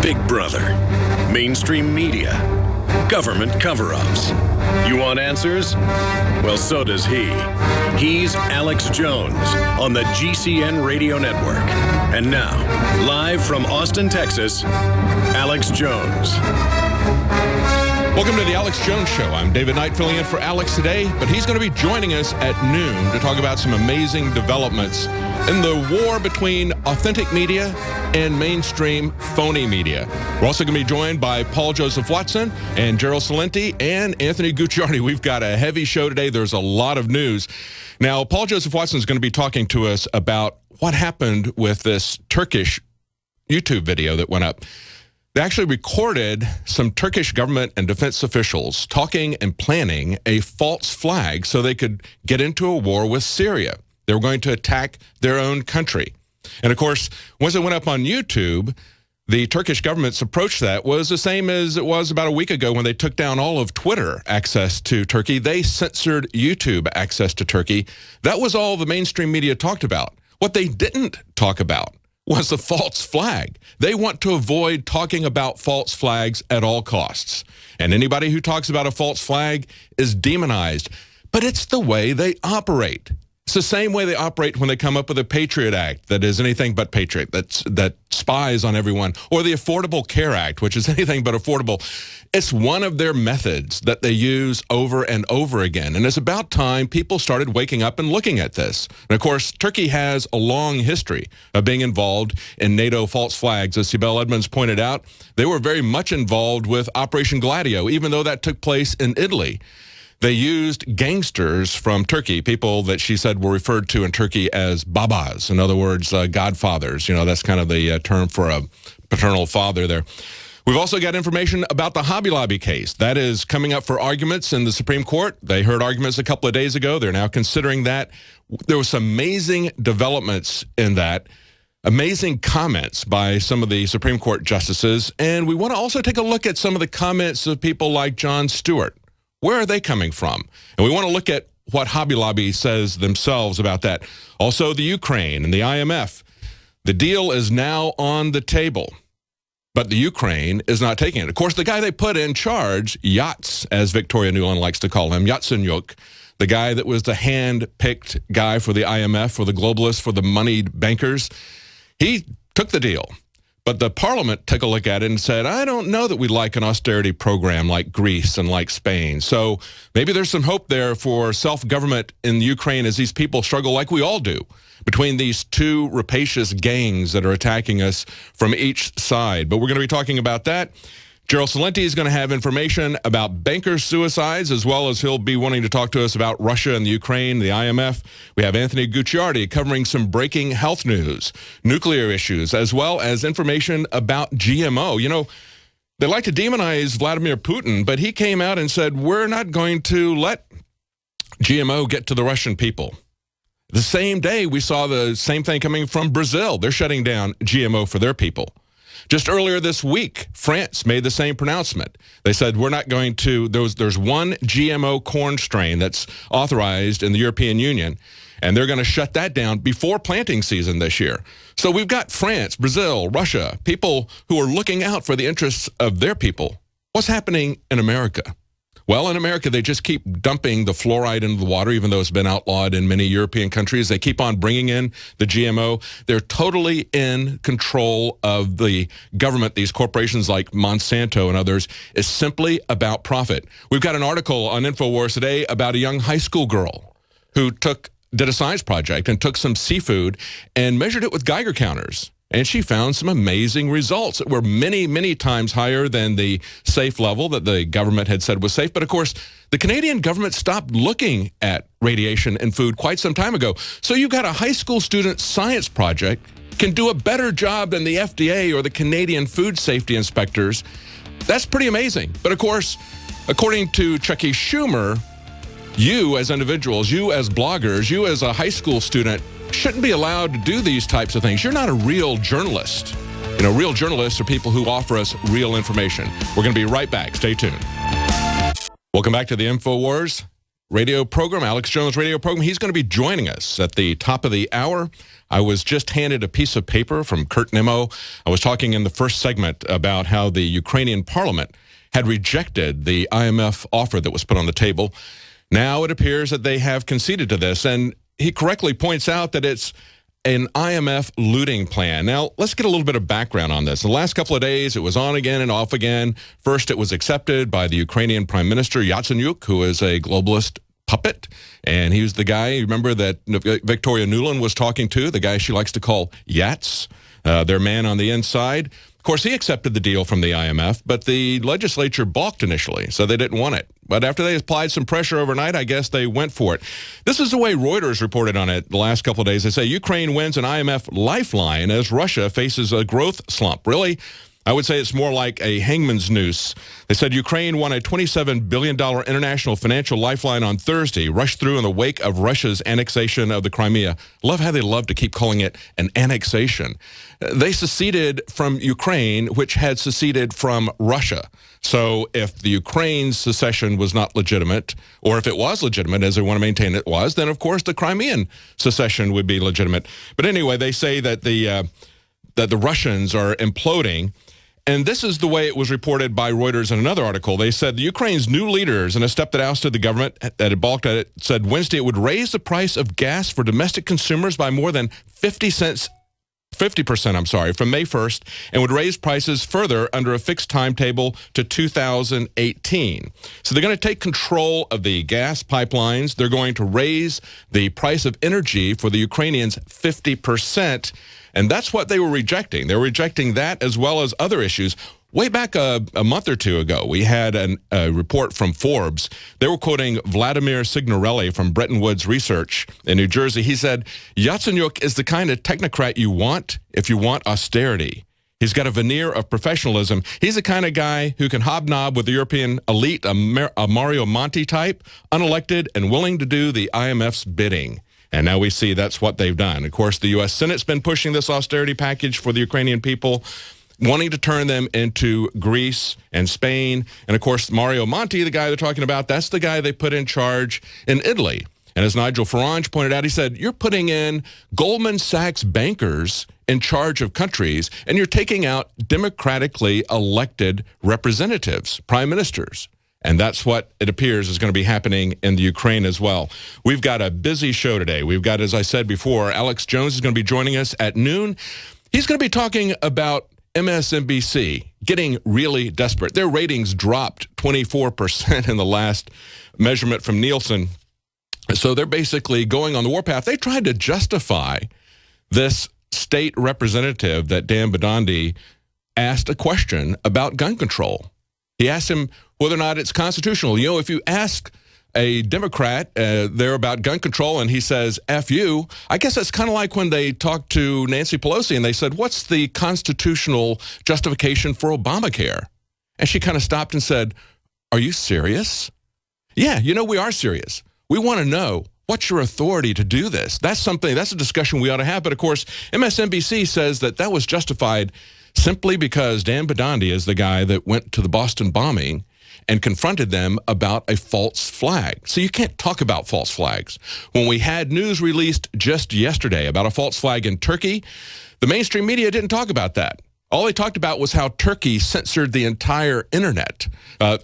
Big Brother, mainstream media, government cover-ups. You want answers? Well, so does he. He's Alex Jones on the GCN Radio Network. And now, live from Austin, Texas, Alex Jones. Welcome to the Alex Jones Show. I'm David Knight filling in for Alex today, but he's going to be joining us at noon to talk about some amazing developments in the war between authentic media and mainstream phony media. We're also going to be joined by Paul Joseph Watson and Gerald Celente and Anthony Gucciardi. We've got a heavy show today. There's a lot of news. Now, Paul Joseph Watson is going to be talking to us about what happened with this Turkish YouTube video that went up. They actually recorded some Turkish government and defense officials talking and planning a false flag so they could get into a war with Syria. They were going to attack their own country. And of course, once it went up on YouTube, the Turkish government's approach to that was the same as it was about a week ago when they took down all of Twitter access to Turkey. They censored YouTube access to Turkey. That was all the mainstream media talked about. What they didn't talk about was the false flag. They want to avoid talking about false flags at all costs. And anybody who talks about a false flag is demonized. But it's the way they operate. It's the same way they operate when they come up with a Patriot Act that is anything but patriot, that spies on everyone, or the Affordable Care Act, which is anything but affordable. It's one of their methods that they use over and over again. And it's about time people started waking up and looking at this. And of course, Turkey has a long history of being involved in NATO false flags. As Sibel Edmonds pointed out, they were very much involved with Operation Gladio, even though that took place in Italy. They used gangsters from Turkey, people that she said were referred to in Turkey as babas, in other words, godfathers. You know, that's kind of the term for a paternal father there. We've also got information about the Hobby Lobby case. That is coming up for arguments in the Supreme Court. They heard arguments a couple of days ago. They're now considering that. There was some amazing developments in that. Amazing comments by some of the Supreme Court justices. And we want to also take a look at some of the comments of people like Jon Stewart. Where are they coming from? And we want to look at what Hobby Lobby says themselves about that. Also, the Ukraine and the IMF. The deal is now on the table, but the Ukraine is not taking it. Of course, the guy they put in charge, Yats, as Victoria Nuland likes to call him, Yatsenyuk, the guy that was the hand-picked guy for the IMF, for the globalists, for the moneyed bankers, he took the deal. But the parliament took a look at it and said, I don't know that we'd like an austerity program like Greece and like Spain. So maybe there's some hope there for self-government in Ukraine as these people struggle like we all do between these two rapacious gangs that are attacking us from each side. But we're going to be talking about that. Gerald Celente is going to have information about banker suicides, as well as he'll be wanting to talk to us about Russia and the Ukraine, the IMF. We have Anthony Gucciardi covering some breaking health news, nuclear issues, as well as information about GMO. You know, they like to demonize Vladimir Putin, but he came out and said, we're not going to let GMO get to the Russian people. The same day, we saw the same thing coming from Brazil. They're shutting down GMO for their people. Just earlier this week, France made the same pronouncement. They said, we're not going to, there's one GMO corn strain that's authorized in the European Union, and they're going to shut that down before planting season this year. So we've got France, Brazil, Russia, people who are looking out for the interests of their people. What's happening in America? Well, in America, they just keep dumping the fluoride into the water, even though it's been outlawed in many European countries. They keep on bringing in the GMO. They're totally in control of the government. These corporations like Monsanto and others is simply about profit. We've got an article on InfoWars today about a young high school girl who did a science project and took some seafood and measured it with Geiger counters. And she found some amazing results that were many, many times higher than the safe level that the government had said was safe. But of course, the Canadian government stopped looking at radiation in food quite some time ago. So you've got a high school student science project can do a better job than the FDA or the Canadian food safety inspectors. That's pretty amazing. But of course, according to Chucky Schumer, you as individuals, you as bloggers, you as a high school student shouldn't be allowed to do these types of things. You're not a real journalist. You know, real journalists are people who offer us real information. We're going to be right back. Stay tuned. Welcome back to the InfoWars. radio program, Alex Jones radio program. He's going to be joining us at the top of the hour. I was just handed a piece of paper from Kurt Nimmo. I was talking in the first segment about how the Ukrainian parliament had rejected the IMF offer that was put on the table. Now it appears that they have conceded to this, and he correctly points out that it's an IMF looting plan. Now, let's get a little bit of background on this. The last couple of days, it was on again and off again. First, it was accepted by the Ukrainian Prime Minister, Yatsenyuk, who is a globalist puppet. And he was the guy, you remember, that Victoria Nuland was talking to, the guy she likes to call Yats, their man on the inside. Of course, he accepted the deal from the IMF, but the legislature balked initially, so they didn't want it. But after they applied some pressure overnight, I guess they went for it. This is the way Reuters reported on it the last couple of days. They say Ukraine wins an IMF lifeline as Russia faces a growth slump. Really? I would say it's more like a hangman's noose. They said Ukraine won a $27 billion international financial lifeline on Thursday, rushed through in the wake of Russia's annexation of the Crimea. Love how they love to keep calling it an annexation. They seceded from Ukraine, which had seceded from Russia. So if the Ukraine's secession was not legitimate, or if it was legitimate, as they want to maintain it was, then of course the Crimean secession would be legitimate. But anyway, they say that the Russians are imploding. And this is the way it was reported by Reuters in another article. They said the Ukraine's new leaders, in a step that ousted the government that had balked at it, said Wednesday it would raise the price of gas for domestic consumers by more than 50% from May 1st, and would raise prices further under a fixed timetable to 2018. So they're going to take control of the gas pipelines. They're going to raise the price of energy for the Ukrainians 50%. And that's what they were rejecting. They were rejecting that as well as other issues. Way back a month or two ago, we had a report from Forbes. They were quoting Vladimir Signorelli from Bretton Woods Research in New Jersey. He said, Yatsenyuk is the kind of technocrat you want if you want austerity. He's got a veneer of professionalism. He's the kind of guy who can hobnob with the European elite, a Mario Monti type, unelected and willing to do the IMF's bidding. And now we see that's what they've done. Of course, the U.S. Senate's been pushing this austerity package for the Ukrainian people, wanting to turn them into Greece and Spain. And, of course, Mario Monti, the guy they're talking about, that's the guy they put in charge in Italy. And as Nigel Farage pointed out, he said, you're putting in Goldman Sachs bankers in charge of countries, and you're taking out democratically elected representatives, prime ministers. And that's what it appears is going to be happening in the Ukraine as well. We've got a busy show today. We've got, as I said before, Alex Jones is going to be joining us at noon. He's going to be talking about MSNBC getting really desperate. Their ratings dropped 24% in the last measurement from Nielsen. So they're basically going on the warpath. They tried to justify this state representative that Dan Bidandi asked a question about gun control. He asked him whether or not it's constitutional. You know, if you ask a Democrat there about gun control and he says, F you, I guess that's kind of like when they talked to Nancy Pelosi and they said, what's the constitutional justification for Obamacare? And she kind of stopped and said, are you serious? Yeah, you know, we are serious. We want to know, what's your authority to do this? That's a discussion we ought to have. But of course, MSNBC says that that was justified simply because Dan Bidandi is the guy that went to the Boston bombing and confronted them about a false flag. So you can't talk about false flags. When we had news released just yesterday about a false flag in Turkey, the mainstream media didn't talk about that. All they talked about was how Turkey censored the entire internet.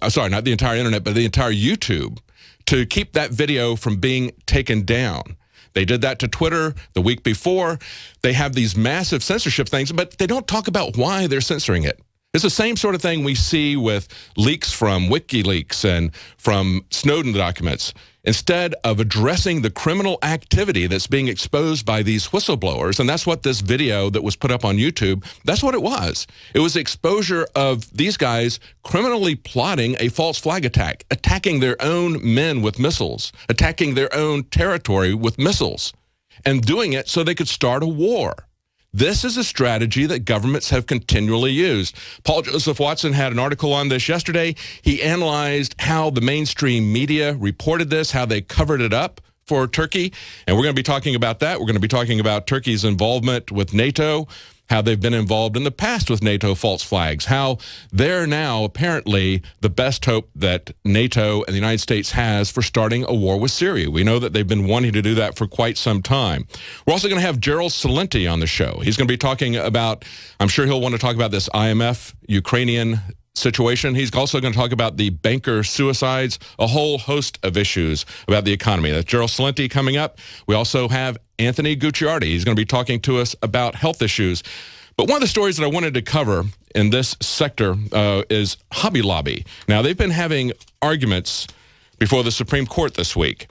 Sorry, not the entire internet, but the entire YouTube to keep that video from being taken down. They did that to Twitter the week before. They have these massive censorship things, but they don't talk about why they're censoring it. It's the same sort of thing we see with leaks from WikiLeaks and from Snowden documents. Instead of addressing the criminal activity that's being exposed by these whistleblowers, and that's what this video that was put up on YouTube, that's what it was. It was exposure of these guys criminally plotting a false flag attack, attacking their own men with missiles, attacking their own territory with missiles, and doing it so they could start a war. This is a strategy that governments have continually used. Paul Joseph Watson had an article on this yesterday. He analyzed how the mainstream media reported this, how they covered it up for Turkey. And we're going to be talking about that. We're going to be talking about Turkey's involvement with NATO, how they've been involved in the past with NATO false flags, how they're now apparently the best hope that NATO and the United States has for starting a war with Syria. We know that they've been wanting to do that for quite some time. We're also going to have Gerald Celente on the show. He's going to be talking about, I'm sure he'll want to talk about this IMF Ukrainian situation. He's also going to talk about the banker suicides, a whole host of issues about the economy. That's Gerald Celente coming up. We also have Anthony Gucciardi. He's going to be talking to us about health issues. But one of the stories that I wanted to cover in this sector is Hobby Lobby. Now, they've been having arguments before the Supreme Court this week.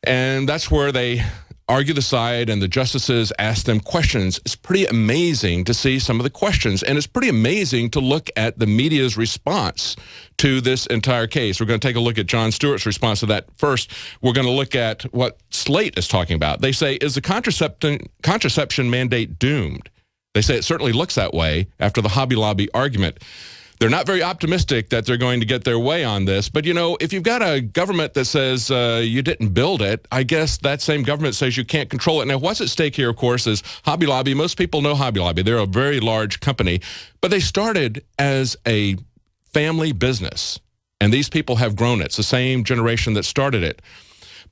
And that's where they argue the side and the justices ask them questions. It's pretty amazing to see some of the questions, and it's pretty amazing to look at the media's response to this entire case. We're going to take a look at Jon Stewart's response to that first. We're going to look at what Slate is talking about. They say, is the contraception mandate doomed? They say it certainly looks that way after the Hobby Lobby argument. They're not very optimistic that they're going to get their way on this. But, you know, if you've got a government that says you didn't build it, I guess that same government says you can't control it. Now, what's at stake here, of course, is Hobby Lobby. Most people know Hobby Lobby. They're a very large company. But they started as a family business, and these people have grown it. It's the same generation that started it.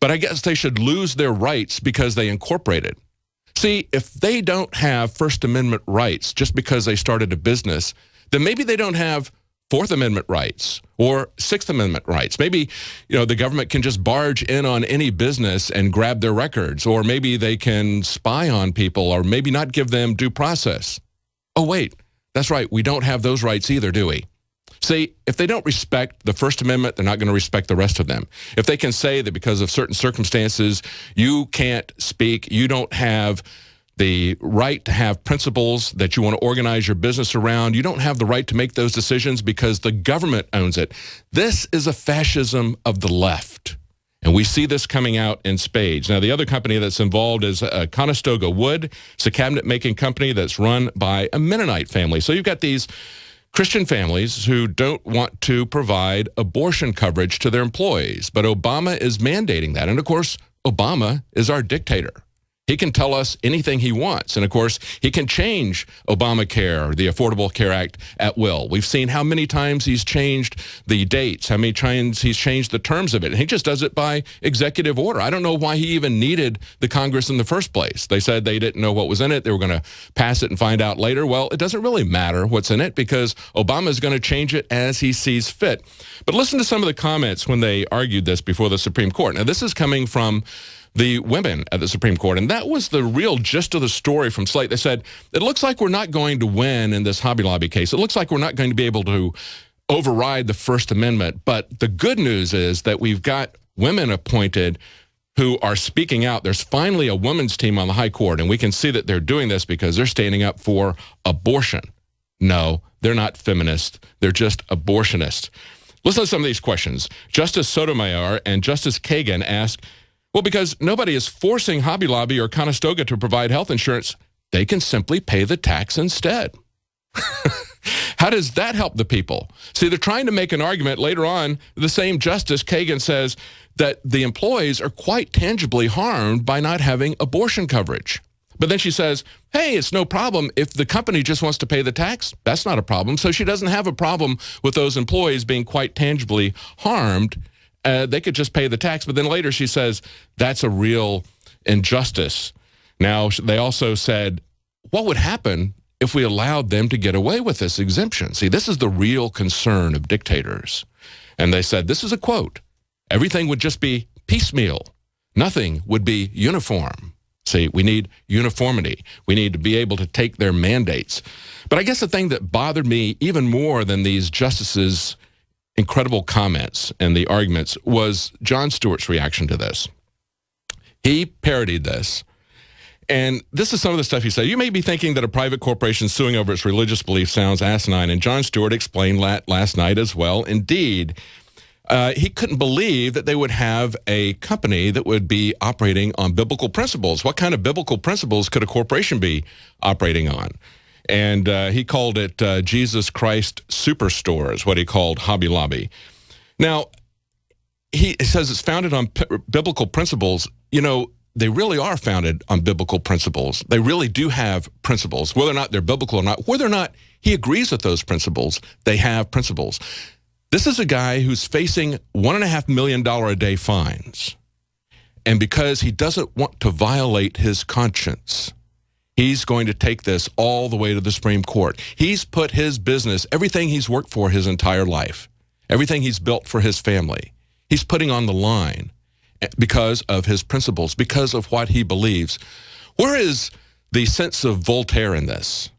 But I guess they should lose their rights because they incorporated. See, if they don't have First Amendment rights just because they started a business, then maybe they don't have Fourth Amendment rights or Sixth Amendment rights. Maybe, you know, the government can just barge in on any business and grab their records, or maybe they can spy on people, or maybe not give them due process. Oh, wait, that's right. We don't have those rights either, do we? See, if they don't respect the First Amendment, they're not going to respect the rest of them. If they can say that because of certain circumstances, you can't speak, you don't have the right to have principles that you want to organize your business around, you don't have the right to make those decisions because the government owns it. This is a fascism of the left. And we see this coming out in spades. Now, the other company that's involved is Conestoga Wood. It's a cabinet-making company that's run by a Mennonite family. So you've got these Christian families who don't want to provide abortion coverage to their employees. But Obama is mandating that. And, of course, Obama is our dictator. He can tell us anything he wants. And, of course, he can change Obamacare, the Affordable Care Act, at will. We've seen how many times he's changed the dates, how many times he's changed the terms of it. And he just does it by executive order. I don't know why he even needed the Congress in the first place. They said they didn't know what was in it. They were going to pass it and find out later. Well, it doesn't really matter what's in it because Obama is going to change it as he sees fit. But listen to some of the comments when they argued this before the Supreme Court. Now, this is coming from the women at the Supreme Court, and that was the real gist of the story from Slate. They said, it looks like we're not going to win in this Hobby Lobby case. It looks like we're not going to be able to override the First Amendment, but the good news is that we've got women appointed who are speaking out. There's finally a women's team on the high court, and we can see that they're doing this because they're standing up for abortion. No, they're not feminists. They're just abortionists. Listen to some of these questions. Justice Sotomayor and Justice Kagan ask, well, because nobody is forcing Hobby Lobby or Conestoga to provide health insurance, they can simply pay the tax instead. How does that help the people? See, they're trying to make an argument. Later on, the same Justice Kagan says that the employees are quite tangibly harmed by not having abortion coverage. But then she says, hey, it's no problem. If the company just wants to pay the tax, that's not a problem. So she doesn't have a problem with those employees being quite tangibly harmed. They could just pay the tax. But then later she says, that's a real injustice. Now, they also said, what would happen if we allowed them to get away with this exemption? See, this is the real concern of dictators. And they said, this is a quote, everything would just be piecemeal. Nothing would be uniform. See, we need uniformity. We need to be able to take their mandates. But I guess the thing that bothered me even more than these justices' incredible comments and the arguments was Jon Stewart's reaction to this. He parodied this. And this is some of the stuff he said. You may be thinking that a private corporation suing over its religious beliefs sounds asinine, and Jon Stewart explained that last night as well. Indeed, he couldn't believe that they would have a company that would be operating on biblical principles. What kind of biblical principles could a corporation be operating on? And he called it Jesus Christ Superstore is what he called Hobby Lobby. Now, he says it's founded on biblical principles. You know, they really are founded on biblical principles. They really do have principles, whether or not they're biblical or not, whether or not he agrees with those principles, they have principles. This is a guy who's facing $1.5 million a day fines. And because he doesn't want to violate his conscience, he's going to take this all the way to the Supreme Court. He's put his business, everything he's worked for his entire life, everything he's built for his family, he's putting on the line because of his principles, because of what he believes. Where is the sense of Voltaire in this?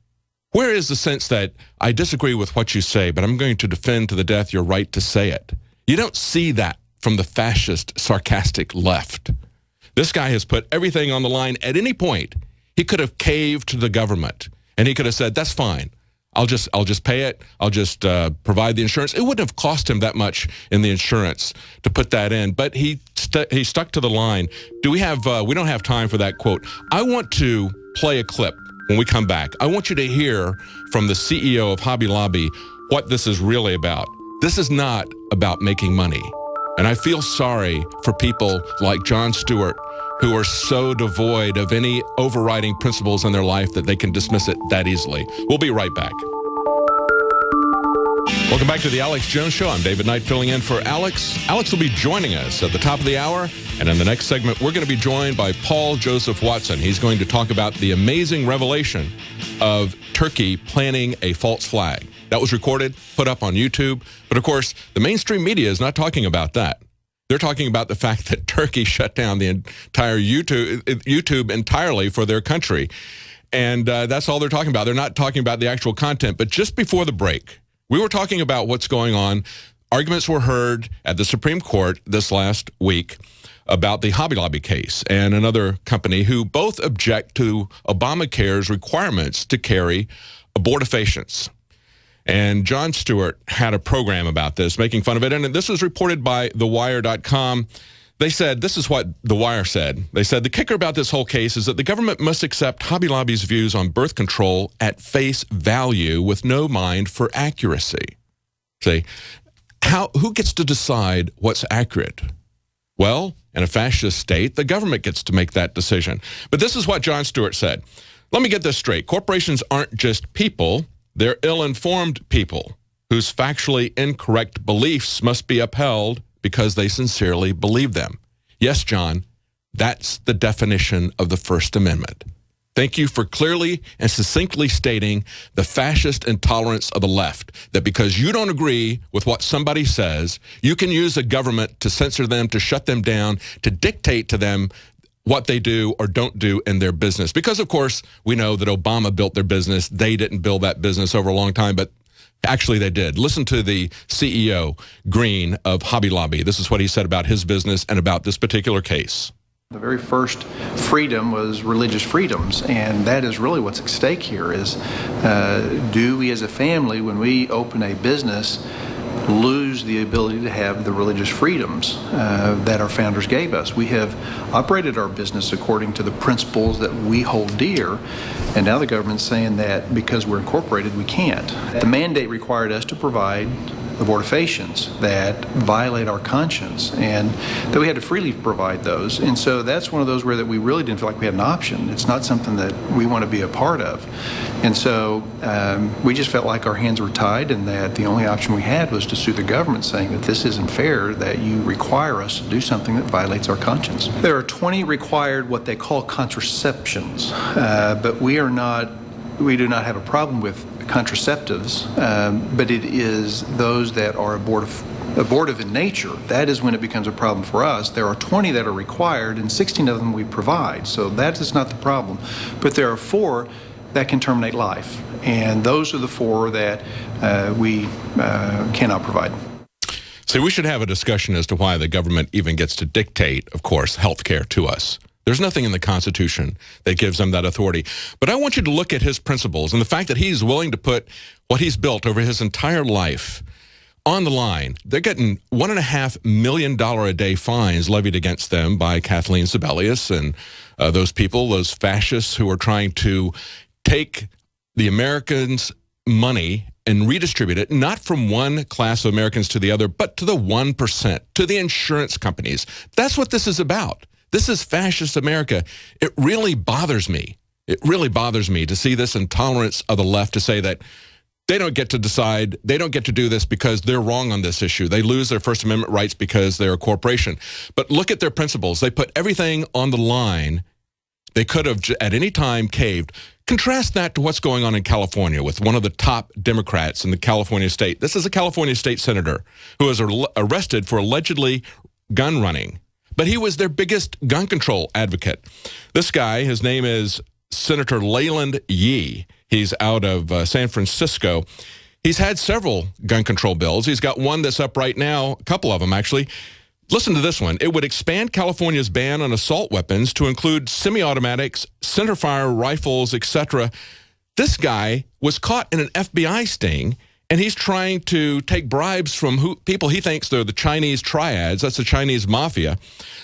Where is the sense that I disagree with what you say, but I'm going to defend to the death your right to say it? You don't see that from the fascist, sarcastic left. This guy has put everything on the line at any point. He could have caved to the government, and he could have said, that's fine. I'll just pay it. I'll just provide the insurance. It wouldn't have cost him that much in the insurance to put that in, but he stuck to the line. We don't have time for that quote. I want to play a clip when we come back. I want you to hear from the CEO of Hobby Lobby what this is really about. This is not about making money. And I feel sorry for people like Jon Stewart who are so devoid of any overriding principles in their life that they can dismiss it that easily. We'll be right back. Welcome back to the Alex Jones Show. I'm David Knight filling in for Alex. Alex will be joining us at the top of the hour. And in the next segment, we're going to be joined by Paul Joseph Watson. He's going to talk about the amazing revelation of Turkey planting a false flag. That was recorded, put up on YouTube. But of course, the mainstream media is not talking about that. They're talking about the fact that Turkey shut down the entire YouTube entirely for their country. And that's all they're talking about. They're not talking about the actual content. But just before the break, we were talking about what's going on. Arguments were heard at the Supreme Court this last week about the Hobby Lobby case and another company who both object to Obamacare's requirements to carry abortifacients. And Jon Stewart had a program about this, making fun of it. And this was reported by TheWire.com. They said, this is what The Wire said. They said, the kicker about this whole case is that the government must accept Hobby Lobby's views on birth control at face value with no mind for accuracy. See, who gets to decide what's accurate? Well, in a fascist state, the government gets to make that decision. But this is what Jon Stewart said. Let me get this straight. Corporations aren't just people. They're ill-informed people whose factually incorrect beliefs must be upheld because they sincerely believe them. Yes, John, that's the definition of the First Amendment. Thank you for clearly and succinctly stating the fascist intolerance of the left, that because you don't agree with what somebody says, you can use a government to censor them, to shut them down, to dictate to them what they do or don't do in their business. Because, of course, we know that Obama built their business. They didn't build that business over a long time, but actually they did. Listen to the CEO, Green, of Hobby Lobby. This is what he said about his business and about this particular case. The very first freedom was religious freedoms, and that is really what's at stake here is do we as a family, when we open a business, lose the ability to have the religious freedoms that our founders gave us. We have operated our business according to the principles that we hold dear, and now the government's saying that because we're incorporated, we can't. The mandate required us to provide abortifacients that violate our conscience, and that we had to freely provide those. And so that's one of those where that we really didn't feel like we had an option. It's not something that we want to be a part of. And so we just felt like our hands were tied, and that the only option we had was to sue the government, saying that this isn't fair, that you require us to do something that violates our conscience. There are 20 required what they call contraceptions, but we do not have a problem with contraceptives, but it is those that are abortive in nature. That is when it becomes a problem for us. There are 20 that are required, and 16 of them we provide, so that is not the problem. But there are 4 that can terminate life, and those are the 4 that we cannot provide. So we should have a discussion as to why the government even gets to dictate, of course, health care to us. There's nothing in the Constitution that gives them that authority. But I want you to look at his principles and the fact that he's willing to put what he's built over his entire life on the line. They're getting $1.5 million a day fines levied against them by Kathleen Sebelius and those people, those fascists who are trying to take the Americans' money and redistribute it, not from one class of Americans to the other, but to the 1%, to the insurance companies. That's what this is about. This is fascist America. It really bothers me. It really bothers me to see this intolerance of the left to say that they don't get to decide, they don't get to do this because they're wrong on this issue. They lose their First Amendment rights because they're a corporation. But look at their principles. They put everything on the line. They could have at any time caved. Contrast that to what's going on in California with one of the top Democrats in the California state. This is a California state senator who was arrested for allegedly gun running. But he was their biggest gun control advocate. This guy, his name is Senator Leland Yee. He's out of San Francisco. He's had several gun control bills. He's got one that's up right now, a couple of them actually. Listen to this one. It would expand California's ban on assault weapons to include semi-automatics, centerfire rifles, etc. This guy was caught in an FBI sting, and he's trying to take bribes from people he thinks they're the Chinese triads, that's the Chinese mafia,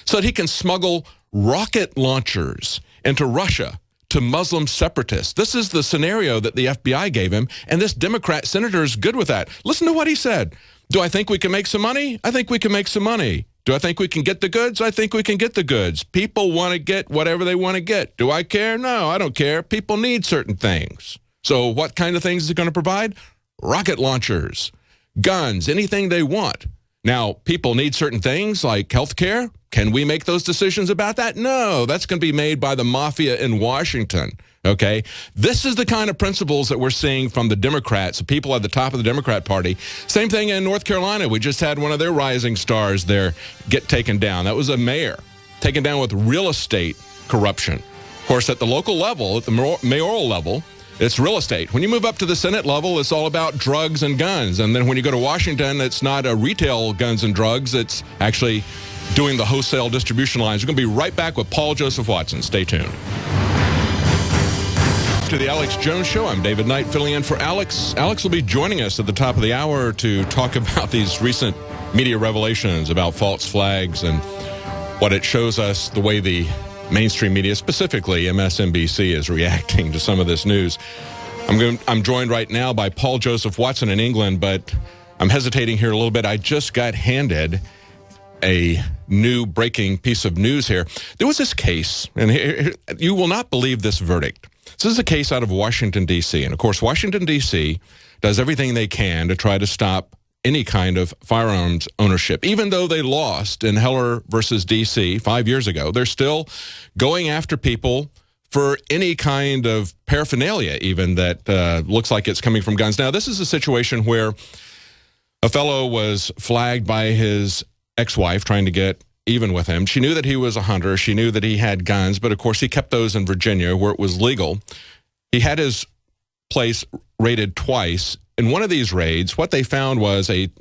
so that he can smuggle rocket launchers into Russia to Muslim separatists. This is the scenario that the FBI gave him, and this Democrat senator is good with that. Listen to what he said. Do I think we can make some money? I think we can make some money. Do I think we can get the goods? I think we can get the goods. People want to get whatever they want to get. Do I care? No, I don't care. People need certain things. So what kind of things is it going to provide? Rocket launchers, guns, anything they want. Now, people need certain things like health care. Can we make those decisions about that? No, that's going to be made by the mafia in Washington, okay? This is the kind of principles that we're seeing from the Democrats, the people at the top of the Democrat Party. Same thing in North Carolina. We just had one of their rising stars there get taken down. That was a mayor taken down with real estate corruption. Of course, at the local level, at the mayoral level, it's real estate. When you move up to the Senate level, it's all about drugs and guns. And then when you go to Washington, it's not a retail guns and drugs. It's actually doing the wholesale distribution lines. We're going to be right back with Paul Joseph Watson. Stay tuned. To the Alex Jones Show. I'm David Knight filling in for Alex. Alex will be joining us at the top of the hour to talk about these recent media revelations about false flags and what it shows us, the way the mainstream media, specifically MSNBC, is reacting to some of this news. I'm joined right now by Paul Joseph Watson in England, but I'm hesitating here a little bit. I just got handed a new breaking piece of news here. There was this case, and you will not believe this verdict. This is a case out of Washington, D.C., and of course, Washington, D.C. does everything they can to try to stop any kind of firearms ownership. Even though they lost in Heller versus D.C. 5 years ago, they're still going after people for any kind of paraphernalia, even that looks like it's coming from guns. Now, this is a situation where a fellow was flagged by his ex-wife trying to get even with him. She knew that he was a hunter. She knew that he had guns, but of course he kept those in Virginia where it was legal. He had his place raided twice. In one of these raids, what they found was a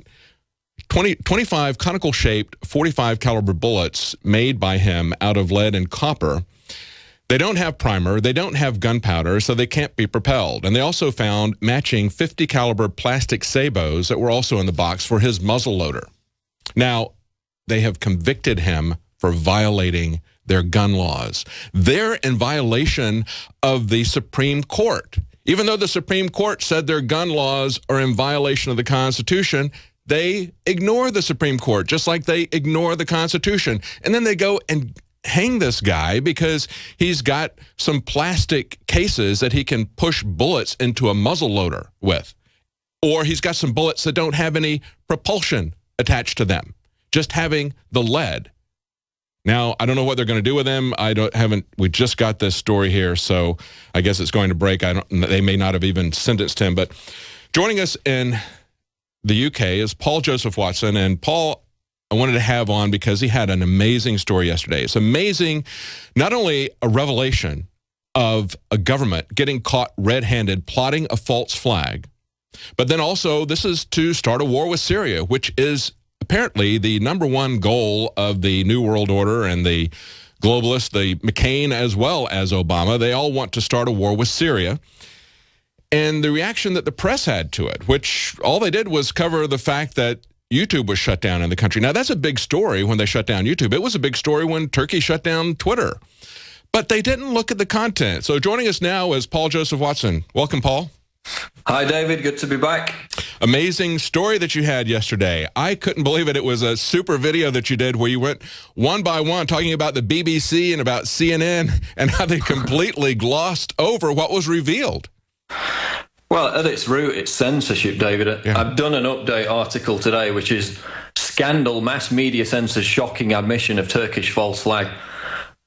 25 conical-shaped 45 caliber bullets made by him out of lead and copper. They don't have primer, they don't have gunpowder, so they can't be propelled. And they also found matching 50 caliber plastic sabos that were also in the box for his muzzle loader. Now, they have convicted him for violating their gun laws. They're in violation of the Supreme Court. Even though the Supreme Court said their gun laws are in violation of the Constitution, they ignore the Supreme Court, just like they ignore the Constitution. And then they go and hang this guy because he's got some plastic cases that he can push bullets into a muzzle loader with. Or he's got some bullets that don't have any propulsion attached to them, just having the lead. Now, I don't know what they're going to do with him. We just got this story here, so I guess it's going to break. They may not have even sentenced him. But joining us in the UK is Paul Joseph Watson. And Paul, I wanted to have on because he had an amazing story yesterday. It's amazing, not only a revelation of a government getting caught red-handed plotting a false flag, but then also this is to start a war with Syria, which is apparently the #1 goal of the New World Order and the globalists, the McCain as well as Obama. They all want to start a war with Syria. And the reaction that the press had to it, which all they did was cover the fact that YouTube was shut down in the country. Now, that's a big story when they shut down YouTube. It was a big story when Turkey shut down Twitter. But they didn't look at the content. So joining us now is Paul Joseph Watson. Welcome, Paul. Hi, David. Good to be back. amazing story that you had yesterday. I couldn't believe it. It was a super video that you did where you went one by one talking about the BBC and about CNN and how they completely glossed over what was revealed. Well, at its root, it's censorship, David. Yeah. I've done an update article today, which is Scandal, Mass Media Censors Shocking Admission of Turkish False Flag.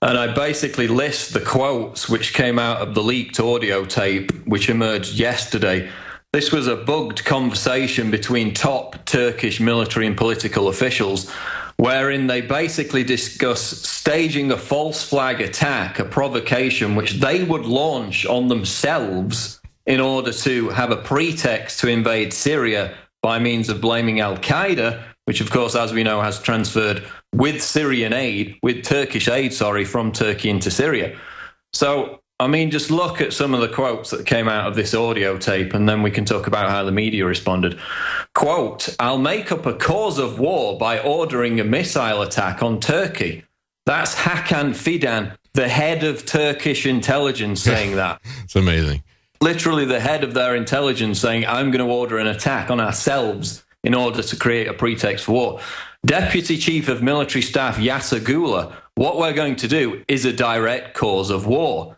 And I basically list the quotes which came out of the leaked audio tape, which emerged yesterday. This was a bugged conversation between top Turkish military and political officials, wherein they basically discuss staging a false flag attack, a provocation which they would launch on themselves in order to have a pretext to invade Syria by means of blaming Al-Qaeda, which, of course, as we know, has transferred with Syrian aid, with Turkish aid, from Turkey into Syria. So, I mean, just look at some of the quotes that came out of this audio tape, and then we can talk about how the media responded. Quote, "I'll make up a cause of war by ordering a missile attack on Turkey." That's Hakan Fidan, the head of Turkish intelligence, saying that. It's amazing. Literally the head of their intelligence saying, I'm going to order an attack on ourselves in order to create a pretext for war. Deputy Chief of Military Staff Yasser Gula, what we're going to do is a direct cause of war.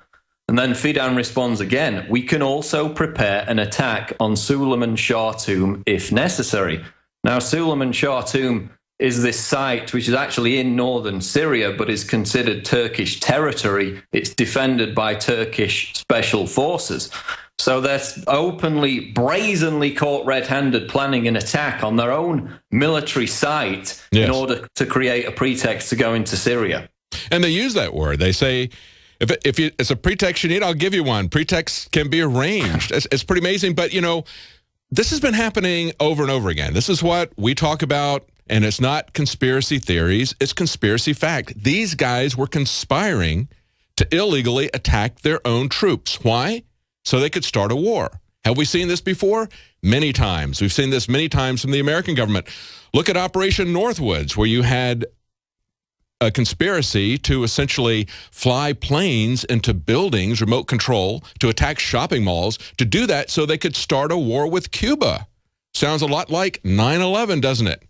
And then Fidan responds again, we can also prepare an attack on Suleiman Khartoum if necessary. Now, Suleiman Khartoum is this site which is actually in northern Syria but is considered Turkish territory. It's defended by Turkish special forces. So they're openly, brazenly caught red-handed planning an attack on their own military site in order to create a pretext to go into Syria. And they use that word. They say, if it's a pretext you need, I'll give you one. Pretext can be arranged. It's pretty amazing. But, you know, this has been happening over and over again. This is what we talk about, and it's not conspiracy theories. It's conspiracy fact. These guys were conspiring to illegally attack their own troops. Why? So they could start a war. Have we seen this before? Many times. We've seen this many times from the American government. Look at Operation Northwoods, where you had a conspiracy to essentially fly planes into buildings, remote control, to attack shopping malls, to do that so they could start a war with Cuba. Sounds a lot like 9/11, doesn't it?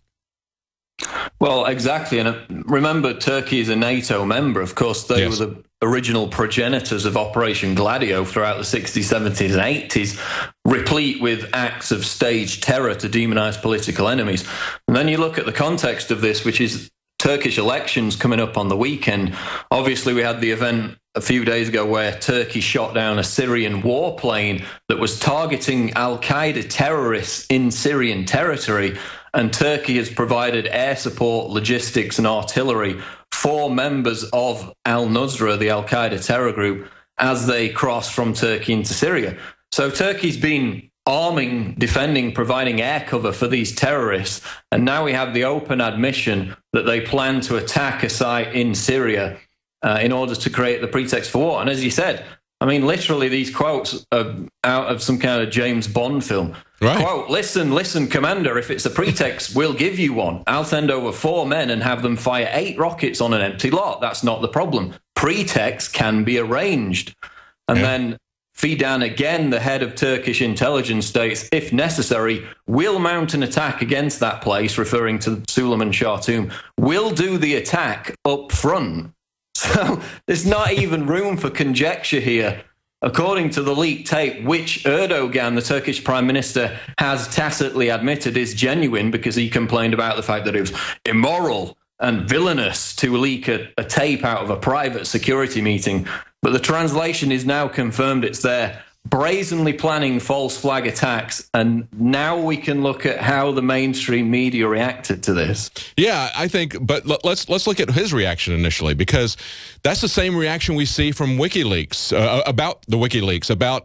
Well, exactly. And remember, Turkey is a NATO member. Of course, they were the original progenitors of Operation Gladio throughout the 60s, 70s, and 80s, replete with acts of staged terror to demonize political enemies. And then you look at the context of this, which is Turkish elections coming up on the weekend. Obviously, we had the event a few days ago where Turkey shot down a Syrian warplane that was targeting Al-Qaeda terrorists in Syrian territory. And Turkey has provided air support, logistics, and artillery for members of al-Nusra, the Al-Qaeda terror group, as they cross from Turkey into Syria. So Turkey's been arming, defending, providing air cover for these terrorists. And now we have the open admission that they plan to attack a site in Syria in order to create the pretext for war. And as you said, I mean, literally these quotes are out of some kind of James Bond film. Right. Quote, listen, Commander, if it's a pretext, we'll give you one. I'll send over 4 men and have them fire 8 rockets on an empty lot. That's not the problem. Pretext can be arranged. And then Fidan, again, the head of Turkish intelligence, states, if necessary, we'll mount an attack against that place, referring to Suleiman Khartoum. We'll do the attack up front. So there's not even room for conjecture here. According to the leaked tape, which Erdogan, the Turkish prime minister, has tacitly admitted is genuine because he complained about the fact that it was immoral and villainous to leak a tape out of a private security meeting. But the translation is now confirmed. It's there, brazenly planning false flag attacks. And now we can look at how the mainstream media reacted to this. Yeah, I think, but let's look at his reaction initially, because that's the same reaction we see from WikiLeaks, about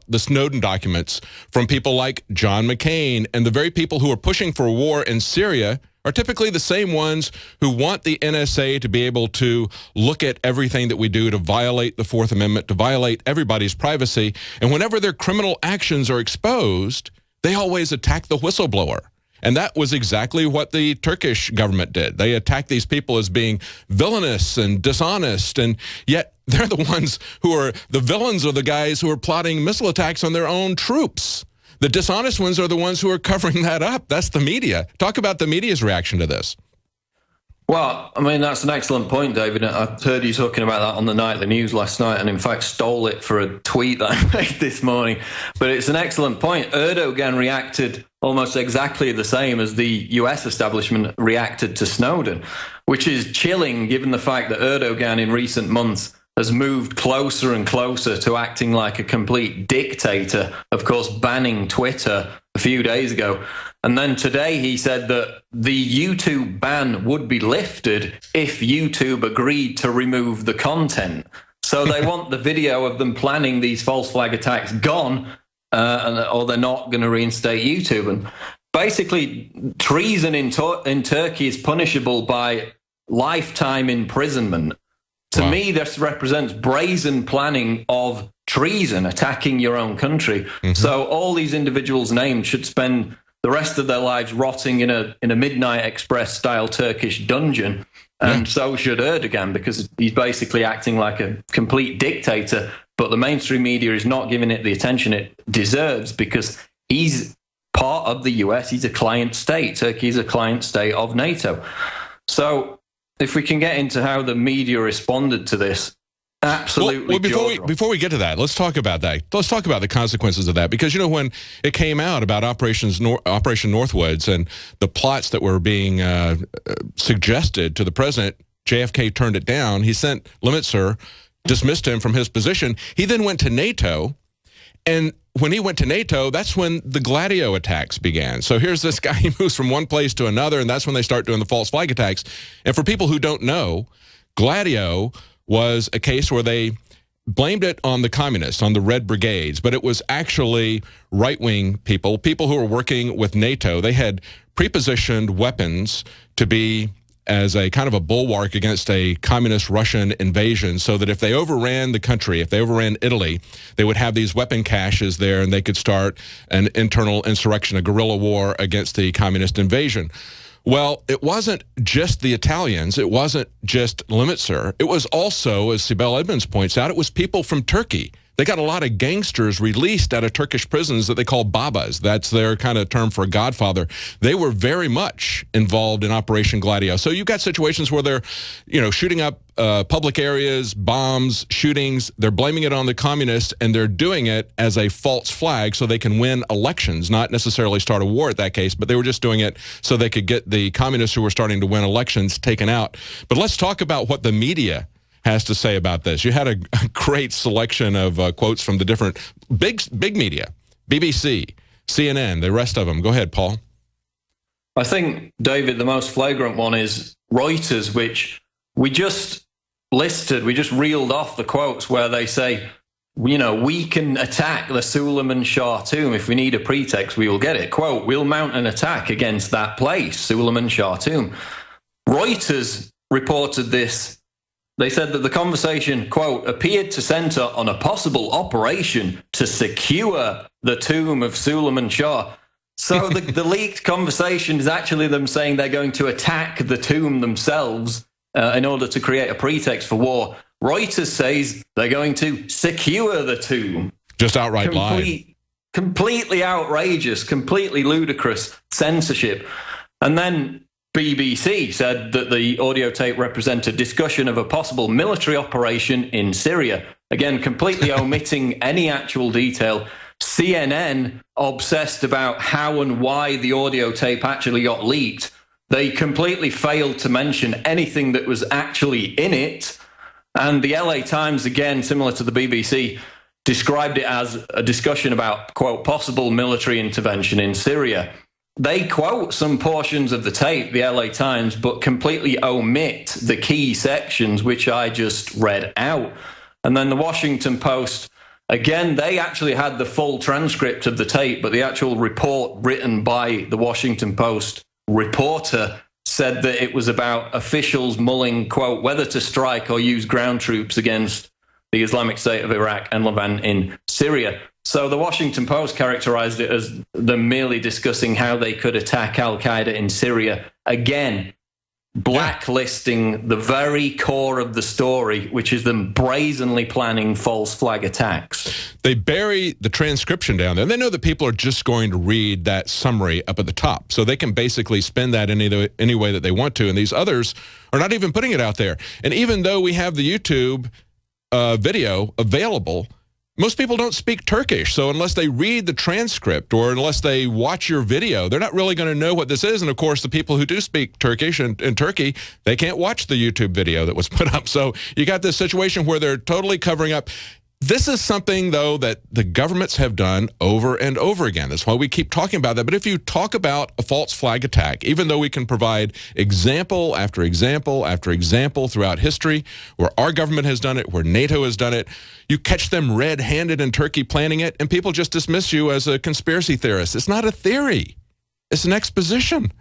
the Snowden documents, from people like John McCain, and the very people who are pushing for a war in Syria are typically the same ones who want the NSA to be able to look at everything that we do, to violate the Fourth Amendment, to violate everybody's privacy. And whenever their criminal actions are exposed, they always attack the whistleblower. And that was exactly what the Turkish government did. They attacked these people as being villainous and dishonest, and yet they're the ones who are the villains, are the guys who are plotting missile attacks on their own troops. The dishonest ones are the ones who are covering that up. That's the media. Talk about the media's reaction to this. Well, I mean, that's an excellent point, David. I heard you talking about that on the Nightly News last night, and in fact stole it for a tweet that I made this morning. But it's an excellent point. Erdogan reacted almost exactly the same as the US establishment reacted to Snowden, which is chilling given the fact that Erdogan in recent months has moved closer and closer to acting like a complete dictator, of course, banning Twitter a few days ago. And then today he said that the YouTube ban would be lifted if YouTube agreed to remove the content. So they want the video of them planning these false flag attacks gone, or they're not going to reinstate YouTube. And basically, treason in Turkey is punishable by lifetime imprisonment. To me, this represents brazen planning of treason, attacking your own country. So all these individuals named should spend the rest of their lives rotting in a Midnight Express style Turkish dungeon, and so should Erdogan, because he's basically acting like a complete dictator. But the mainstream media is not giving it the attention it deserves, because he's part of the US. He's a client state. Turkey is a client state of NATO. So if we can get into how the media responded to this. Absolutely. Well, before we get to that, let's talk about that. Let's talk about the consequences of that, because you know when it came out about Operation Northwoods and the plots that were being suggested to the president, JFK turned it down. He sent Limitzer, dismissed him from his position. He then went to NATO, and when he went to NATO, that's when the Gladio attacks began. So here's this guy, he moves from one place to another, and that's when they start doing the false flag attacks. And for people who don't know, Gladio was a case where they blamed it on the communists, on the Red Brigades, but it was actually right-wing people who were working with NATO. They had prepositioned weapons to be as a kind of a bulwark against a communist Russian invasion, so that if they overran the country, if they overran Italy, they would have these weapon caches there and they could start an internal insurrection, a guerrilla war against the communist invasion. Well, it wasn't just the Italians. It wasn't just Limitzer. It was also, as Sibel Edmonds points out, it was people from Turkey. They got a lot of gangsters released out of Turkish prisons that they call babas. That's their kind of term for a godfather. They were very much involved in Operation Gladio. So you've got situations where they're, shooting up public areas, bombs, shootings. They're blaming it on the communists, and they're doing it as a false flag so they can win elections, not necessarily start a war at that case, but they were just doing it so they could get the communists who were starting to win elections taken out. But let's talk about what the media has to say about this. You had a great selection of quotes from the different big media, BBC, CNN, the rest of them. Go ahead, Paul. I think, David, the most flagrant one is Reuters, which we just listed, we just reeled off the quotes where they say, we can attack the Suleiman Shah tomb. If we need a pretext, we will get it. Quote, we'll mount an attack against that place, Suleiman Shah tomb. Reuters reported this. They said that the conversation, quote, appeared to center on a possible operation to secure the tomb of Suleiman Shah. So the leaked conversation is actually them saying they're going to attack the tomb themselves in order to create a pretext for war. Reuters says they're going to secure the tomb. Just outright lie. Completely outrageous, completely ludicrous censorship. And then BBC said that the audio tape represented discussion of a possible military operation in Syria. Again, completely omitting any actual detail. CNN obsessed about how and why the audio tape actually got leaked. They completely failed to mention anything that was actually in it. And the LA Times, again, similar to the BBC, described it as a discussion about, quote, possible military intervention in Syria. They quote some portions of the tape, the LA Times, but completely omit the key sections, which I just read out. And then the Washington Post, again, they actually had the full transcript of the tape, but the actual report written by the Washington Post reporter said that it was about officials mulling, quote, whether to strike or use ground troops against the Islamic State of Iraq and Levant in Syria. So the Washington Post characterized it as them merely discussing how they could attack al-Qaeda in Syria. Again, blacklisting the very core of the story, which is them brazenly planning false flag attacks. They bury the transcription down there. They know that people are just going to read that summary up at the top, so they can basically spin that any way that they want to, and these others are not even putting it out there. And even though we have the YouTube video available, most people don't speak Turkish, so unless they read the transcript or unless they watch your video, they're not really going to know what this is. And, of course, the people who do speak Turkish in Turkey, they can't watch the YouTube video that was put up. So you got this situation where they're totally covering up. This is something, though, that the governments have done over and over again. That's why we keep talking about that. But if you talk about a false flag attack, even though we can provide example after example after example throughout history where our government has done it, where NATO has done it, you catch them red-handed in Turkey planning it, and people just dismiss you as a conspiracy theorist. It's not a theory. It's an exposition.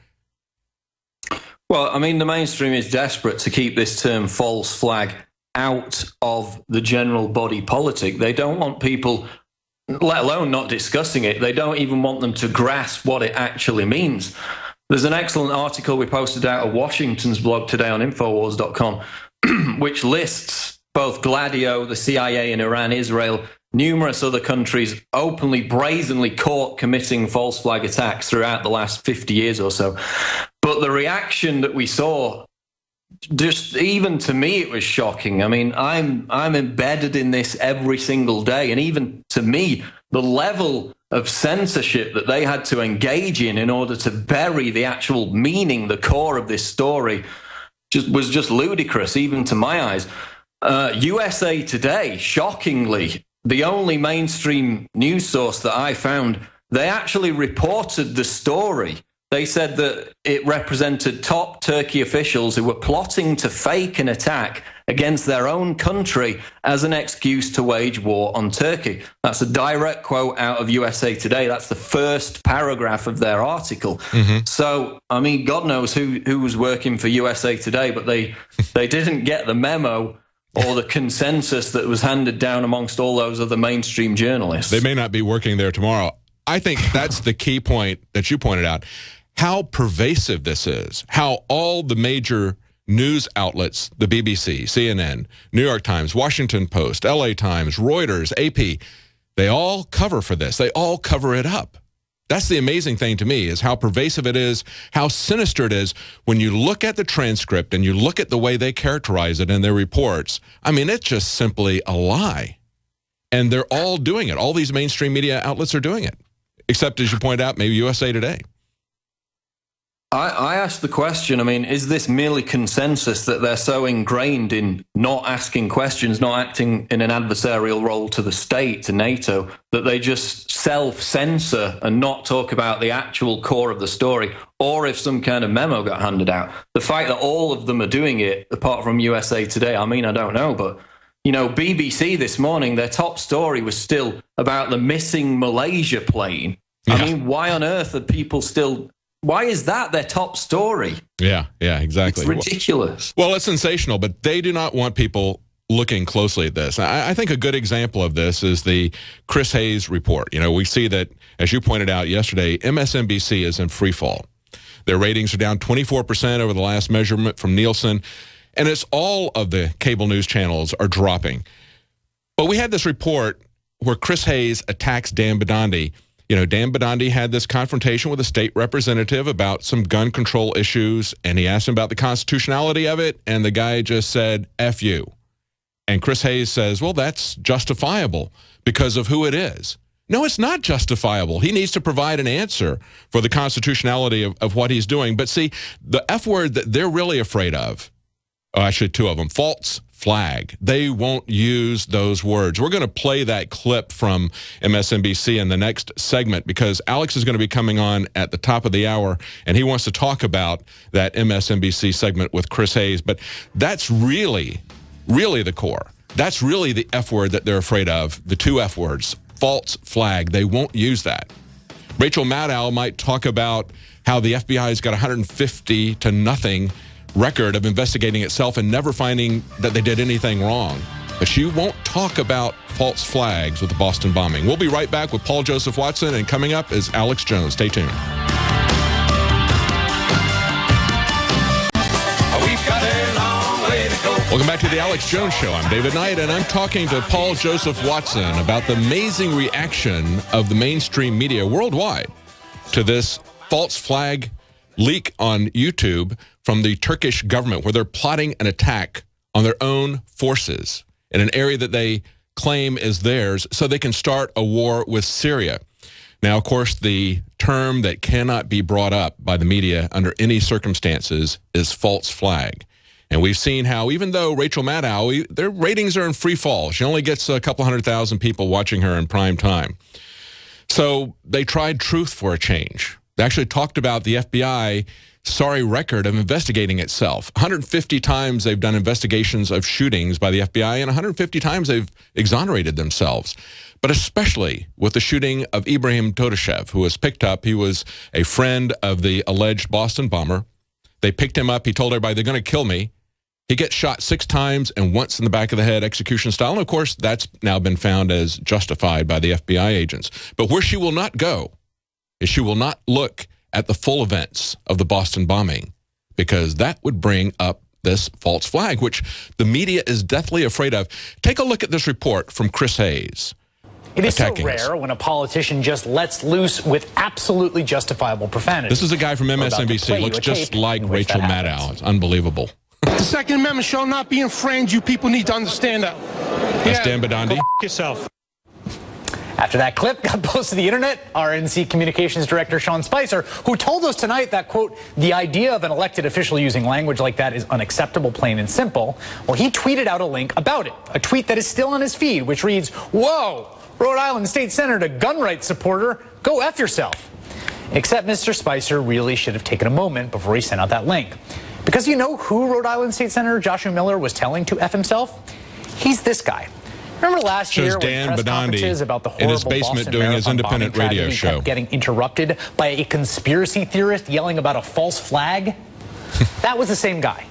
Well, I mean, the mainstream is desperate to keep this term false flag out of the general body politic. They don't want people, let alone not discussing it, they don't even want them to grasp what it actually means. There's an excellent article we posted out of Washington's blog today on Infowars.com, which lists both Gladio, the CIA in Iran, Israel, numerous other countries openly, brazenly caught committing false flag attacks throughout the last 50 years or so. But the reaction that we saw, just even to me, it was shocking. I mean, I'm embedded in this every single day. And even to me, the level of censorship that they had to engage in order to bury the actual meaning, the core of this story, was just ludicrous, even to my eyes. USA Today, shockingly, the only mainstream news source that I found, they actually reported the story. They said that it represented top Turkey officials who were plotting to fake an attack against their own country as an excuse to wage war on Turkey. That's a direct quote out of USA Today. That's the first paragraph of their article. So, I mean, God knows who was working for USA Today, but they didn't get the memo or the consensus that was handed down amongst all those other mainstream journalists. They may not be working there tomorrow. I think that's the key point that you pointed out. How pervasive this is, how all the major news outlets, the BBC, CNN, New York Times, Washington Post, LA Times, Reuters, AP, they all cover for this. They all cover it up. That's the amazing thing to me, is how pervasive it is, how sinister it is when you look at the transcript and you look at the way they characterize it in their reports. I mean, it's just simply a lie. And they're all doing it. All these mainstream media outlets are doing it, except, as you point out, maybe USA Today. I asked the question, I mean, is this merely consensus that they're so ingrained in not asking questions, not acting in an adversarial role to the state, to NATO, that they just self-censor and not talk about the actual core of the story, or if some kind of memo got handed out? The fact that all of them are doing it, apart from USA Today, I mean, I don't know, but, you know, BBC this morning, their top story was still about the missing Malaysia plane. Yeah. I mean, why on earth are people still... Why is that their top story? Yeah, exactly. It's ridiculous. Well, it's sensational, but they do not want people looking closely at this. I think a good example of this is the Chris Hayes report. You know, we see that, as you pointed out yesterday, MSNBC is in free fall. Their ratings are down 24% over the last measurement from Nielsen, and it's all of the cable news channels are dropping. But we had this report where Chris Hayes attacks Dan Bidandi. You know, Dan Bidandi had this confrontation with a state representative about some gun control issues, and he asked him about the constitutionality of it, and the guy just said, F you. And Chris Hayes says, well, that's justifiable because of who it is. No, it's not justifiable. He needs to provide an answer for the constitutionality of what he's doing. But see, the F word that they're really afraid of, actually two of them, false flag. They won't use those words. We're going to play that clip from MSNBC in the next segment because Alex is going to be coming on at the top of the hour, and he wants to talk about that MSNBC segment with Chris Hayes. But that's really the core. That's really the F word that they're afraid of, the two F words, false flag. They won't use that. Rachel Maddow might talk about how the FBI has got 150 to nothing record of investigating itself and never finding that they did anything wrong. But she won't talk about false flags with the Boston bombing. We'll be right back with Paul Joseph Watson, and coming up is Alex Jones. Stay tuned. Welcome back to the Alex Jones Show. I'm David Knight, and I'm talking to Paul Joseph Watson about the amazing reaction of the mainstream media worldwide to this false flag leak on YouTube from the Turkish government, where they're plotting an attack on their own forces in an area that they claim is theirs so they can start a war with Syria. Now, of course, the term that cannot be brought up by the media under any circumstances is false flag. And we've seen how, even though Rachel Maddow, their ratings are in free fall. She only gets a couple 100,000 people watching her in prime time. So they tried truth for a change. They actually talked about the FBI sorry record of investigating itself. 150 times they've done investigations of shootings by the FBI, and 150 times they've exonerated themselves. But especially with the shooting of Ibrahim Todashev, who was picked up. He was a friend of the alleged Boston bomber. They picked him up. He told everybody, they're going to kill me. He gets shot 6 times and once in the back of the head, execution style. And, of course, that's now been found as justified by the FBI agents. But where she will not go is she will not look at the full events of the Boston bombing, because that would bring up this false flag, which the media is deathly afraid of. Take a look at this report from Chris Hayes. It is so rare when a politician just lets loose with absolutely justifiable profanity. This is a guy from MSNBC. Looks just like Rachel Maddow. It's unbelievable. The Second Amendment shall not be infringed. You people need to understand that. That's Dan Bidandi. Go yourself. After that clip got posted to the internet, RNC Communications Director Sean Spicer, who told us tonight that, quote, the idea of an elected official using language like that is unacceptable, plain and simple. Well, he tweeted out a link about it, a tweet that is still on his feed, which reads, "Whoa, Rhode Island State Senator, gun rights supporter, go F yourself." Except Mr. Spicer really should have taken a moment before he sent out that link. Because you know who Rhode Island State Senator Joshua Miller was telling to F himself? He's this guy. Remember last year when press conferences about the horrible in his basement Boston doing his Marathon independent bombing radio tragedy show, kept getting interrupted by a conspiracy theorist yelling about a false flag? That was the same guy.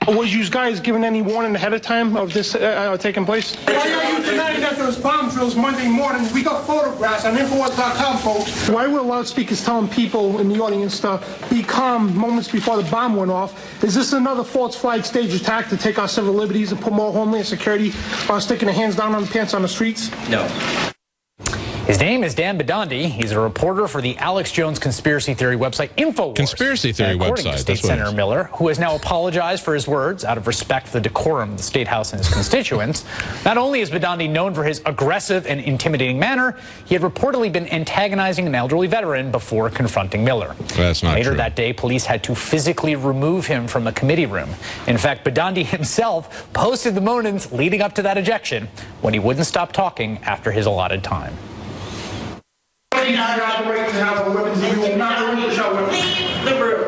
Was you guys given any warning ahead of time of this taking place? Why are you denying that there was bomb drills Monday morning? We got photographs on Infowars.com, folks. Why were loudspeakers telling people in the audience to be calm moments before the bomb went off? Is this another false flag stage attack to take our civil liberties and put more homeland security while sticking their hands down on the pants on the streets? No. His name is Dan Bidandi. He's a reporter for the Alex Jones conspiracy theory website Infowars. Conspiracy theory according website. To State Senator Miller, who has now apologized for his words out of respect for the decorum of the State House and his constituents. Not only is Bidandi known for his aggressive and intimidating manner, he had reportedly been antagonizing an elderly veteran before confronting Miller. That's not Later true. that day, police had to physically remove him from a committee room. In fact, Bidandi himself posted the moments leading up to that ejection when he wouldn't stop talking after his allotted time. Leave the room.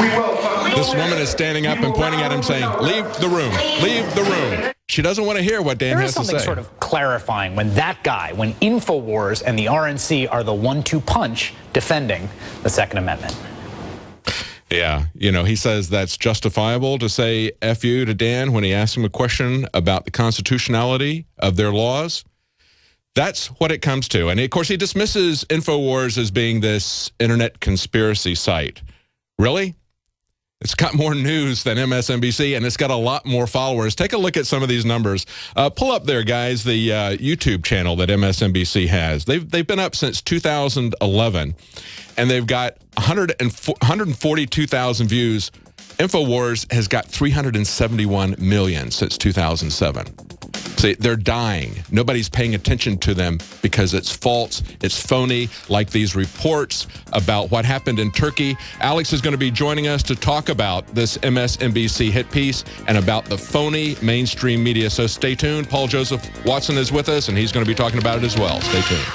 We will. This woman is standing up and pointing at him saying, leave the room, leave the room. She doesn't want to hear what Dan has to say. There is something sort of clarifying when that guy, when Infowars and the RNC are the 1-2 punch defending the Second Amendment. Yeah, you know, he says that's justifiable to say F you to Dan when he asks him a question about the constitutionality of their laws. That's what it comes to. And, of course, he dismisses Infowars as being this internet conspiracy site. Really? It's got more news than MSNBC, and it's got a lot more followers. Take a look at some of these numbers. Pull up there, guys, the YouTube channel that MSNBC has. They've been up since 2011, and they've got 142,000 views. Infowars has got 371 million since 2007. See, they're dying. Nobody's paying attention to them because it's false, it's phony, like these reports about what happened in Turkey. Alex is going to be joining us to talk about this MSNBC hit piece and about the phony mainstream media. So stay tuned. Paul Joseph Watson is with us, and he's going to be talking about it as well. Stay tuned.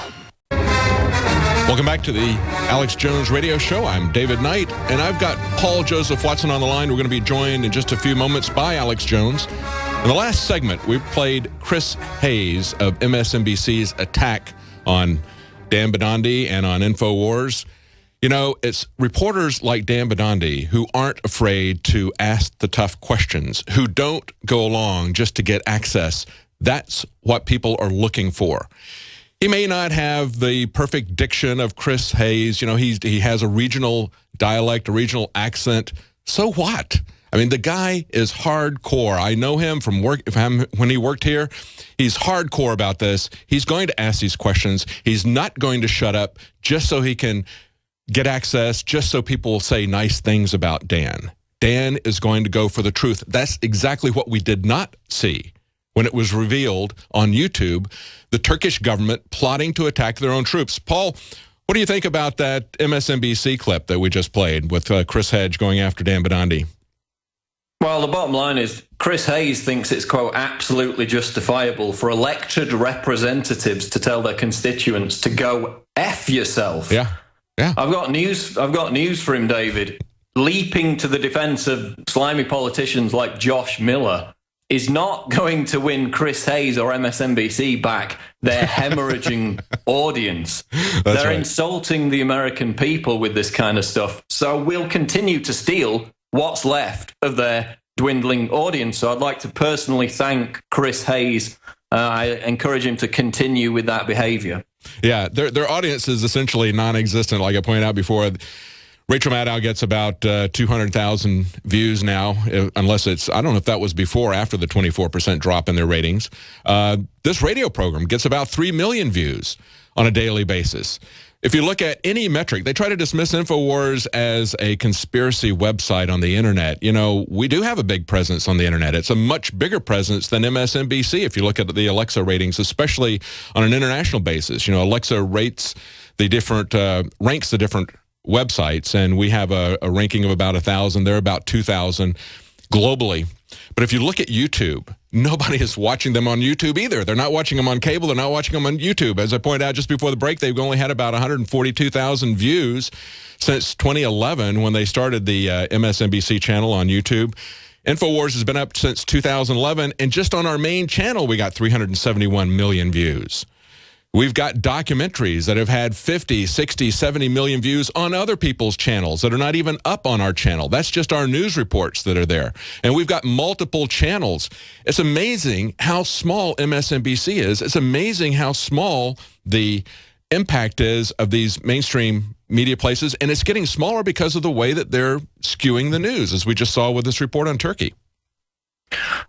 Welcome back to the Alex Jones Radio Show. I'm David Knight, and I've got Paul Joseph Watson on the line. We're going to be joined in just a few moments by Alex Jones. In the last segment, we played Chris Hayes of MSNBC's attack on Dan Bidandi and on Infowars. You know, it's reporters like Dan Bidandi who aren't afraid to ask the tough questions, who don't go along just to get access. That's what people are looking for. He may not have the perfect diction of Chris Hayes. You know, he has a regional dialect, a regional accent. So what? I mean, the guy is hardcore. I know him from work. When he worked here, he's hardcore about this. He's going to ask these questions. He's not going to shut up just so he can get access, just so people will say nice things about Dan. Dan is going to go for the truth. That's exactly what we did not see when it was revealed on YouTube, the Turkish government plotting to attack their own troops. Paul, what do you think about that MSNBC clip that we just played with Chris Hedge going after Dan Bidandi? Well, the bottom line is Chris Hayes thinks it's, quote, absolutely justifiable for elected representatives to tell their constituents to go F yourself. Yeah. I've got news for him, David. Leaping to the defense of slimy politicians like Josh Miller is not going to win Chris Hayes or MSNBC back their hemorrhaging audience. They're right. Insulting the American people with this kind of stuff. So we'll continue to steal what's left of their dwindling audience. So I'd like to personally thank Chris Hayes. I encourage him to continue with that behavior. Yeah, their audience is essentially non-existent, like I pointed out before. Rachel Maddow gets about 200,000 views now, unless it's, I don't know if that was before or after the 24% drop in their ratings. This radio program gets about 3 million views on a daily basis. If you look at any metric, they try to dismiss InfoWars as a conspiracy website on the internet. You know, we do have a big presence on the internet. It's a much bigger presence than MSNBC if you look at the Alexa ratings, especially on an international basis. You know, Alexa rates the different, ranks the different websites, and we have a ranking of about 1,000. They're about 2,000 globally. But if you look at YouTube, nobody is watching them on YouTube either. They're not watching them on cable. They're not watching them on YouTube. As I pointed out just before the break, they've only had about 142,000 views since 2011 when they started the MSNBC channel on YouTube. InfoWars has been up since 2011, and just on our main channel, we got 371 million views. We've got documentaries that have had 50, 60, 70 million views on other people's channels that are not even up on our channel. That's just our news reports that are there. And we've got multiple channels. It's amazing how small MSNBC is. It's amazing how small the impact is of these mainstream media places. And it's getting smaller because of the way that they're skewing the news, as we just saw with this report on Turkey.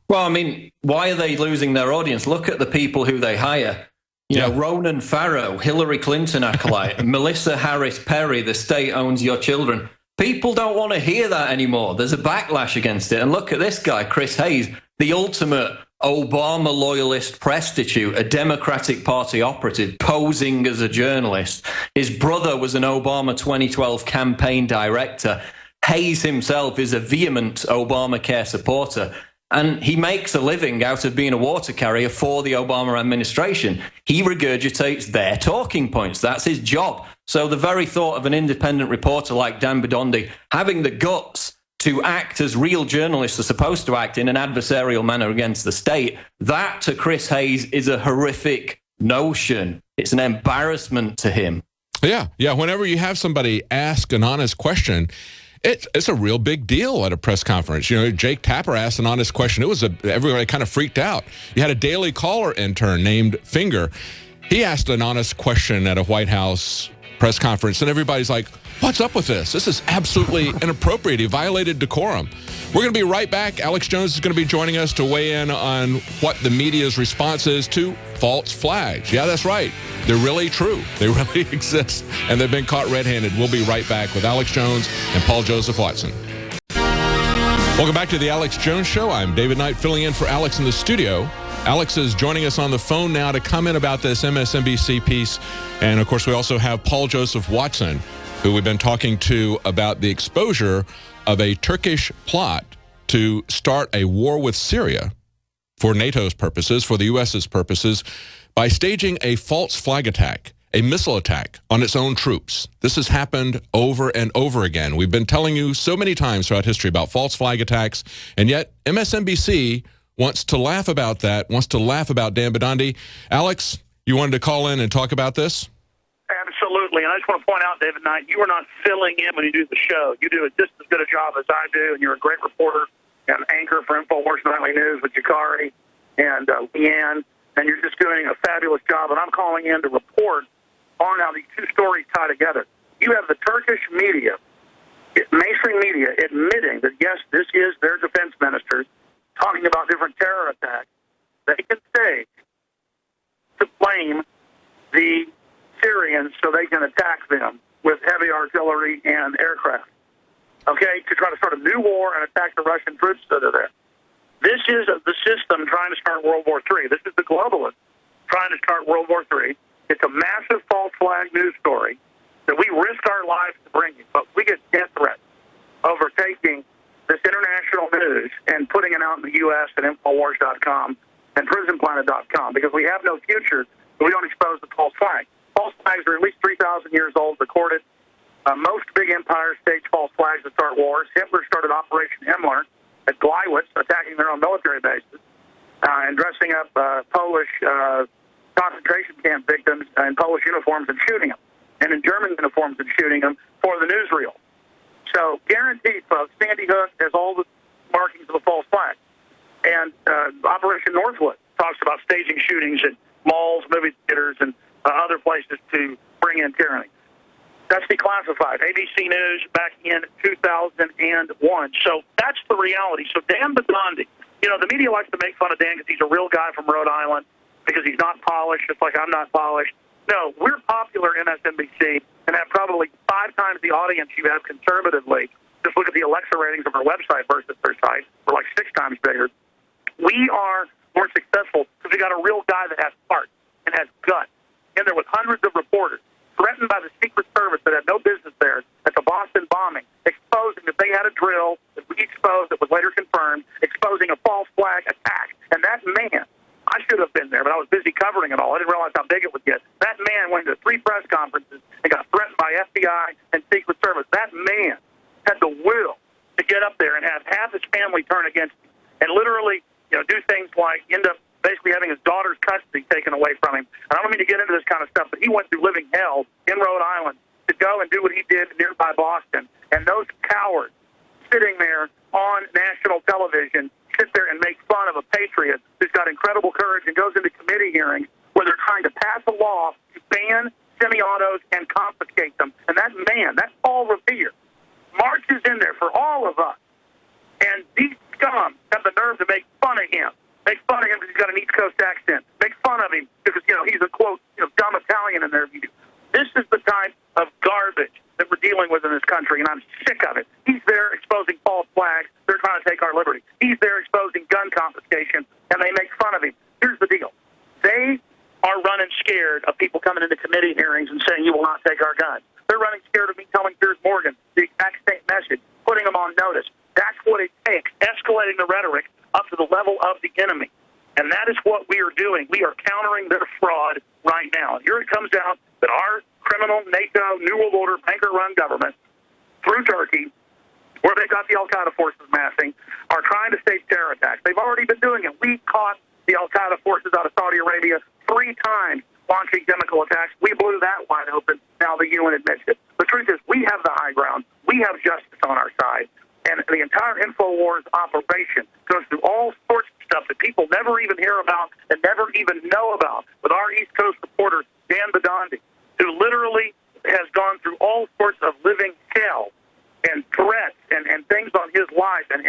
Well, I mean, why are they losing their audience? Look at the people who they hire. You know, Ronan Farrow, Hillary Clinton acolyte, Melissa Harris Perry, the state owns your children. People don't want to hear that anymore. There's a backlash against it. And look at this guy, Chris Hayes, the ultimate Obama loyalist prostitute, a Democratic Party operative posing as a journalist. His brother was an Obama 2012 campaign director. Hayes himself is a vehement Obamacare supporter. And he makes a living out of being a water carrier for the Obama administration. He regurgitates their talking points. That's his job. So the very thought of an independent reporter like Dan Bidandi having the guts to act as real journalists are supposed to act in an adversarial manner against the state, that to Chris Hayes is a horrific notion. It's an embarrassment to him. Yeah. Whenever you have somebody ask an honest question, it's a real big deal at a press conference. You know, Jake Tapper asked an honest question. Everybody kind of freaked out. You had a Daily Caller intern named Finger. He asked an honest question at a White House press conference, and everybody's like, what's up with this? This is absolutely inappropriate. He violated decorum. We're going to be right back. Alex Jones is going to be joining us to weigh in on what the media's response is to false flags. Yeah, that's right. They're really true. They really exist, and they've been caught red-handed. We'll be right back with Alex Jones and Paul Joseph Watson. Welcome back to the Alex Jones Show. I'm David Knight filling in for Alex in the studio. Alex is joining us on the phone now to comment about this MSNBC piece. And, of course, we also have Paul Joseph Watson, who we've been talking to about the exposure of a Turkish plot to start a war with Syria for NATO's purposes, for the U.S.'s purposes, by staging a false flag attack, a missile attack on its own troops. This has happened over and over again. We've been telling you so many times throughout history about false flag attacks, and yet MSNBC wants to laugh about that, wants to laugh about Dan Bidandi. Alex, you wanted to call in and talk about this? Absolutely. And I just want to point out, David Knight, you are not filling in when you do the show. You do just as good a job as I do, and you're a great reporter and anchor for InfoWars Nightly News with Gucciardi and Leanne, and you're just doing a fabulous job. And I'm calling in to report on how these two stories tie together. You have the Turkish media mainstream media admitting that, yes, this is their defense ministers talking about different terror attacks, they can stage to blame the Syrians so they can attack them with heavy artillery and aircraft, okay, to try to start a new war and attack the Russian troops that are there. This is the system trying to start World War III. This is the globalists trying to start World War III. It's a massive false flag news story that we risk our lives to bring you, but we get death threats over taking this international news and putting it out in the U.S. at Infowars.com and Prisonplanet.com because we have no future if we don't expose the false flag. False flags are at least 3,000 years old, recorded. Most big empires stage false flags to start wars. Hitler started Operation Himmler at Gleiwitz, attacking their own military bases and dressing up Polish concentration camp victims in Polish uniforms and shooting them, and in German uniforms and shooting them for the newsreel. So guaranteed, folks, Sandy Hook has all the markings of a false flag. And Operation Northwood talks about staging shootings at malls, movie theaters, and other places to bring in tyranny. That's declassified. ABC News back in 2001. So that's the reality. So Dan Bidandi, you know, the media likes to make fun of Dan because he's a real guy from Rhode Island, because he's not polished, just like I'm not polished. No, we're popular MSNBC and have probably 5 times the audience you have conservatively. Just look at the Alexa ratings of our website versus their site. We're like 6 times bigger. We are more successful because we got a real guy that has heart and has guts in there with hundreds of reporters threatened by the Secret Service that had no business there at the Boston bombing, exposing that they had a drill that we exposed that was later confirmed, exposing a false flag attack. And that man, I should have been there, but I was busy covering it all. I didn't realize how big it would get. That man went to 3 press conferences and got threatened by FBI and Secret Service. That man had the will to get up there and have half his family turn against him and literally, you know, do things like end up basically having his daughter's custody taken away from him. And I don't mean to get into this kind of stuff, but he went through living hell in Rhode Island to go and do what he did nearby Boston. And those cowards sitting there on national television sit there and make fun of a patriot who's got incredible courage and goes into committee hearings where they're trying to pass a law to ban semi-autos and confiscate them. And that man, that Paul Revere, marches in there for all of us. And these scum have the nerve to make fun of him. Make fun of him because he's got an East Coast accent. Make fun of him because, you know, he's a, quote, you know, dumb Italian in their view. This is the type of garbage that we're dealing with in this country, and I'm sick of it. He's there exposing false flags. They're trying to take our liberty. He's there exposing gun confiscation, and they make fun of him. Here's the deal. They are running scared of people coming into committee hearings and saying, you will not take our guns. They're running scared of me telling Piers Morgan the exact same message, putting them on notice. That's what it takes, escalating the rhetoric up to the level of the enemy. And that is what we are doing. We are countering their fraud right now. Here it comes out that our criminal NATO, New World Order, banker-run government, through Turkey, where they got the al-Qaeda forces massing, are trying to stage terror attacks. They've already been doing it. We caught the al-Qaeda forces out of Saudi Arabia 3 times launching chemical attacks. We blew that wide open. Now the UN admits it. The truth is we have the high ground. We have justice on our side. And the entire InfoWars operation goes through all sorts of stuff that people never even hear about and never even know about with our East Coast reporter, Dan Bidandi, who literally has gone through all sorts of living hell and threats and things on his life and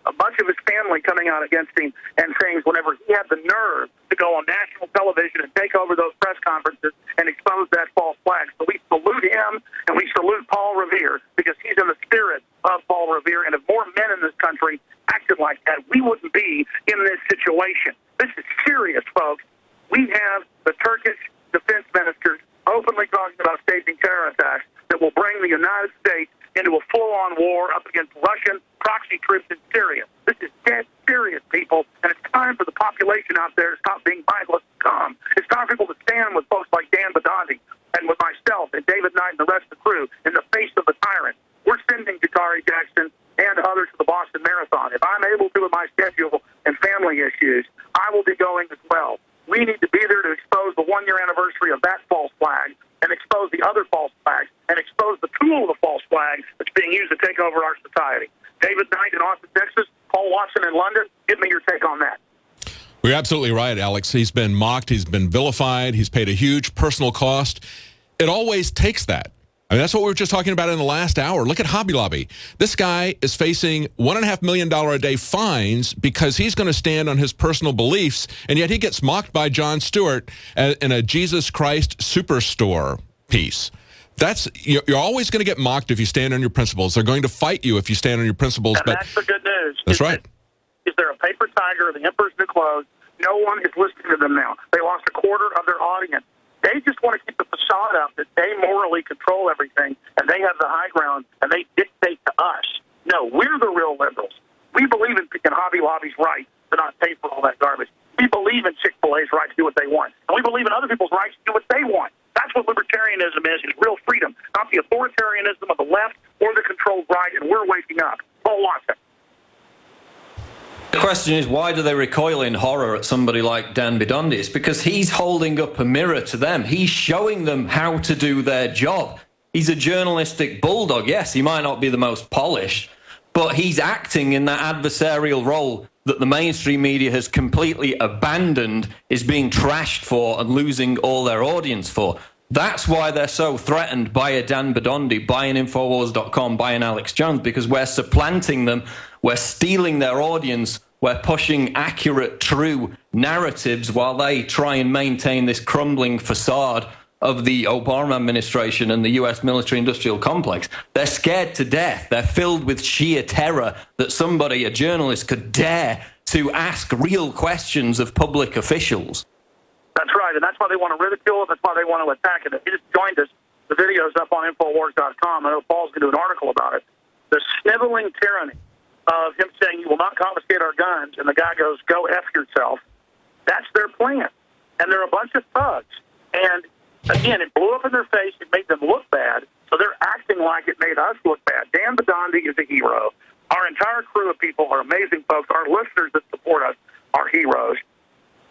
a bunch of his family coming out against him and things whenever he had the nerve to go on national television and take over those press conferences and expose that false flag. So we salute him and we salute Paul Revere because he's in the spirit of Paul Revere. And if more men in this country acted like that, we wouldn't be in this situation. This is serious, folks. We have the Turkish defense ministers openly talking about staging terror attacks that will bring the United States into a full-on war up against Russian proxy troops in Syria. This is dead serious, people, and it's time for the population out there to stop being mindless and calm. It's time for people to stand with folks like Dan Bidandi and with myself and David Knight and the rest of the crew in the face of the tyrant. We're sending Gucciardi Jackson and others to the Boston Marathon. If I'm able to with my schedule and family issues, I will be going as well. We need to be there to expose the 1-year anniversary of that false flag and expose the other false flags and expose the tool of the false flag that's being used to take over our society. David Knight in Austin, Texas, Paul Watson in London, give me your take on that. Well, you're absolutely right, Alex. He's been mocked. He's been vilified. He's paid a huge personal cost. It always takes that. I mean, that's what we were just talking about in the last hour. Look at Hobby Lobby. This guy is facing $1.5 million a day fines because he's going to stand on his personal beliefs, and yet he gets mocked by Jon Stewart in a Jesus Christ Superstore piece. You're always going to get mocked if you stand on your principles. They're going to fight you if you stand on your principles. And that's the good news. That's right. Is there a paper tiger, the emperor's new clothes? No one is listening to them now. They lost a quarter of their audience. They just want to keep the facade up that they morally control everything, and they have the high ground, and they dictate to us. No, we're the real liberals. We believe in Hobby Lobby's right to not pay for all that garbage. We believe in Chick-fil-A's right to do what they want. And we believe in other people's rights to do what they want. That's what libertarianism is real freedom, not the authoritarianism of the left or the controlled right, and we're waking up. Paul Watson. The question is, why do they recoil in horror at somebody like Dan Bidondi? It's because he's holding up a mirror to them. He's showing them how to do their job. He's a journalistic bulldog. Yes, he might not be the most polished, but he's acting in that adversarial role that the mainstream media has completely abandoned, is being trashed for and losing all their audience for. That's why they're so threatened by a Dan Bidondi, by an Infowars.com, by an Alex Jones, because we're supplanting them, we're stealing their audience, we're pushing accurate, true narratives while they try and maintain this crumbling facade of the Obama administration and the U.S. military-industrial complex. They're scared to death. They're filled with sheer terror that somebody, a journalist, could dare to ask real questions of public officials. That's right, and that's why they want to ridicule it. That's why they want to attack it. If you just joined us, the video's up on Infowars.com. I know Paul's going to do an article about it. The sniveling tyranny of him saying, you will not confiscate our guns, and the guy goes, go F yourself. That's their plan. And they're a bunch of thugs. And, again, it blew up in their face. It made them look bad, so they're acting like it made us look bad. Dan Bidondi is a hero. Our entire crew of people are amazing folks. Our listeners that support us are heroes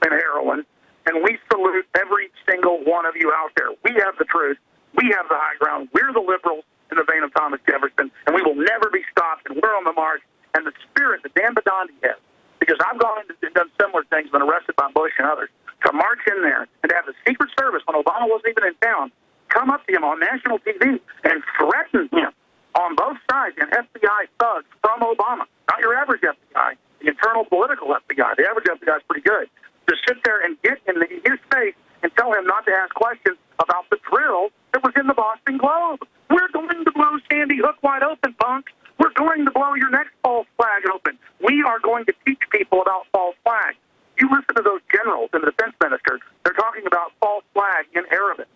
and heroines. And we salute every single one of you out there. We have the truth. We have the high ground. We're the liberals in the vein of Thomas Jefferson, and we will never be stopped, and we're on the march. And the spirit that Dan Bidondi has, because I've gone into and done similar things, been arrested by Bush and others, to march in there and to have the Secret Service, when Obama wasn't even in town, come up to him on national TV and threaten him on both sides, and FBI thugs from Obama, not your average FBI, the internal political FBI. The average FBI is pretty good. To sit there and get in his face and tell him not to ask questions about the drill that was in the Boston Globe. We're going to blow Sandy Hook wide open, punks. We're going to blow your next false flag open. We are going to teach people about false flags. You listen to those generals and the defense minister, they're talking about false flag in Arabic,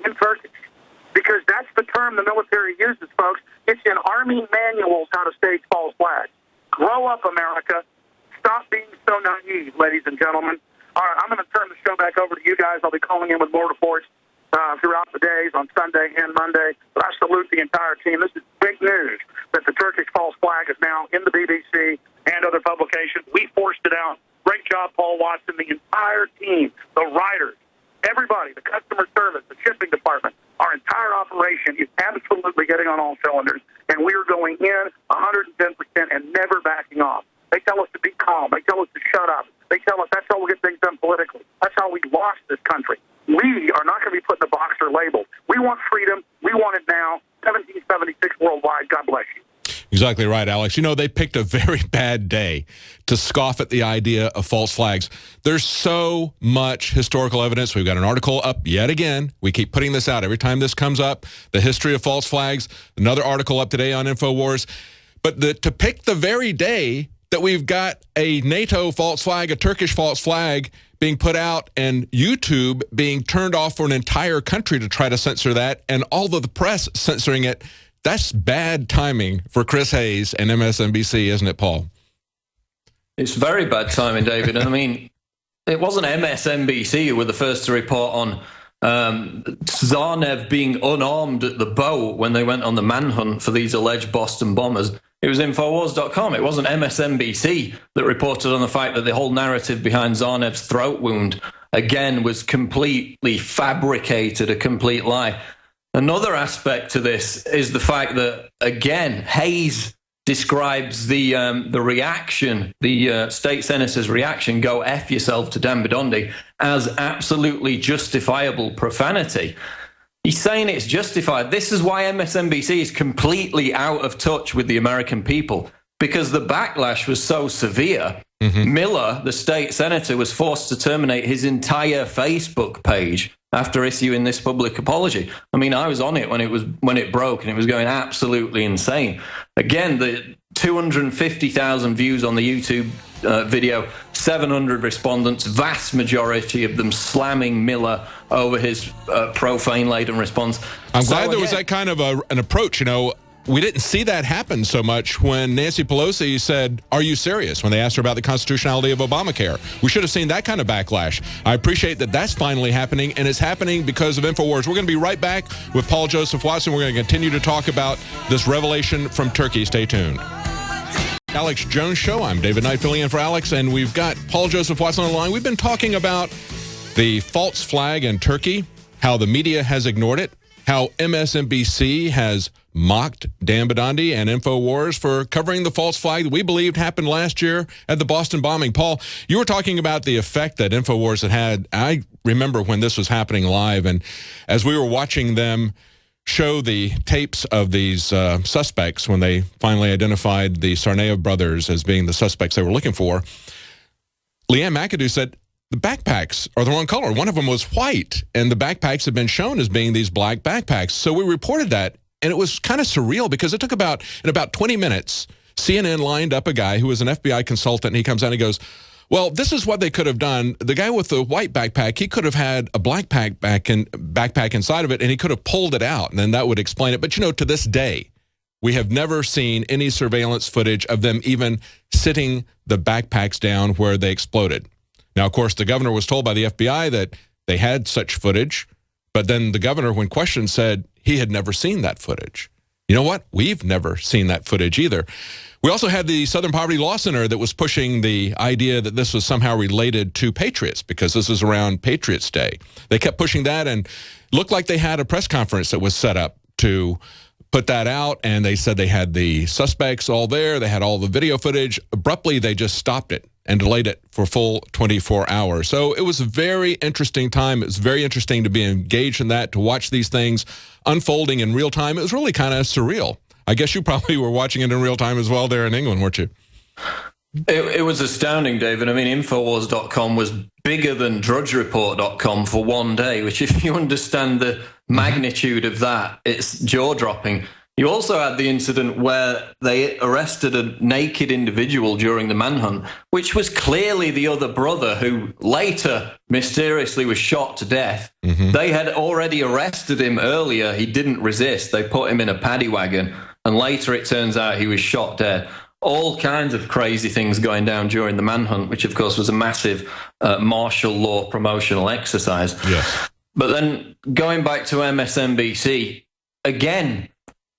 in Turkish, because that's the term the military uses, folks. It's in Army manuals how to stage false flags. Grow up, America. Stop being so naive, ladies and gentlemen. All right, I'm going to turn the show back over to you guys. I'll be calling in with more reports throughout the days on Sunday and Monday. But I salute the entire team. This is big news that the Turkish false flag is now in the BBC and other publications. We forced it out. Great job, Paul Watson, the entire team, the writers, everybody, the customer service, the shipping department. Our entire operation is absolutely getting on all cylinders, and we are going in 110% and never backing off. They tell us to be calm. They tell us to shut up. They tell us that's how we'll get things done politically. That's how we lost this country. We are not going to be put in the box or labeled. We want freedom. We want it now. 1776 worldwide. God bless you. Exactly right, Alex. You know, they picked a very bad day to scoff at the idea of false flags. There's so much historical evidence. We've got an article up yet again. We keep putting this out every time this comes up. The history of false flags. Another article up today on InfoWars. But to pick the very day that we've got a NATO false flag, a Turkish false flag being put out, and YouTube being turned off for an entire country to try to censor that, and all of the press censoring it, that's bad timing for Chris Hayes and MSNBC, isn't it, Paul? It's very bad timing, David. I mean, it wasn't MSNBC who were the first to report on Zarnev being unarmed at the bow when they went on the manhunt for these alleged Boston bombers. It was Infowars.com. It wasn't MSNBC that reported on the fact that the whole narrative behind Zarnev's throat wound, again, was completely fabricated, a complete lie. Another aspect to this is the fact that, again, Hayes describes the reaction, the state senator's reaction, go F yourself to Dan Bidondi, as absolutely justifiable profanity. He's saying it's justified. This is why MSNBC is completely out of touch with the American people, because the backlash was so severe. Miller, the state senator, was forced to terminate his entire Facebook page after issuing this public apology. I mean, I was on it when it broke, and it was going absolutely insane. Again, the 250,000 views on the YouTube video, 700 respondents, vast majority of them slamming Miller over his profane-laden response. I'm glad there was that kind of an approach. You know, we didn't see that happen so much when Nancy Pelosi said, "Are you serious?" when they asked her about the constitutionality of Obamacare. We should have seen that kind of backlash. I appreciate that that's finally happening, and it's happening because of InfoWars. We're going to be right back with Paul Joseph Watson. We're going to continue to talk about this revelation from Turkey. Stay tuned. Alex Jones Show. I'm David Knight filling in for Alex, and we've got Paul Joseph Watson on the line. We've been talking about the false flag in Turkey, how the media has ignored it, how MSNBC has mocked Dan Bidandi and InfoWars for covering the false flag that we believed happened last year at the Boston bombing. Paul, you were talking about the effect that InfoWars had. I remember when this was happening live, and as we were watching them show the tapes of these suspects when they finally identified the Tsarnaev brothers as being the suspects they were looking for, Leanne McAdoo said, the backpacks are the wrong color. One of them was white, and the backpacks had been shown as being these black backpacks. So we reported that, and it was kind of surreal because it took in about 20 minutes, CNN lined up a guy who was an FBI consultant, and he comes out and he goes, well, this is what they could have done. The guy with the white backpack, he could have had a black backpack inside of it, and he could have pulled it out, and then that would explain it. But, you know, to this day, we have never seen any surveillance footage of them even sitting the backpacks down where they exploded. Now, of course, the governor was told by the FBI that they had such footage, but then the governor, when questioned, said he had never seen that footage. You know what? We've never seen that footage either. We also had the Southern Poverty Law Center that was pushing the idea that this was somehow related to Patriots because this is around Patriots Day. They kept pushing that and looked like they had a press conference that was set up to put that out, and they said they had the suspects all there. They had all the video footage. Abruptly, they just stopped it and delayed it for full 24 hours. So it was a very interesting time. It was very interesting to be engaged in that, to watch these things unfolding in real time. It was really kind of surreal. I guess you probably were watching it in real time as well there in England, weren't you? It was astounding, David. I mean, Infowars.com was bigger than DrudgeReport.com for one day, which if you understand the magnitude of that, it's jaw-dropping. You also had the incident where they arrested a naked individual during the manhunt, which was clearly the other brother who later mysteriously was shot to death. They had already arrested him earlier. He didn't resist. They put him in a paddy wagon, and later it turns out he was shot dead. All kinds of crazy things going down during the manhunt, which of course was a massive martial law promotional exercise. Yes. But then going back to MSNBC, again,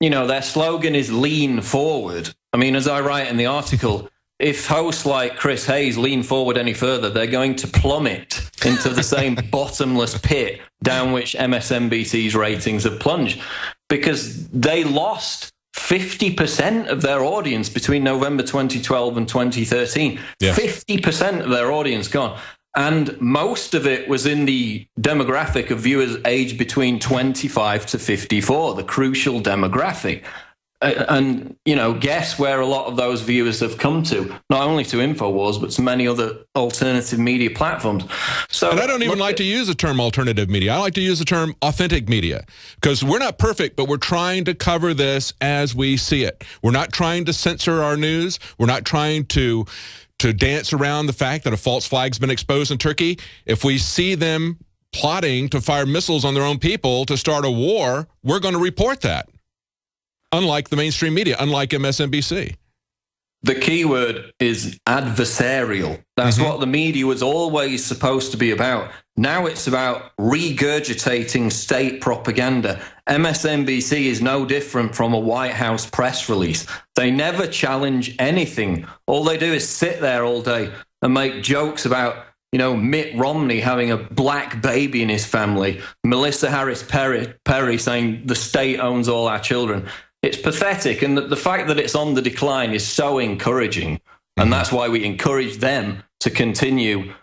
you know, their slogan is lean forward. I mean, as I write in the article, if hosts like Chris Hayes lean forward any further, they're going to plummet into the same bottomless pit down which MSNBC's ratings have plunged, because they lost 50% of their audience between November 2012 and 2013. Yes. 50% of their audience gone. And most of it was in the demographic of viewers aged between 25 to 54, the crucial demographic. And, you know, guess where a lot of those viewers have come to, not only to InfoWars, but to many other alternative media platforms. So, and I don't even like to use the term alternative media. I like to use the term authentic media, because we're not perfect, but we're trying to cover this as we see it. We're not trying to censor our news. We're not trying to dance around the fact that a false flag's been exposed in Turkey. If we see them plotting to fire missiles on their own people to start a war, we're going to report that. Unlike the mainstream media, unlike MSNBC. The key word is adversarial. That's what the media was always supposed to be about. Now it's about regurgitating state propaganda. MSNBC is no different from a White House press release. They never challenge anything. All they do is sit there all day and make jokes about, you know, Mitt Romney having a black baby in his family, Melissa Harris Perry saying the state owns all our children. It's pathetic, and the fact that it's on the decline is so encouraging, and that's why we encourage them to continue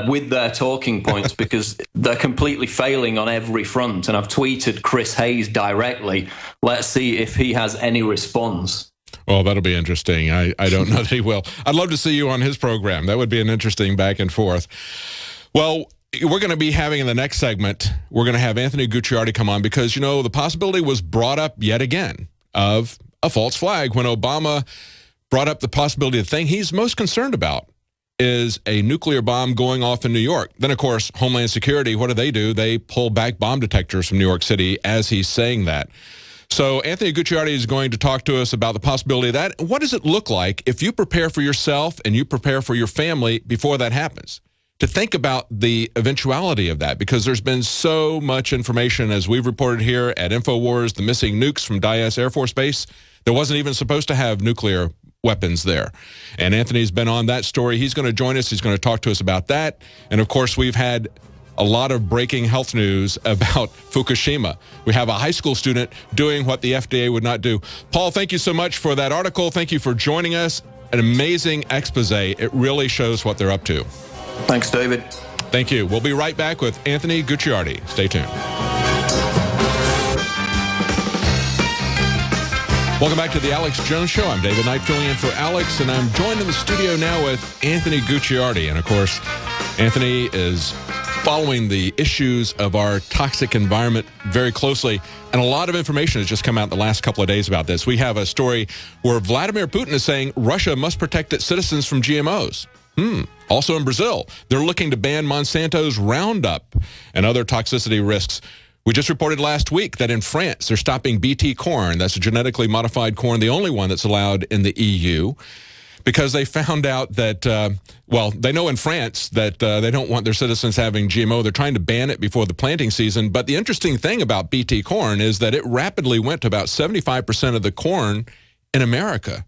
with their talking points because they're completely failing on every front. And I've tweeted Chris Hayes directly. Let's see if he has any response. Well, that'll be interesting. I don't know that he will. I'd love to see you on his program. That would be an interesting back and forth. Well, we're going to be having in the next segment, we're going to have Anthony Gucciardi come on because, you know, the possibility was brought up yet again of a false flag when Obama brought up the possibility of the thing he's most concerned about is a nuclear bomb going off in New York. Then, of course, Homeland Security, what do? They pull back bomb detectors from New York City as he's saying that. So Anthony Gucciardi is going to talk to us about the possibility of that. What does it look like if you prepare for yourself and you prepare for your family before that happens? To think about the eventuality of that, because there's been so much information, as we've reported here at InfoWars, the missing nukes from Dyess Air Force Base that wasn't even supposed to have nuclear weapons there. And Anthony's been on that story. He's going to join us. He's going to talk to us about that. And, of course, we've had a lot of breaking health news about Fukushima. We have a high school student doing what the FDA would not do. Paul, thank you so much for that article. Thank you for joining us. An amazing expose. It really shows what they're up to. Thanks, David. Thank you. We'll be right back with Anthony Gucciardi. Stay tuned. Welcome back to the Alex Jones Show. I'm David Knight filling in for Alex, and I'm joined in the studio now with Anthony Gucciardi. And, of course, Anthony is following the issues of our toxic environment very closely, and a lot of information has just come out in the last couple of days about this. We have a story where Vladimir Putin is saying Russia must protect its citizens from GMOs. Also in Brazil, they're looking to ban Monsanto's Roundup and other toxicity risks. We just reported last week that in France, they're stopping BT corn. That's a genetically modified corn, the only one that's allowed in the EU, because they found out that, well, they know in France that they don't want their citizens having GMO. They're trying to ban it before the planting season. But the interesting thing about BT corn is that it rapidly went to about 75% of the corn in America.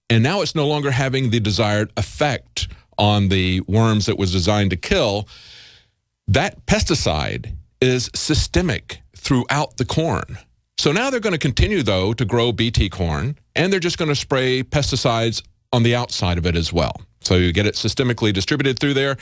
And now it's no longer having the desired effect on the worms it was designed to kill. That pesticide is systemic throughout the corn. So now they're going to continue, though, to grow BT corn, and they're just going to spray pesticides on the outside of it as well. So you get it systemically distributed through there,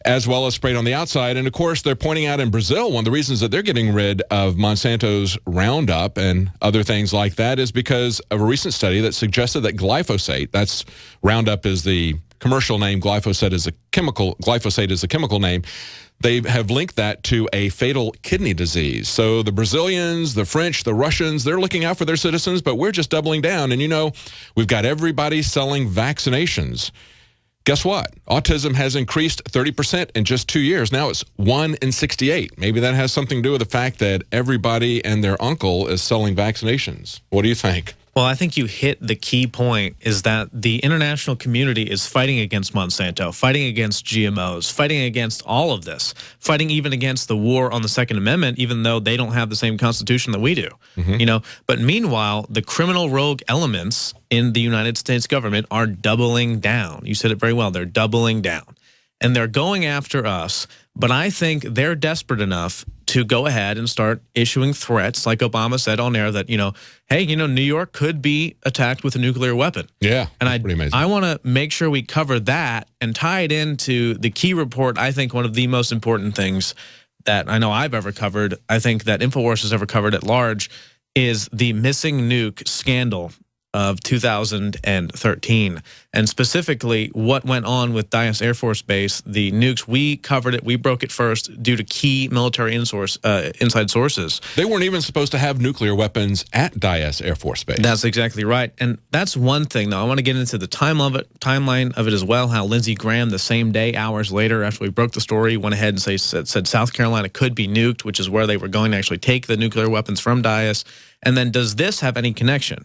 as well as sprayed on the outside. And, of course, they're pointing out in Brazil, one of the reasons that they're getting rid of Monsanto's Roundup and other things like that is because of a recent study that suggested that glyphosate, that's Roundup is the commercial name, glyphosate is a chemical name, they have linked that to a fatal kidney disease. So the Brazilians, the French, the Russians, they're looking out for their citizens, but we're just doubling down. And, you know, we've got everybody selling vaccinations. Guess what? Autism has increased 30% in just 2 years. Now it's 1 in 68. Maybe that has something to do with the fact that everybody and their uncle is selling vaccinations. What do you think? Well, I think you hit the key point is that the international community is fighting against Monsanto, fighting against GMOs, fighting against all of this, fighting even against the war on the Second Amendment, even though they don't have the same constitution that we do. You know, but meanwhile, the criminal rogue elements in the United States government are doubling down. You said it very well. They're doubling down. And they're going after us, but I think they're desperate enough to go ahead and start issuing threats, like Obama said on air, that, you know, hey, you know, New York could be attacked with a nuclear weapon. Yeah, and pretty amazing. I want to make sure we cover that and tie it into the key report. I think one of the most important things that I know I've ever covered, I think that InfoWars has ever covered at large, is the missing nuke scandal of 2013, and specifically what went on with Dyess Air Force Base. The nukes, we covered it, we broke it first due to key military inside sources. They weren't even supposed to have nuclear weapons at Dyess Air Force Base. That's exactly right, and that's one thing, though. I want to get into the timeline of it as well, how Lindsey Graham, the same day, hours later, after we broke the story, went ahead and said South Carolina could be nuked, which is where they were going to actually take the nuclear weapons from Dyess. And then does this have any connection?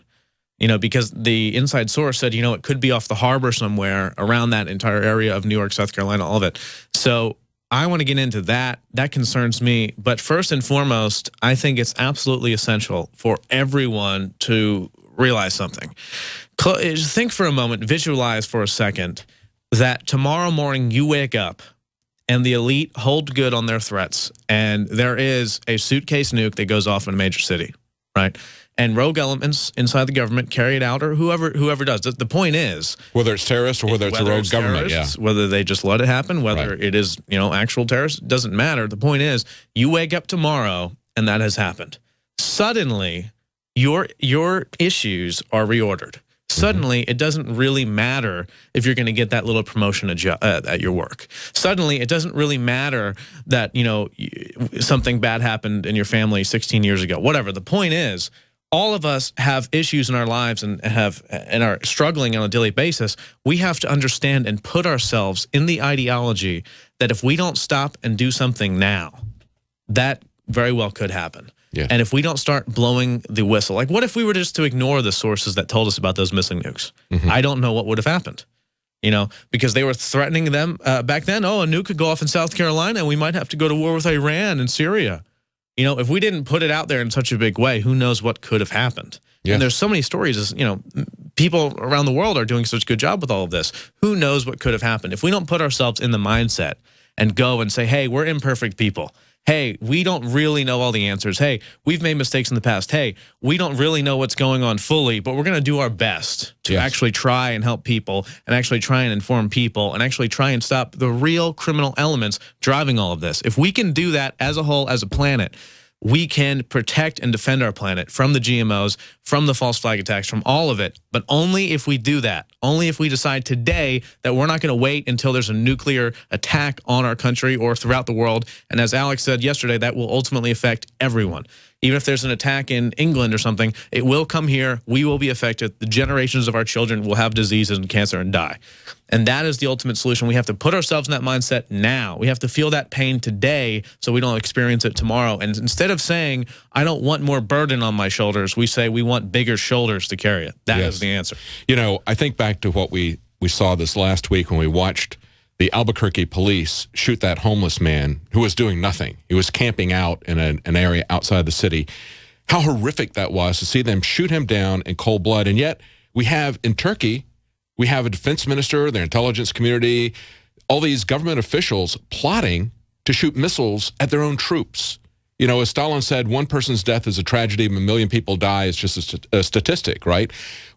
You know, because the inside source said, you know, it could be off the harbor somewhere around that entire area of New York, South Carolina, all of it. So I want to get into that. That concerns me. But first and foremost, I think it's absolutely essential for everyone to realize something. Think for a moment, visualize for a second that tomorrow morning you wake up and the elite hold good on their threats, and there is a suitcase nuke that goes off in a major city, right? and rogue elements inside the government carry it out, or whoever does. The point is, whether it's terrorists or whether it's a rogue government, whether they just let it happen, whether it is actual terrorists, doesn't matter. The point is, you wake up tomorrow and that has happened. Suddenly, your issues are reordered. Suddenly, it doesn't really matter if you're going to get that little promotion at your work. Suddenly, it doesn't really matter that something bad happened in your family 16 years ago. Whatever. The point is, all of us have issues in our lives and are struggling on a daily basis. We have to understand and put ourselves in the ideology that if we don't stop and do something now, that very well could happen. Yeah. And if we don't start blowing the whistle, like what if we were just to ignore the sources that told us about those missing nukes? I don't know what would have happened. Because they were threatening them back then. Oh, a nuke could go off in South Carolina and we might have to go to war with Iran and Syria. If we didn't put it out there in such a big way, who knows what could have happened? Yeah. And there's so many stories, people around the world are doing such a good job with all of this. Who knows what could have happened? If we don't put ourselves in the mindset and go and say, hey, we're imperfect people. Hey, we don't really know all the answers. Hey, we've made mistakes in the past. Hey, we don't really know what's going on fully, but we're going to do our best to actually try and help people and actually try and inform people and actually try and stop the real criminal elements driving all of this. If we can do that as a whole, as a planet, we can protect and defend our planet from the GMOs, from the false flag attacks, from all of it. But only if we do that, only if we decide today that we're not going to wait until there's a nuclear attack on our country or throughout the world. And as Alex said yesterday, that will ultimately affect everyone. Even if there's an attack in England or something, it will come here. We will be affected. The generations of our children will have diseases and cancer and die. And that is the ultimate solution. We have to put ourselves in that mindset now. We have to feel that pain today so we don't experience it tomorrow. And instead of saying, I don't want more burden on my shoulders, we say we want bigger shoulders to carry it. That is the answer. I think back to what we saw this last week when we watched the Albuquerque police shoot that homeless man who was doing nothing. He was camping out in an area outside the city. How horrific that was to see them shoot him down in cold blood. And yet we have in Turkey, we have a defense minister, their intelligence community, all these government officials plotting to shoot missiles at their own troops. As Stalin said, one person's death is a tragedy, a million people die is just a statistic, right?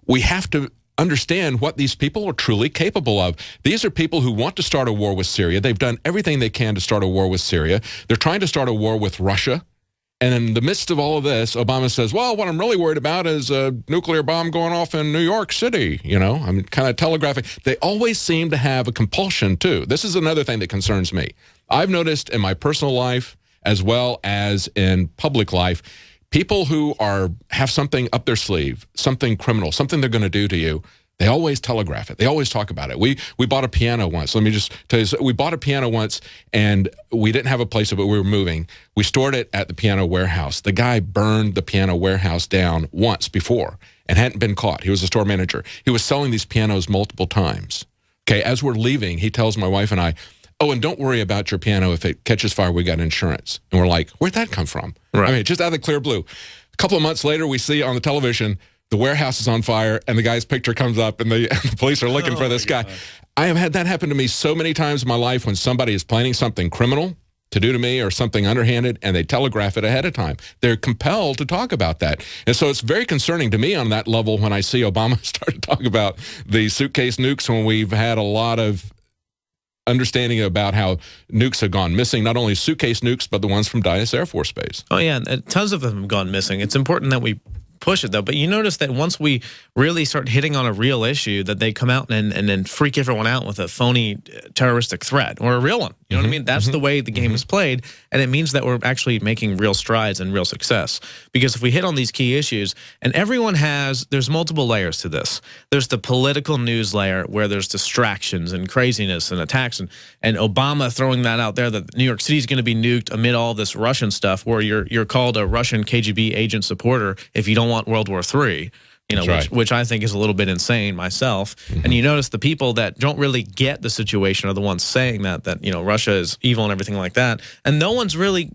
We have to understand what these people are truly capable of. These are people who want to start a war with Syria. They've done everything they can to start a war with Syria. They're trying to start a war with Russia. And in the midst of all of this, Obama says, well, what I'm really worried about is a nuclear bomb going off in New York City. I'm kind of telegraphing. They always seem to have a compulsion, too. This is another thing that concerns me. I've noticed in my personal life, as well as in public life, people who have something up their sleeve, something criminal, something they're going to do to you, they always telegraph it. They always talk about it. We bought a piano once. Let me just tell you, we bought a piano once, and we didn't have a place of it. We were moving. We stored it at the piano warehouse. The guy burned the piano warehouse down once before and hadn't been caught. He was a store manager. He was selling these pianos multiple times. Okay, as we're leaving, he tells my wife and I, oh, and don't worry about your piano. If it catches fire, we got insurance. And we're like, where'd that come from? Right. I mean, just out of the clear blue. A couple of months later, we see on the television, the warehouse is on fire, and the guy's picture comes up, and the police are looking for this guy. I have had that happen to me so many times in my life when somebody is planning something criminal to do to me or something underhanded, and they telegraph it ahead of time. They're compelled to talk about that. And so it's very concerning to me on that level when I see Obama start to talk about the suitcase nukes when we've had a lot of understanding about how nukes have gone missing, not only suitcase nukes, but the ones from Dyess Air Force Base. Oh, yeah, tons of them have gone missing. It's important that we push it, though. But you notice that once we really start hitting on a real issue, that they come out and then freak everyone out with a phony terroristic threat or a real one. You know what I mean? That's the way the game is played, and it means that we're actually making real strides and real success. Because if we hit on these key issues, and there's multiple layers to this. There's the political news layer where there's distractions and craziness and attacks, and Obama throwing that out there that New York City is going to be nuked amid all this Russian stuff, where you're called a Russian KGB agent supporter if you don't want World War III. Which I think is a little bit insane myself. And you notice the people that don't really get the situation are the ones saying that Russia is evil and everything like that. And no one's really,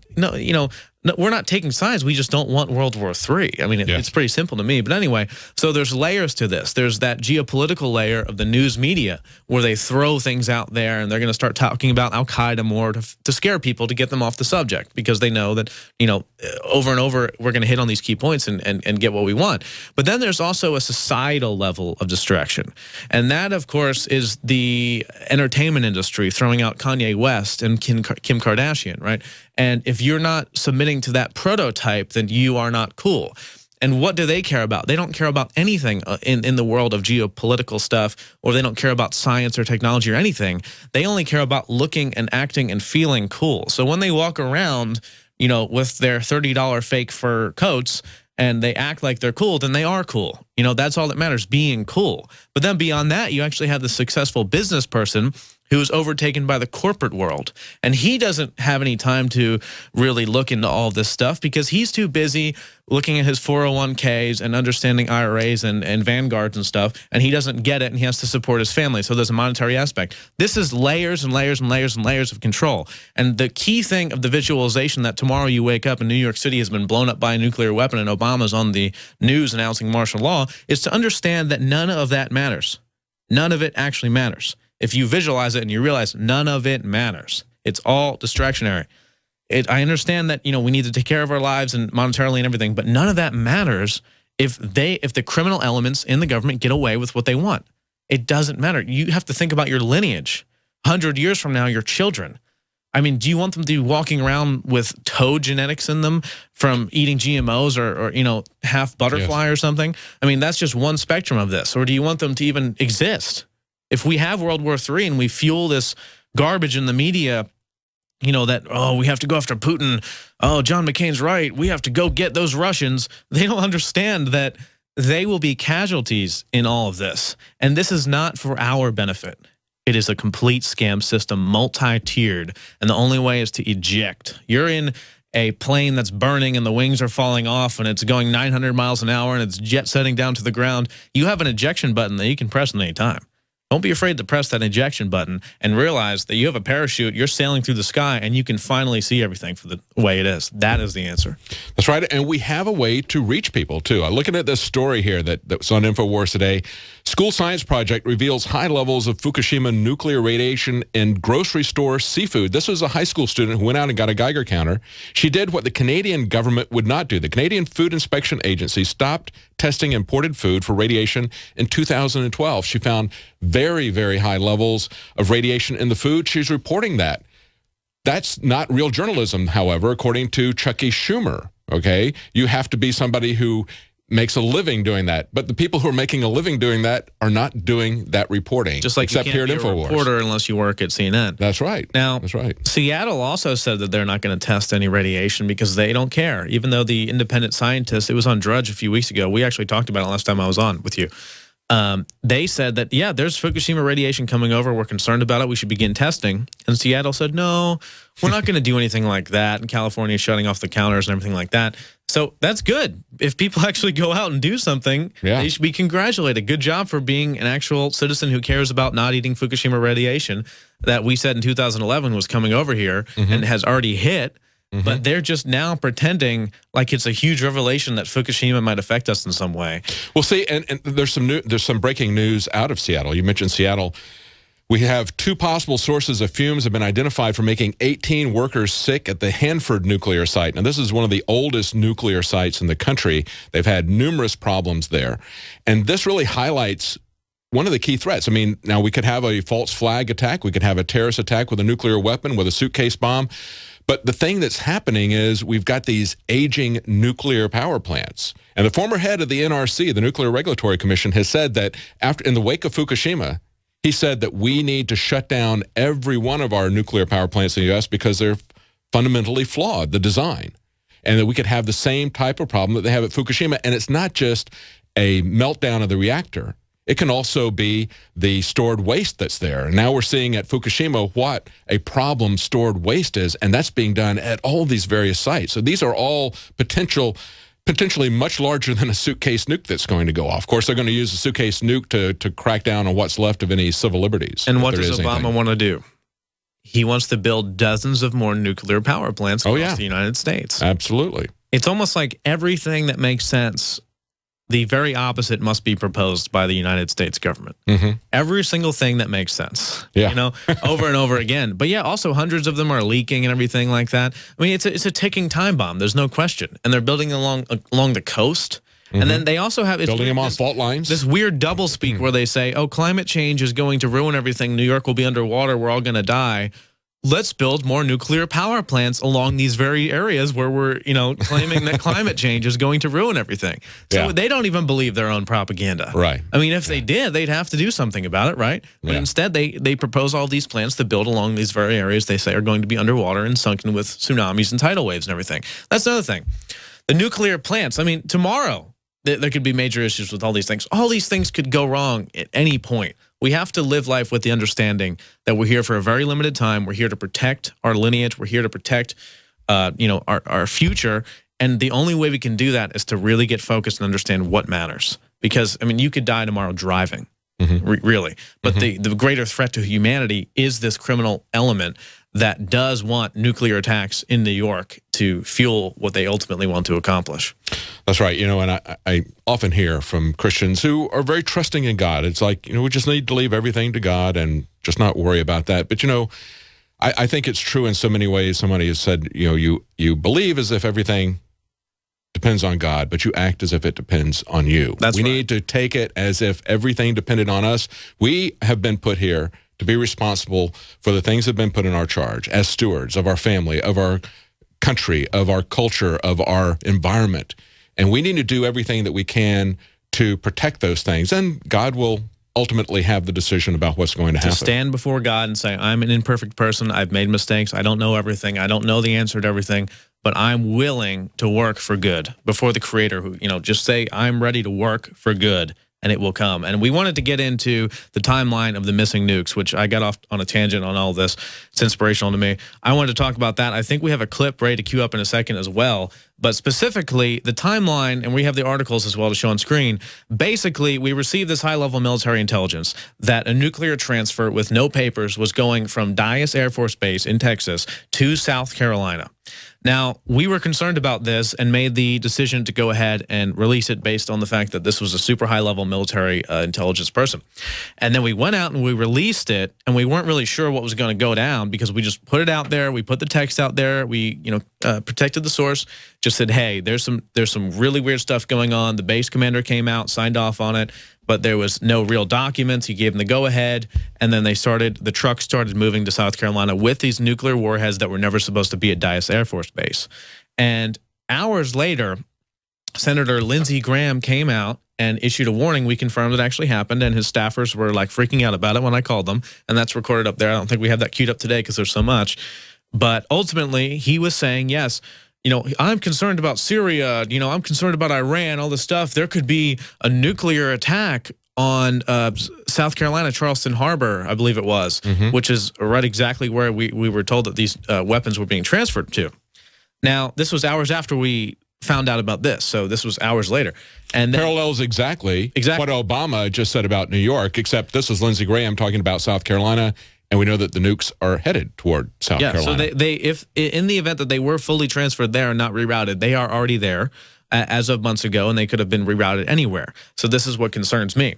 No, we're not taking sides. We just don't want World War III. I mean, it's pretty simple to me. But anyway, so there's layers to this. There's that geopolitical layer of the news media where they throw things out there and they're going to start talking about Al-Qaeda more to scare people, to get them off the subject, because they know that, you know, over and over, we're going to hit on these key points and get what we want. But then there's also a societal level of distraction. And that, of course, is the entertainment industry throwing out Kanye West and Kim Kardashian, right? And if you're not submitting to that prototype, then you are not cool. And what do they care about? They don't care about anything in the world of geopolitical stuff, or they don't care about science or technology or anything. They only care about looking and acting and feeling cool. So when they walk around, you know, with their $30 fake fur coats and they act like they're cool, then they are cool. You know, that's all that matters, being cool. But then beyond that, you actually have the successful business person who is overtaken by the corporate world. And he doesn't have any time to really look into all this stuff because he's too busy looking at his 401ks and understanding IRAs and Vanguards and stuff, and he doesn't get it, and he has to support his family. So there's a monetary aspect. This is layers and layers and layers and layers of control. And the key thing of the visualization that tomorrow you wake up and New York City has been blown up by a nuclear weapon and Obama's on the news announcing martial law is to understand that none of that matters. None of it actually matters. If you visualize it and you realize none of it matters, it's all distractionary. I understand that, you know, we need to take care of our lives and monetarily and everything, but none of that matters if the criminal elements in the government get away with what they want. It doesn't matter. You have to think about your lineage. 100 years from now, your children. I mean, do you want them to be walking around with toad genetics in them from eating GMOs or you know, half butterfly or something? I mean, that's just one spectrum of this. Or do you want them to even exist? If we have World War III and we fuel this garbage in the media, you know, that, oh, we have to go after Putin. Oh, John McCain's right. We have to go get those Russians. They don't understand that they will be casualties in all of this. And this is not for our benefit. It is a complete scam system, multi-tiered. And the only way is to eject. You're in a plane that's burning and the wings are falling off and it's going 900 miles an hour and it's jet setting down to the ground. You have an ejection button that you can press at any time. Don't be afraid to press that ejection button and realize that you have a parachute, you're sailing through the sky, and you can finally see everything for the way it is. That is the answer. That's right, and we have a way to reach people, too. Looking at this story here that was on InfoWars today, School Science Project reveals high levels of Fukushima nuclear radiation in grocery store seafood. This was a high school student who went out and got a Geiger counter. She did what the Canadian government would not do. The Canadian Food Inspection Agency stopped testing imported food for radiation in 2012. She found very, very high levels of radiation in the food. She's reporting that. That's not real journalism, however, according to Chucky Schumer, okay? You have to be somebody who makes a living doing that. But the people who are making a living doing that are not doing that reporting. Just like except you here can't at be a InfoWars. reporter unless you work at CNN. That's right. Now, that's right. Seattle also said that they're not going to test any radiation because they don't care. Even though the independent scientists, it was on Drudge a few weeks ago. We actually talked about it last time I was on with you. They said that, yeah, there's Fukushima radiation coming over. We're concerned about it. We should begin testing. And Seattle said, no, we're not going to do anything like that. And California is shutting off the counters and everything like that. So that's good. If people actually go out and do something, they should be congratulated. Good job for being an actual citizen who cares about not eating Fukushima radiation that we said in 2011 was coming over here and has already hit. But they're just now pretending like it's a huge revelation that Fukushima might affect us in some way. Well, see, and there's some breaking news out of Seattle. You mentioned Seattle. We have 2 possible sources of fumes have been identified for making 18 workers sick at the Hanford nuclear site. Now, this is one of the oldest nuclear sites in the country. They've had numerous problems there. And this really highlights one of the key threats. I mean, now we could have a false flag attack. We could have a terrorist attack with a nuclear weapon, with a suitcase bomb. But the thing that's happening is we've got these aging nuclear power plants. And the former head of the NRC, the Nuclear Regulatory Commission, has said that in the wake of Fukushima, he said that we need to shut down every one of our nuclear power plants in the U.S. because they're fundamentally flawed, the design. And that we could have the same type of problem that they have at Fukushima. And it's not just a meltdown of the reactor. It can also be the stored waste that's there. Now we're seeing at Fukushima what a problem stored waste is, and that's being done at all these various sites. So these are all potentially much larger than a suitcase nuke that's going to go off. Of course, they're going to use a suitcase nuke to crack down on what's left of any civil liberties. And what does Obama want to do? he wants to build dozens of more nuclear power plants across the United States. Absolutely. It's almost like everything that makes sense, the very opposite must be proposed by the United States government. Every single thing that makes sense, you know, over and over again. But yeah, also hundreds of them are leaking and everything like that. I mean, it's a ticking time bomb. There's no question. And they're building along the coast. And then they also have building them on fault lines. This weird doublespeak where they say, "Oh, climate change is going to ruin everything. New York will be underwater. We're all going to die. Let's build more nuclear power plants along these very areas where we're, you know, claiming that climate change is going to ruin everything." So they don't even believe their own propaganda. Right. I mean, if they did, they'd have to do something about it, right? But instead, they propose all these plans to build along these very areas they say are going to be underwater and sunken with tsunamis and tidal waves and everything. That's another thing. The nuclear plants, I mean, tomorrow, there could be major issues with all these things. All these things could go wrong at any point. We have to live life with the understanding that we're here for a very limited time. We're here to protect our lineage. We're here to protect, you know, our future. And the only way we can do that is to really get focused and understand what matters. Because, I mean, you could die tomorrow driving, really. But the greater threat to humanity is this criminal element that does want nuclear attacks in New York to fuel what they ultimately want to accomplish. That's right. You know, and I often hear from Christians who are very trusting in God. It's like, you know, we just need to leave everything to God and just not worry about that. But, you know, I think it's true in so many ways. Somebody has said, you know, you believe as if everything depends on God, but you act as if it depends on you. We need to take it as if everything depended on us. We have been put here to be responsible for the things that have been put in our charge as stewards of our family, of our country, of our culture, of our environment. And we need to do everything that we can to protect those things. And God will ultimately have the decision about what's going to happen. To stand before God and say, I'm an imperfect person. I've made mistakes. I don't know everything. I don't know the answer to everything. But I'm willing to work for good before the Creator who, you know, just say, I'm ready to work for good. And it will come. And we wanted to get into the timeline of the missing nukes, which I got off on a tangent on all this. It's inspirational to me. I wanted to talk about that. I think we have a clip ready to queue up in a second as well. But specifically, the timeline, and we have the articles as well to show on screen. Basically, we received this high-level military intelligence that a nuclear transfer with no papers was going from Dyess Air Force Base in Texas to South Carolina. Now, we were concerned about this and made the decision to go ahead and release it based on the fact that this was a super high-level military intelligence person. And then we went out and we released it, and we weren't really sure what was going to go down because we just put it out there. We put the text out there. We, you know, protected the source. Just said, hey, there's some really weird stuff going on. The base commander came out, signed off on it, but there was no real documents. He gave them the go-ahead, and then the truck started moving to South Carolina with these nuclear warheads that were never supposed to be at Dyess Air Force Base. And hours later, Senator Lindsey Graham came out and issued a warning. We confirmed it actually happened, and his staffers were like freaking out about it when I called them, and that's recorded up there. I don't think we have that queued up today because there's so much. But ultimately, he was saying, yes, you know, I'm concerned about Syria, you know, I'm concerned about Iran, all this stuff. There could be a nuclear attack on South Carolina, Charleston Harbor, I believe it was, which is right exactly where we were told that these weapons were being transferred to. Now, this was hours after we found out about this, so this was hours later. And then, parallels exactly what Obama just said about New York, except this is Lindsey Graham talking about South Carolina. And we know that the nukes are headed toward South Carolina. So if in the event that they were fully transferred there and not rerouted, they are already there as of months ago, and they could have been rerouted anywhere. So this is what concerns me.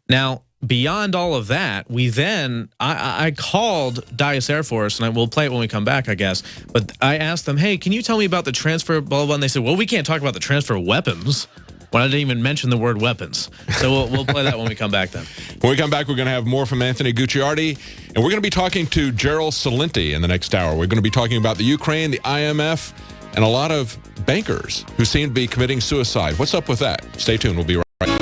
Now, beyond all of that, I called Dyess Air Force, and we'll play it when we come back, I guess. But I asked them, hey, can you tell me about the transfer, blah, blah, blah. And they said, well, we can't talk about the transfer of weapons. When I didn't even mention the word weapons. So we'll play that when we come back then. When we come back, we're going to have more from Anthony Gucciardi, and we're going to be talking to Gerald Celente in the next hour. We're going to be talking about the Ukraine, the IMF, and a lot of bankers who seem to be committing suicide. What's up with that? Stay tuned. We'll be right back.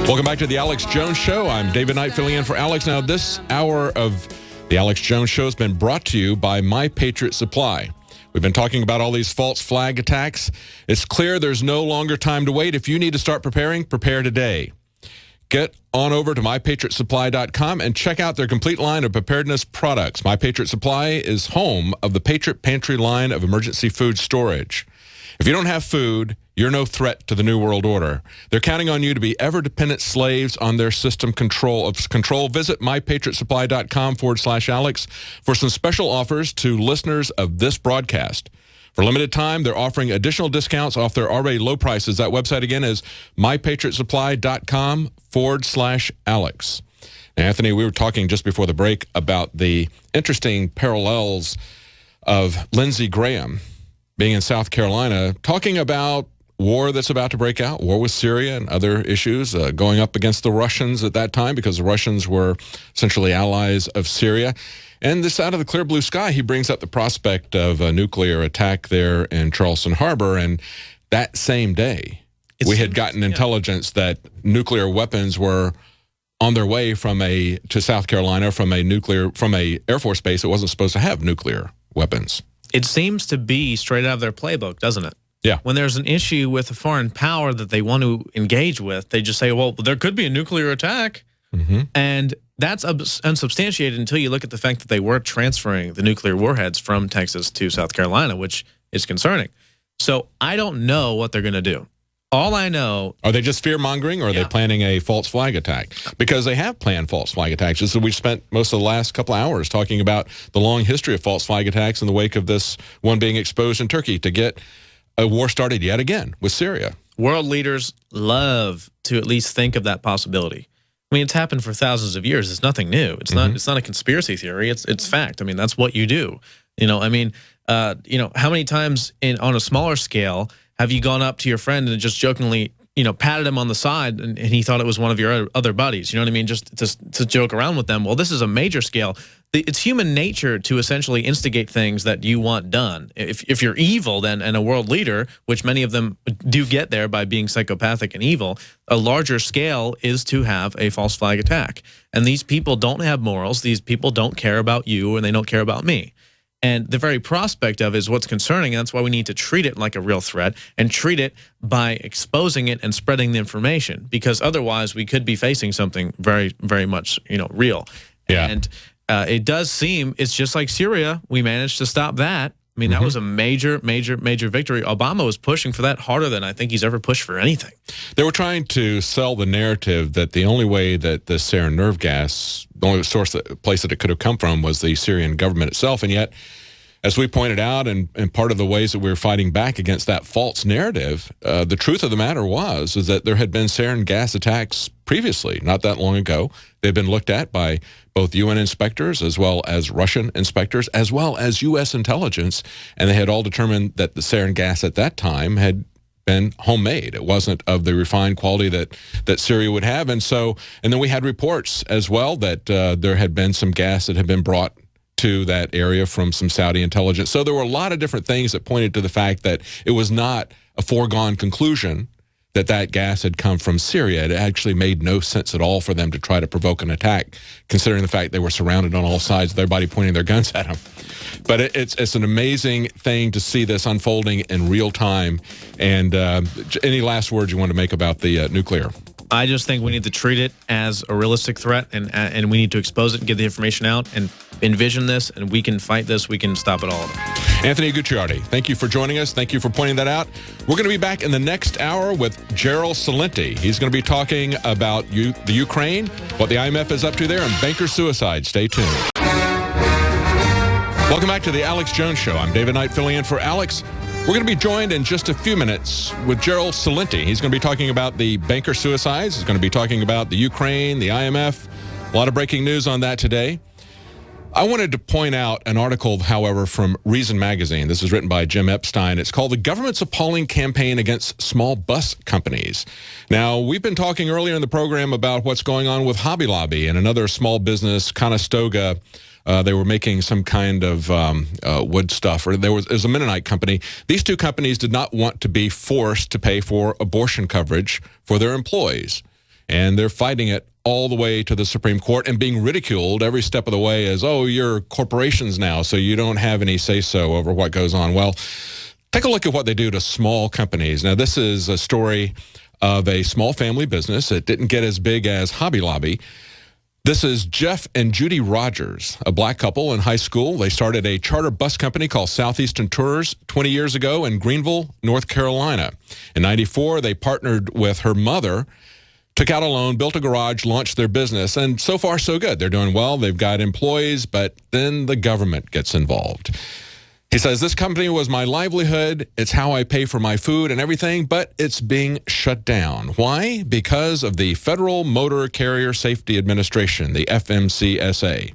Welcome back to the Alex Jones Show. I'm David Knight filling in for Alex. Now, this hour of the Alex Jones Show has been brought to you by My Patriot Supply. We've been talking about all these false flag attacks. It's clear there's no longer time to wait. If you need to start preparing, prepare today. Get on over to MyPatriotSupply.com and check out their complete line of preparedness products. My Patriot Supply is home of the Patriot Pantry line of emergency food storage. If you don't have food, You're no threat to the New World Order. They're counting on you to be ever-dependent slaves on their system control. Visit mypatriotsupply.com/Alex for some special offers to listeners of this broadcast. For limited time, they're offering additional discounts off their already low prices. That website again is mypatriotsupply.com/Alex. Now, Anthony, we were talking just before the break about the interesting parallels of Lindsey Graham being in South Carolina, talking about war that's about to break out, war with Syria and other issues, going up against the Russians at that time because the Russians were essentially allies of Syria. And this out of the clear blue sky, he brings up the prospect of a nuclear attack there in Charleston Harbor. And that same day, we had gotten intelligence that nuclear weapons were on their way to South Carolina from a Air Force base that wasn't supposed to have nuclear weapons. It seems to be straight out of their playbook, doesn't it? Yeah. When there's an issue with a foreign power that they want to engage with, they just say, well, there could be a nuclear attack. Mm-hmm. And that's unsubstantiated until you look at the fact that they were transferring the nuclear warheads from Texas to South Carolina, which is concerning. So I don't know what they're going to do. All I know... Are they just fear-mongering, or are they planning a false flag attack? Because they have planned false flag attacks. So we spent most of the last couple hours talking about the long history of false flag attacks in the wake of this one being exposed in Turkey to get a war started yet again with Syria. World leaders love to at least think of that possibility. I mean, it's happened for thousands of years. It's nothing new. It's not. It's not a conspiracy theory. It's fact. I mean, that's what you do. I mean, how many times on a smaller scale have you gone up to your friend and just jokingly, patted him on the side and he thought it was one of your other buddies? You know what I mean? Just to joke around with them. Well, this is a major scale. It's human nature to essentially instigate things that you want done. If you're evil, then, and a world leader, which many of them do get there by being psychopathic and evil, a larger scale is to have a false flag attack. And these people don't have morals. These people don't care about you, and they don't care about me. And the very prospect of it is what's concerning, and that's why we need to treat it like a real threat and treat it by exposing it and spreading the information, because otherwise we could be facing something very, very much, real. Yeah. And it does seem it's just like Syria. We managed to stop that. I mean, that was a major, major, major victory. Obama was pushing for that harder than I think he's ever pushed for anything. They were trying to sell the narrative that the only way that the sarin nerve gas, the only place that it could have come from was the Syrian government itself. And yet, as we pointed out, and part of the ways that we were fighting back against that false narrative, the truth of the matter is that there had been sarin gas attacks previously, not that long ago. They've been looked at by both UN inspectors as well as Russian inspectors, as well as U.S. intelligence, and they had all determined that the sarin gas at that time had been homemade. It wasn't of the refined quality that Syria would have. And then we had reports as well that there had been some gas that had been brought to that area from some Saudi intelligence. So there were a lot of different things that pointed to the fact that it was not a foregone conclusion that gas had come from Syria. It actually made no sense at all for them to try to provoke an attack, considering the fact they were surrounded on all sides with everybody pointing their guns at them. But it's an amazing thing to see this unfolding in real time. And any last words you want to make about the nuclear? I just think we need to treat it as a realistic threat, and we need to expose it and get the information out and envision this, and we can fight this. We can stop it all. Anthony Gucciardi, thank you for joining us. Thank you for pointing that out. We're going to be back in the next hour with Gerald Celente. He's going to be talking about the Ukraine, what the IMF is up to there, and banker suicide. Stay tuned. Welcome back to the Alex Jones Show. I'm David Knight filling in for Alex. We're going to be joined in just a few minutes with Gerald Celente. He's going to be talking about the banker suicides. He's going to be talking about the Ukraine, the IMF. A lot of breaking news on that today. I wanted to point out an article, however, from Reason Magazine. This is written by Jim Epstein. It's called The Government's Appalling Campaign Against Small Bus Companies. Now, we've been talking earlier in the program about what's going on with Hobby Lobby and another small business, Conestoga. They were making some kind of wood stuff, or there was a Mennonite company. These two companies did not want to be forced to pay for abortion coverage for their employees. And they're fighting it all the way to the Supreme Court and being ridiculed every step of the way as, oh, you're corporations now, so you don't have any say-so over what goes on. Well, take a look at what they do to small companies. Now, this is a story of a small family business. It didn't get as big as Hobby Lobby. This is Jeff and Judy Rogers, a black couple in high school. They started a charter bus company called Southeastern Tours 20 years ago in Greenville, North Carolina. In '94, they partnered with her mother, took out a loan, built a garage, launched their business, and so far so good. They're doing well. They've got employees, but then the government gets involved. He says, this company was my livelihood. It's how I pay for my food and everything, but it's being shut down. Why? Because of the Federal Motor Carrier Safety Administration, the FMCSA,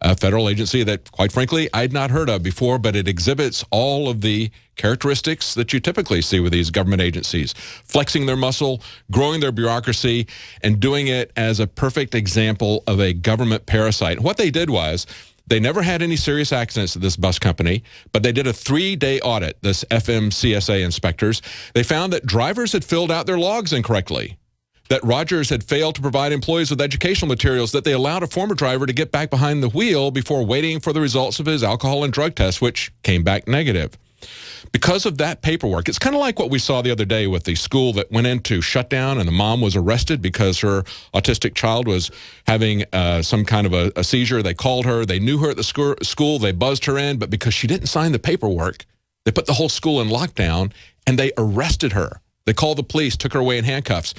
a federal agency that, quite frankly, I'd not heard of before, but it exhibits all of the characteristics that you typically see with these government agencies, flexing their muscle, growing their bureaucracy, and doing it as a perfect example of a government parasite. What they did was, they never had any serious accidents at this bus company, but they did a 3-day audit, this FMCSA inspectors. They found that drivers had filled out their logs incorrectly, that Rogers had failed to provide employees with educational materials, that they allowed a former driver to get back behind the wheel before waiting for the results of his alcohol and drug test, which came back negative. Because of that paperwork, it's kind of like what we saw the other day with the school that went into shutdown and the mom was arrested because her autistic child was having some kind of a seizure. They called her. They knew her at the school. They buzzed her in, but because she didn't sign the paperwork, they put the whole school in lockdown and they arrested her. They called the police, took her away in handcuffs.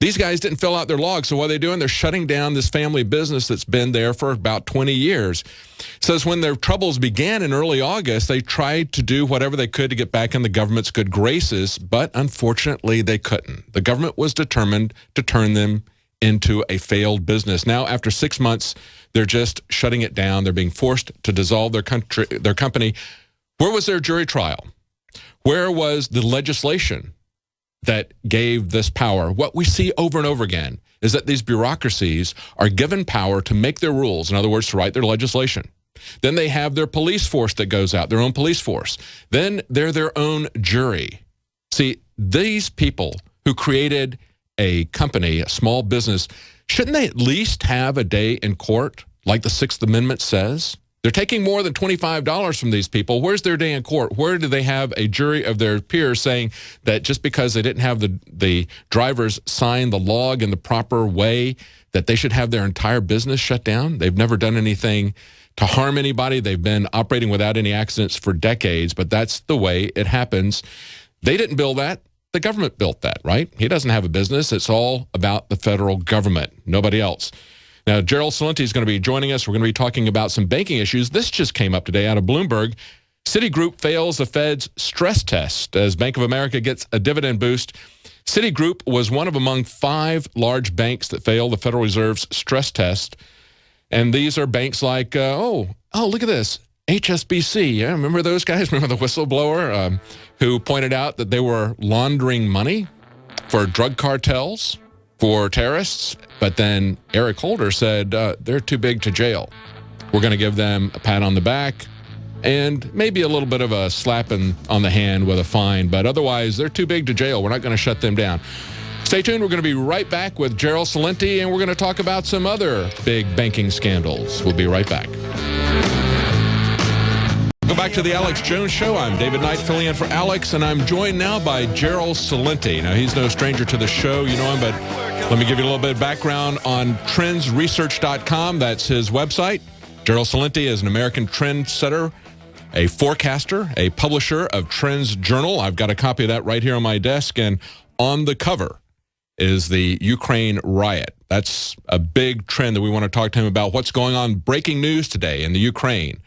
These guys didn't fill out their logs, so what are they doing? They're shutting down this family business that's been there for about 20 years. It says when their troubles began in early August, they tried to do whatever they could to get back in the government's good graces, but unfortunately they couldn't. The government was determined to turn them into a failed business. Now, after 6 months, they're just shutting it down. They're being forced to dissolve their company. Where was their jury trial? Where was the legislation that gave this power? What we see over and over again is that these bureaucracies are given power to make their rules, in other words, to write their legislation. Then they have their police force that goes out, their own police force. Then they're their own jury. See, these people who created a company, a small business, shouldn't they at least have a day in court like the Sixth Amendment says? They're taking more than $25 from these people. Where's their day in court? Where do they have a jury of their peers saying that just because they didn't have the drivers sign the log in the proper way, that they should have their entire business shut down? They've never done anything to harm anybody. They've been operating without any accidents for decades, but that's the way it happens. They didn't build that. The government built that, right? He doesn't have a business. It's all about the federal government, nobody else. Now, Gerald Celente is going to be joining us. We're going to be talking about some banking issues. This just came up today out of Bloomberg. Citigroup fails the Fed's stress test as Bank of America gets a dividend boost. Citigroup was one of among 5 large banks that failed the Federal Reserve's stress test. And these are banks like, look at this, HSBC. Yeah, remember those guys? Remember the whistleblower who pointed out that they were laundering money for drug cartels, for terrorists? But then Eric Holder said, they're too big to jail. We're going to give them a pat on the back and maybe a little bit of a slap on the hand with a fine, but otherwise they're too big to jail. We're not going to shut them down. Stay tuned. We're going to be right back with Gerald Celente, and we're going to talk about some other big banking scandals. We'll be right back. Welcome back to the Alex Jones Show. I'm David Knight, filling in for Alex, and I'm joined now by Gerald Celente. Now, he's no stranger to the show. You know him, but let me give you a little bit of background on trendsresearch.com. That's his website. Gerald Celente is an American trendsetter, a forecaster, a publisher of Trends Journal. I've got a copy of that right here on my desk, and on the cover is the Ukraine riot. That's a big trend that we want to talk to him about. What's going on? Breaking news today in the Ukraine.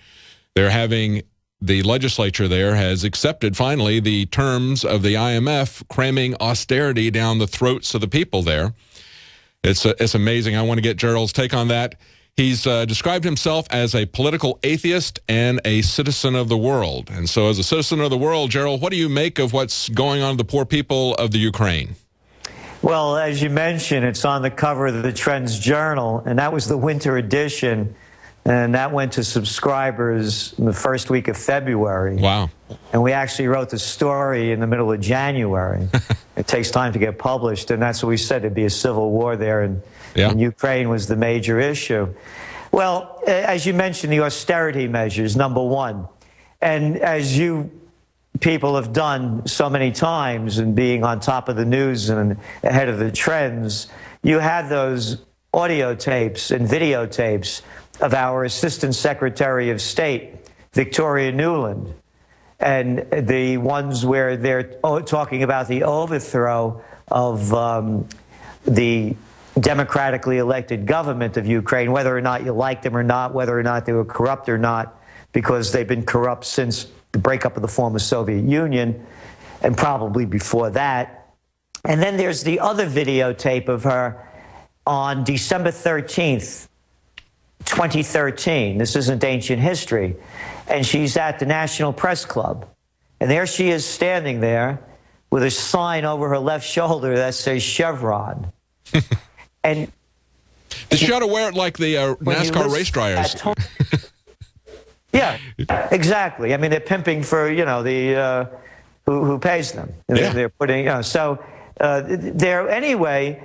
They're having the legislature there has accepted finally the terms of the IMF cramming austerity down the throats of the people there. It's amazing. I want to get Gerald's take on that. He's described himself as a political atheist and a citizen of the world. And so as a citizen of the world, Gerald, what do you make of what's going on to the poor people of the Ukraine? Well, as you mentioned, it's on the cover of the Trends Journal, and that was the winter edition. And that went to subscribers in the first week of February. Wow. And we actually wrote the story in the middle of January. It takes time to get published, and that's what we said. It'd be a civil war there, and Ukraine was the major issue. Well, as you mentioned, the austerity measures, number one. And as you people have done so many times, and being on top of the news and ahead of the trends, you had those audio tapes and videotapes of our Assistant Secretary of State, Victoria Nuland, and the ones where they're talking about the overthrow of the democratically elected government of Ukraine, whether or not you like them or not, whether or not they were corrupt or not, because they've been corrupt since the breakup of the former Soviet Union and probably before that. And then there's the other videotape of her on December 13th, 2013. This isn't ancient history. And she's at the National Press Club. And there she is standing there with a sign over her left shoulder that says Chevron. And she ought to wear it like the NASCAR race dryers. Yeah, exactly. I mean, they're pimping for, you know, the who pays them. Yeah. They're putting, you know, so they're, anyway,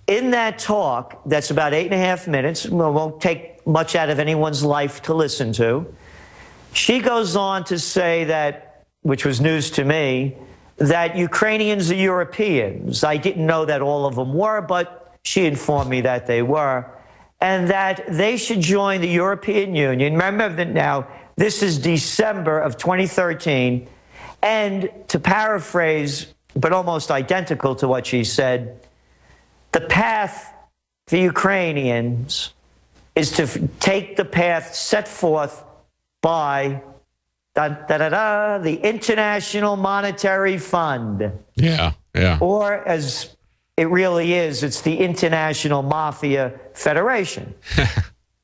in that talk, that's about 8.5 minutes, won't take much out of anyone's life to listen to. She goes on to say that, which was news to me, that Ukrainians are Europeans. I didn't know that all of them were, but she informed me that they were, and that they should join the European Union. Remember that now, this is December of 2013, and to paraphrase, but almost identical to what she said, the path for Ukrainians is to take the path set forth by the International Monetary Fund. Yeah, yeah. Or as it really is, it's the International Mafia Federation.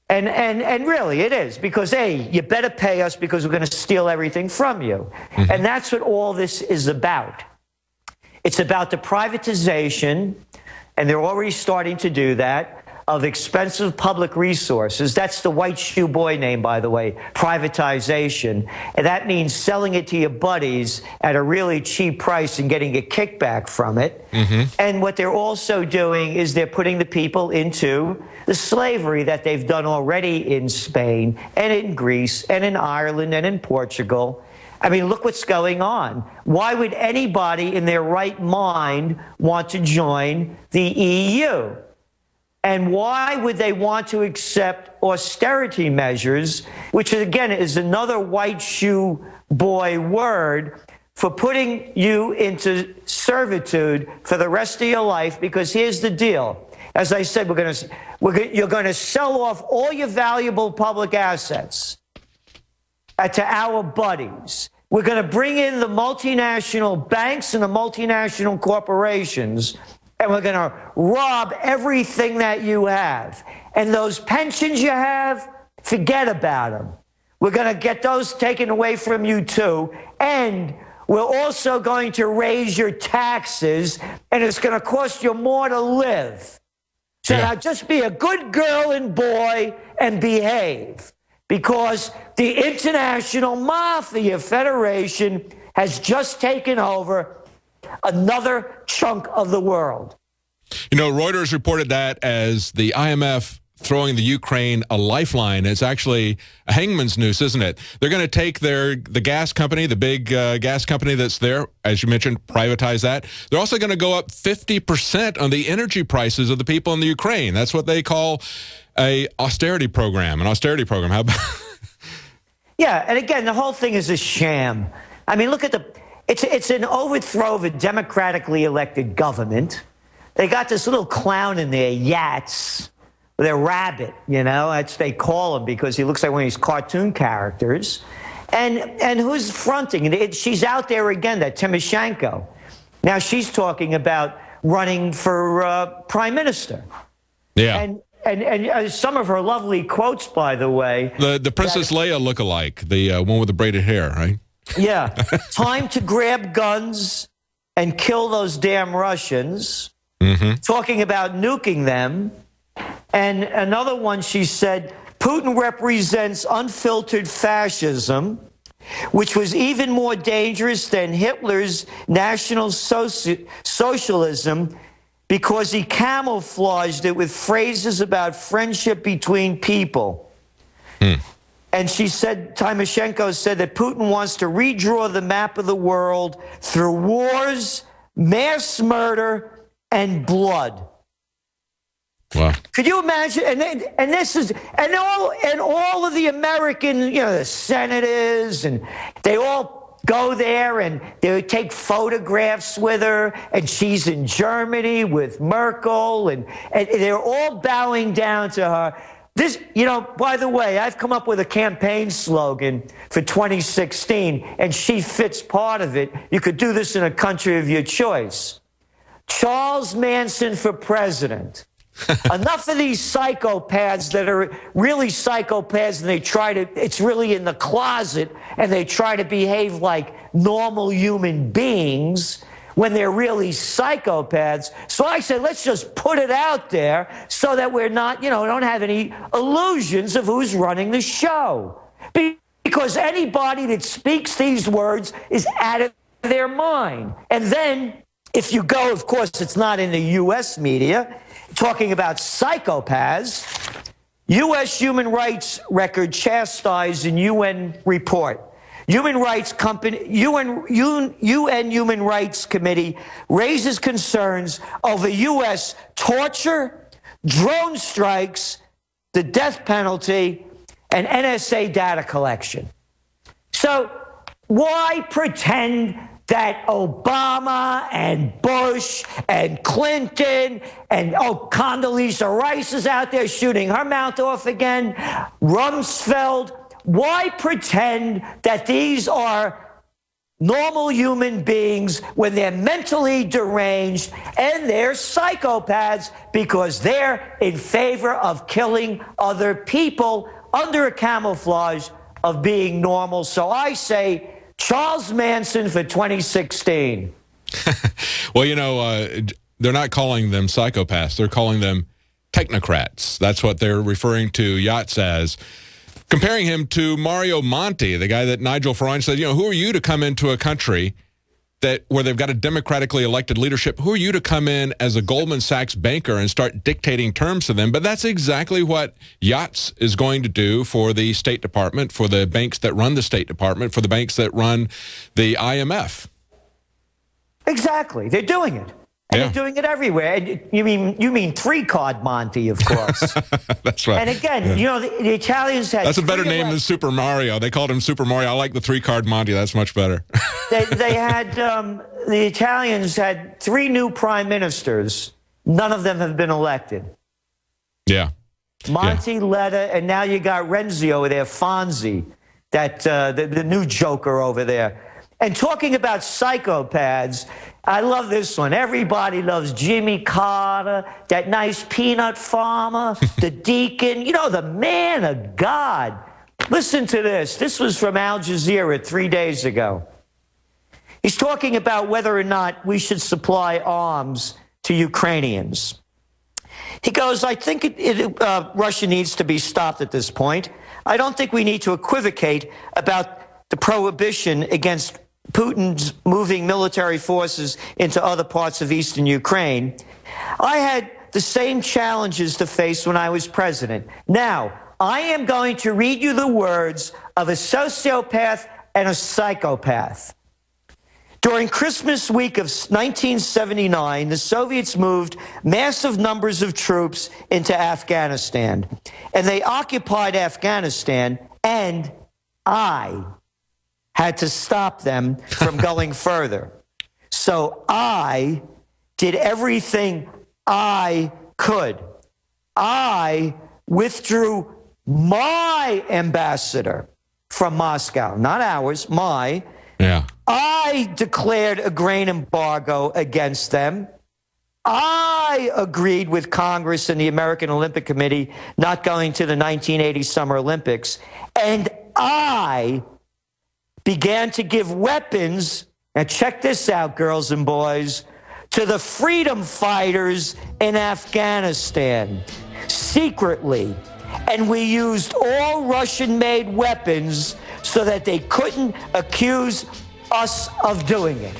and really it is, because A, you better pay us because we're going to steal everything from you. Mm-hmm. And that's what all this is about. It's about the privatization, and they're already starting to do that, of expensive public resources. That's the white shoe boy name, by the way, privatization. And that means selling it to your buddies at a really cheap price and getting a kickback from it. Mm-hmm. And what they're also doing is they're putting the people into the slavery that they've done already in Spain and in Greece and in Ireland and in Portugal. I mean, look what's going on. Why would anybody in their right mind want to join the EU? And why would they want to accept austerity measures, which again is another white shoe boy word for putting you into servitude for the rest of your life? Because here's the deal. As I said, you're going to sell off all your valuable public assets to our buddies. We're going to bring in the multinational banks and the multinational corporations, and we're going to rob everything that you have. And those pensions you have, forget about them. We're going to get those taken away from you too. And we're also going to raise your taxes, and it's going to cost you more to live. So now just be a good girl and boy and behave, because the International Mafia Federation has just taken over another chunk of the world. You know, Reuters reported that as the IMF throwing the Ukraine a lifeline. It's actually a hangman's noose, isn't it? They're going to take the gas company, the big gas company that's there, as you mentioned, privatize that. They're also going to go up 50% on the energy prices of the people in the Ukraine. That's what they call an austerity program. How about? Yeah, and again, the whole thing is a sham. I mean, look at it's an overthrow of a democratically elected government. They got this little clown in there, Yats, their rabbit, you know, that's they call him because he looks like one of these cartoon characters. And who's fronting? She's out there again, that Tymoshenko. Now she's talking about running for prime minister. Yeah. And some of her lovely quotes, by the way. The Princess Leia look-alike, the one with the braided hair, right? Yeah. Time to grab guns and kill those damn Russians. Mm-hmm. Talking about nuking them. And another one, she said, Putin represents unfiltered fascism, which was even more dangerous than Hitler's National Socialism, because he camouflaged it with phrases about friendship between people. And she said, Tymoshenko said that Putin wants to redraw the map of the world through wars, mass murder, and blood. Wow. Could you imagine? And this is all of the American, the senators, and they all go there and they take photographs with her, and she's in Germany with Merkel, and they're all bowing down to her. This, by the way, I've come up with a campaign slogan for 2016, and she fits part of it. You could do this in a country of your choice. Charles Manson for president. Enough of these psychopaths that are really psychopaths, and it's really in the closet, and they try to behave like normal human beings when they're really psychopaths. So I say, let's just put it out there so that we're not, don't have any illusions of who's running the show. Because anybody that speaks these words is out of their mind. And then, if you go, of course, it's not in the U.S. media, talking about psychopaths, U.S. human rights record chastised in UN report. UN Human Rights Committee raises concerns over U.S. torture, drone strikes, the death penalty, and NSA data collection. So why pretend that Obama and Bush and Clinton and, Condoleezza Rice is out there shooting her mouth off again, Rumsfeld, why pretend that these are normal human beings when they're mentally deranged and they're psychopaths because they're in favor of killing other people under a camouflage of being normal? So I say, Charles Manson for 2016. Well, they're not calling them psychopaths. They're calling them technocrats. That's what they're referring to Yachts as, comparing him to Mario Monti, the guy that Nigel Farage said, who are you to come into a country where they've got a democratically elected leadership? Who are you to come in as a Goldman Sachs banker and start dictating terms to them? But that's exactly what Yachts is going to do for the State Department, for the banks that run the State Department, for the banks that run the IMF. Exactly. They're doing it. And they're doing it everywhere. And you mean three-card Monty, of course. That's right. And again, the Italians had... That's a better name than Super Mario. They called him Super Mario. I like the three-card Monty. That's much better. They had... the Italians had 3 new prime ministers. None of them have been elected. Yeah. Monty, Letta, and now you got Renzi over there, Fonzie, the new joker over there. And talking about psychopaths, I love this one. Everybody loves Jimmy Carter, that nice peanut farmer, the deacon, the man of God. Listen to this. This was from Al Jazeera 3 days ago. He's talking about whether or not we should supply arms to Ukrainians. He goes, I think Russia needs to be stopped at this point. I don't think we need to equivocate about the prohibition against Putin's moving military forces into other parts of eastern Ukraine. I had the same challenges to face when I was president. Now, I am going to read you the words of a sociopath and a psychopath. During Christmas week of 1979, the Soviets moved massive numbers of troops into Afghanistan, and they occupied Afghanistan, and I had to stop them from going further. So I did everything I could. I withdrew my ambassador from Moscow, not ours, my. Yeah. I declared a grain embargo against them. I agreed with Congress and the American Olympic Committee not going to the 1980 Summer Olympics. And I began to give weapons, and check this out, girls and boys, to the freedom fighters in Afghanistan, secretly. And we used all Russian-made weapons so that they couldn't accuse us of doing it.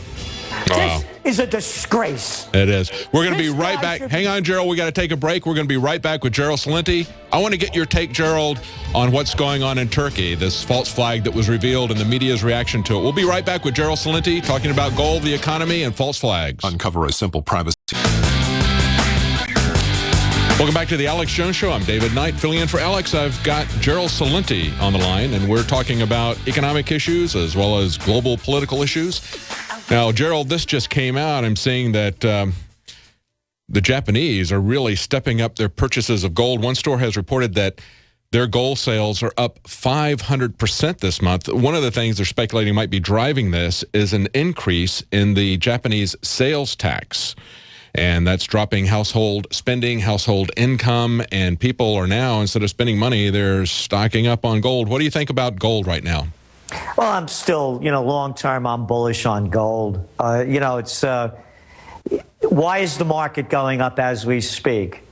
Wow. This is a disgrace. It is. We're going to be right back. Hang on, Gerald. We got to take a break. We're going to be right back with Gerald Celente. I want to get your take, Gerald, on what's going on in Turkey, this false flag that was revealed and the media's reaction to it. We'll be right back with Gerald Celente talking about gold, the economy, and false flags. Uncover a simple privacy. Welcome back to the Alex Jones Show. I'm David Knight, filling in for Alex. I've got Gerald Celente on the line, and we're talking about economic issues as well as global political issues. Now, Gerald, this just came out. I'm seeing that the Japanese are really stepping up their purchases of gold. One store has reported that their gold sales are up 500% this month. One of the things they're speculating might be driving this is an increase in the Japanese sales tax. And that's dropping household spending, household income, and people are now, instead of spending money, they're stocking up on gold. What do you think about gold right now? Well, I'm still, long term, I'm bullish on gold. It's why is the market going up as we speak?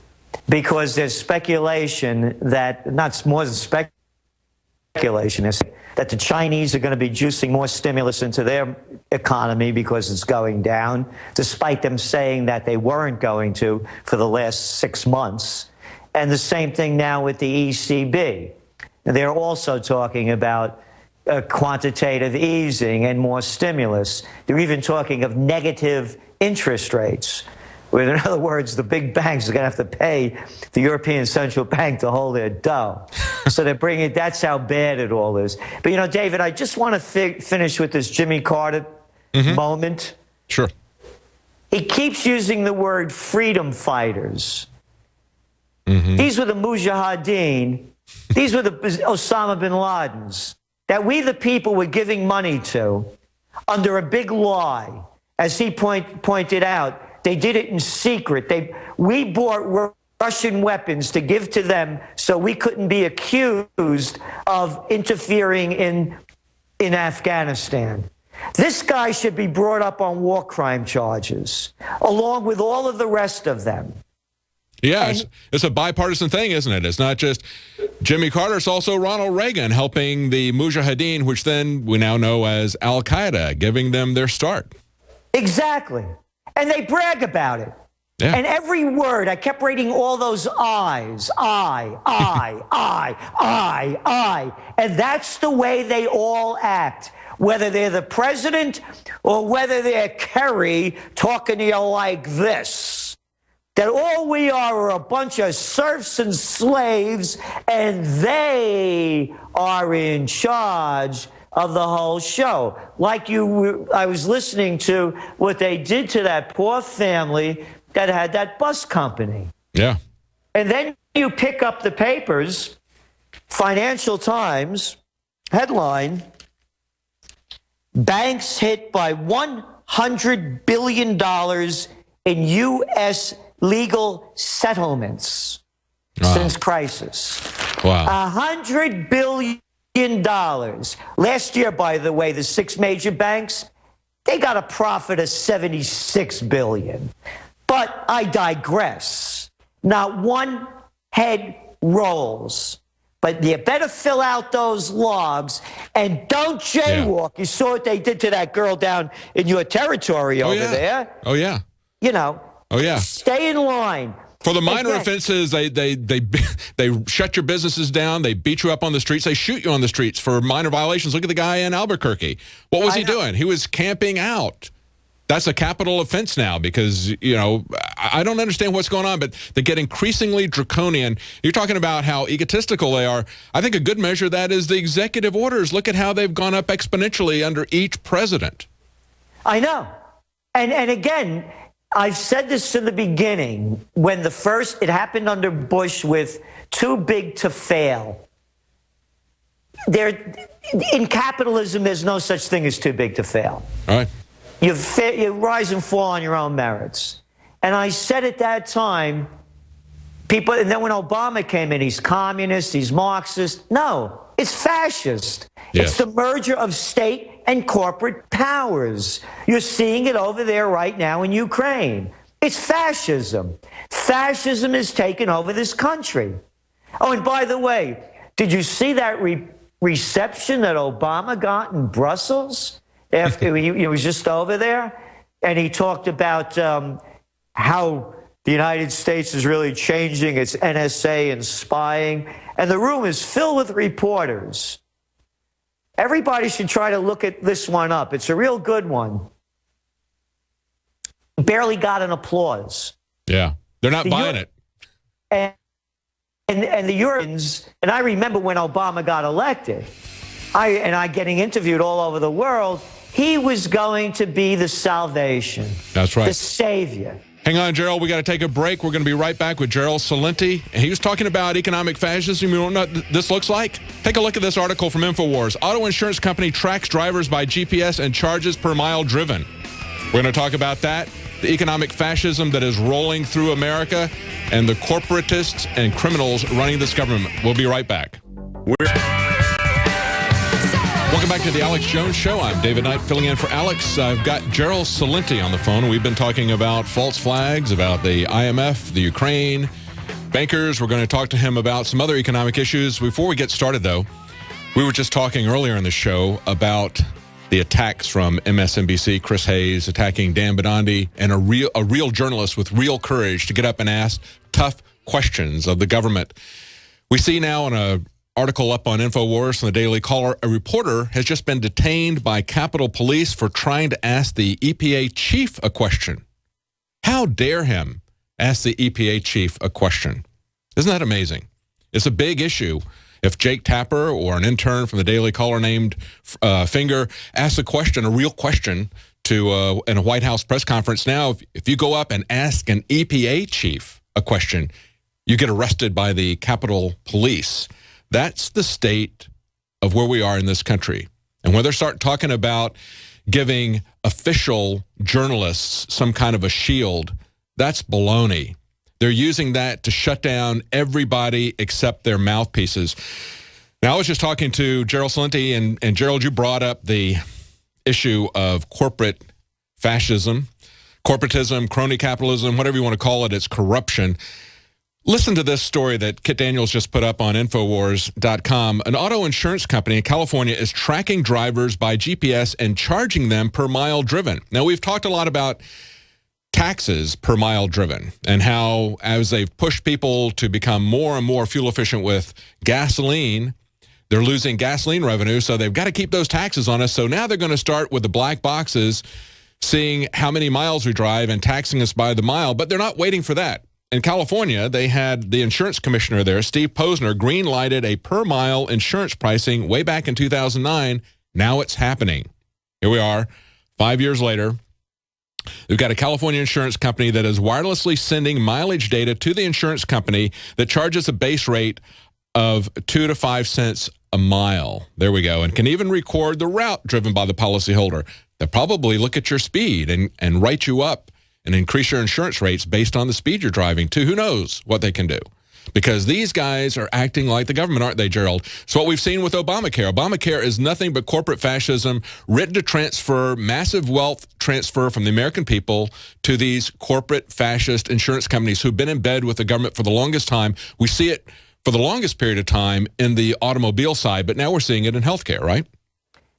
Because there's speculation that, not more than speculation, is that the Chinese are going to be juicing more stimulus into their economy because it's going down, despite them saying that they weren't going to for the last 6 months. And the same thing now with the ECB. They're also talking about quantitative easing and more stimulus. They're even talking of negative interest rates. In other words, the big banks are going to have to pay the European Central Bank to hold their dough. So they're bringing, that's how bad it all is. But, David, I just want to finish with this Jimmy Carter moment. Sure. He keeps using the word freedom fighters. These were the Mujahideen. These were the Osama bin Ladens that we, the people, were giving money to under a big lie. As he pointed out, they did it in secret. We bought Russian weapons to give to them so we couldn't be accused of interfering in Afghanistan. This guy should be brought up on war crime charges, along with all of the rest of them. Yeah, it's a bipartisan thing, isn't it? It's not just Jimmy Carter, it's also Ronald Reagan helping the Mujahideen, which then we now know as Al-Qaeda, giving them their start. Exactly. And they brag about it. Yeah. And every word, I kept reading all those I's. I. And that's the way they all act. Whether they're the president or whether they're Kerry talking to you like this. That all we are a bunch of serfs and slaves, and they are in charge of the whole show. I was listening to what they did to that poor family that had that bus company. Yeah. And then you pick up the papers, Financial Times, headline, banks hit by $100 billion in U.S. legal settlements since crisis. Wow. $100 billion. Last year, by the way, the 6 major banks, they got a profit of $76 billion. But I digress. Not one head rolls. But you better fill out those logs and don't jaywalk. Yeah. You saw what they did to that girl down in your territory over there. Oh, yeah. Oh, yeah. Stay in line. For the minor offenses, they shut your businesses down. They beat you up on the streets. They shoot you on the streets for minor violations. Look at the guy in Albuquerque. What was he doing? He was camping out. That's a capital offense now because, I don't understand what's going on, but they get increasingly draconian. You're talking about how egotistical they are. I think a good measure of that is the executive orders. Look at how they've gone up exponentially under each president. I know. And again, I've said this in the beginning, when it happened under Bush with too big to fail. In capitalism, there's no such thing as too big to fail. All right. You rise and fall on your own merits. And I said at that time, and then when Obama came in, he's communist, he's Marxist. No, it's fascist. Yes. It's the merger of state and corporate powers. You're seeing it over there right now in Ukraine. It's fascism. Fascism has taken over this country. Oh, and by the way, did you see that reception that Obama got in Brussels after he was just over there? And he talked about how the United States is really changing its NSA and spying. And the room is filled with reporters. Everybody should try to look at this one up. It's a real good one. Barely got an applause. Yeah, they're not buying it. And the Europeans, and I remember when Obama got elected, I getting interviewed all over the world, he was going to be the salvation. That's right. The savior. Hang on, Gerald. We got to take a break. We're going to be right back with Gerald Celente. He was talking about economic fascism. You know what this looks like? Take a look at this article from InfoWars. Auto insurance company tracks drivers by GPS and charges per mile driven. We're going to talk about that, the economic fascism that is rolling through America, and the corporatists and criminals running this government. We'll be right back. Welcome back to the Alex Jones Show. I'm David Knight filling in for Alex. I've got Gerald Celente on the phone. We've been talking about false flags, about the IMF, the Ukraine, bankers. We're going to talk to him about some other economic issues. Before we get started, though, we were just talking earlier in the show about the attacks from MSNBC, Chris Hayes attacking Dan Bidandi, and a real journalist with real courage to get up and ask tough questions of the government. We see now in an article up on InfoWars from the Daily Caller, a reporter has just been detained by Capitol Police for trying to ask the EPA chief a question. How dare him ask the EPA chief a question? Isn't that amazing? It's a big issue. If Jake Tapper or an intern from the Daily Caller named Finger asks a question, a real question, to in a White House press conference, now if you go up and ask an EPA chief a question, you get arrested by the Capitol Police. That's the state of where we are in this country. And when they start talking about giving official journalists some kind of a shield, that's baloney. They're using that to shut down everybody except their mouthpieces. Now, I was just talking to Gerald Celente, and Gerald, you brought up the issue of corporate fascism, corporatism, crony capitalism, whatever you want to call it, it's corruption. Listen to this story that Kit Daniels just put up on Infowars.com. An auto insurance company in California is tracking drivers by GPS and charging them per mile driven. Now, we've talked a lot about taxes per mile driven and how as they've pushed people to become more and more fuel efficient with gasoline, they're losing gasoline revenue, so they've got to keep those taxes on us. So now they're going to start with the black boxes, seeing how many miles we drive and taxing us by the mile, but they're not waiting for that. In California, they had the insurance commissioner there, Steve Posner, green-lighted a per-mile insurance pricing way back in 2009. Now it's happening. Here we are, 5 years later. We've got a California insurance company that is wirelessly sending mileage data to the insurance company that charges a base rate of 2 to 5 cents a mile. There we go. And can even record the route driven by the policyholder. They'll probably look at your speed and write you up and increase your insurance rates based on the speed you're driving to. Who knows what they can do? Because these guys are acting like the government, aren't they, Gerald? So what we've seen with Obamacare. Obamacare is nothing but corporate fascism written to transfer massive wealth transfer from the American people to these corporate fascist insurance companies who've been in bed with the government for the longest time. We see it for the longest period of time in the automobile side, but now we're seeing it in healthcare, right?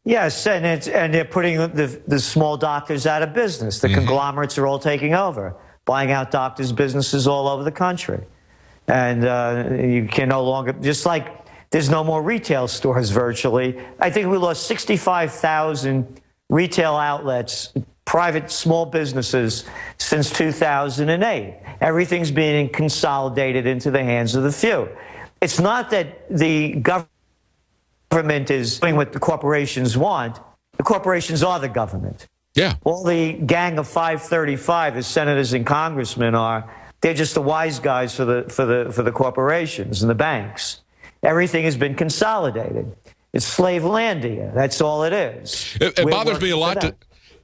Yes, and they're putting the small doctors out of business. The conglomerates are all taking over, buying out doctors' businesses all over the country. And you can no longer, just like there's no more retail stores virtually. I think we lost 65,000 retail outlets, private small businesses since 2008. Everything's being consolidated into the hands of the few. It's not that the government is doing what the corporations want. The corporations are the government. Yeah. All the gang of 535, as senators and congressmen are, they're just the wise guys for the corporations and the banks. Everything has been consolidated. It's slave-landia. That's all it is. It bothers me a lot to,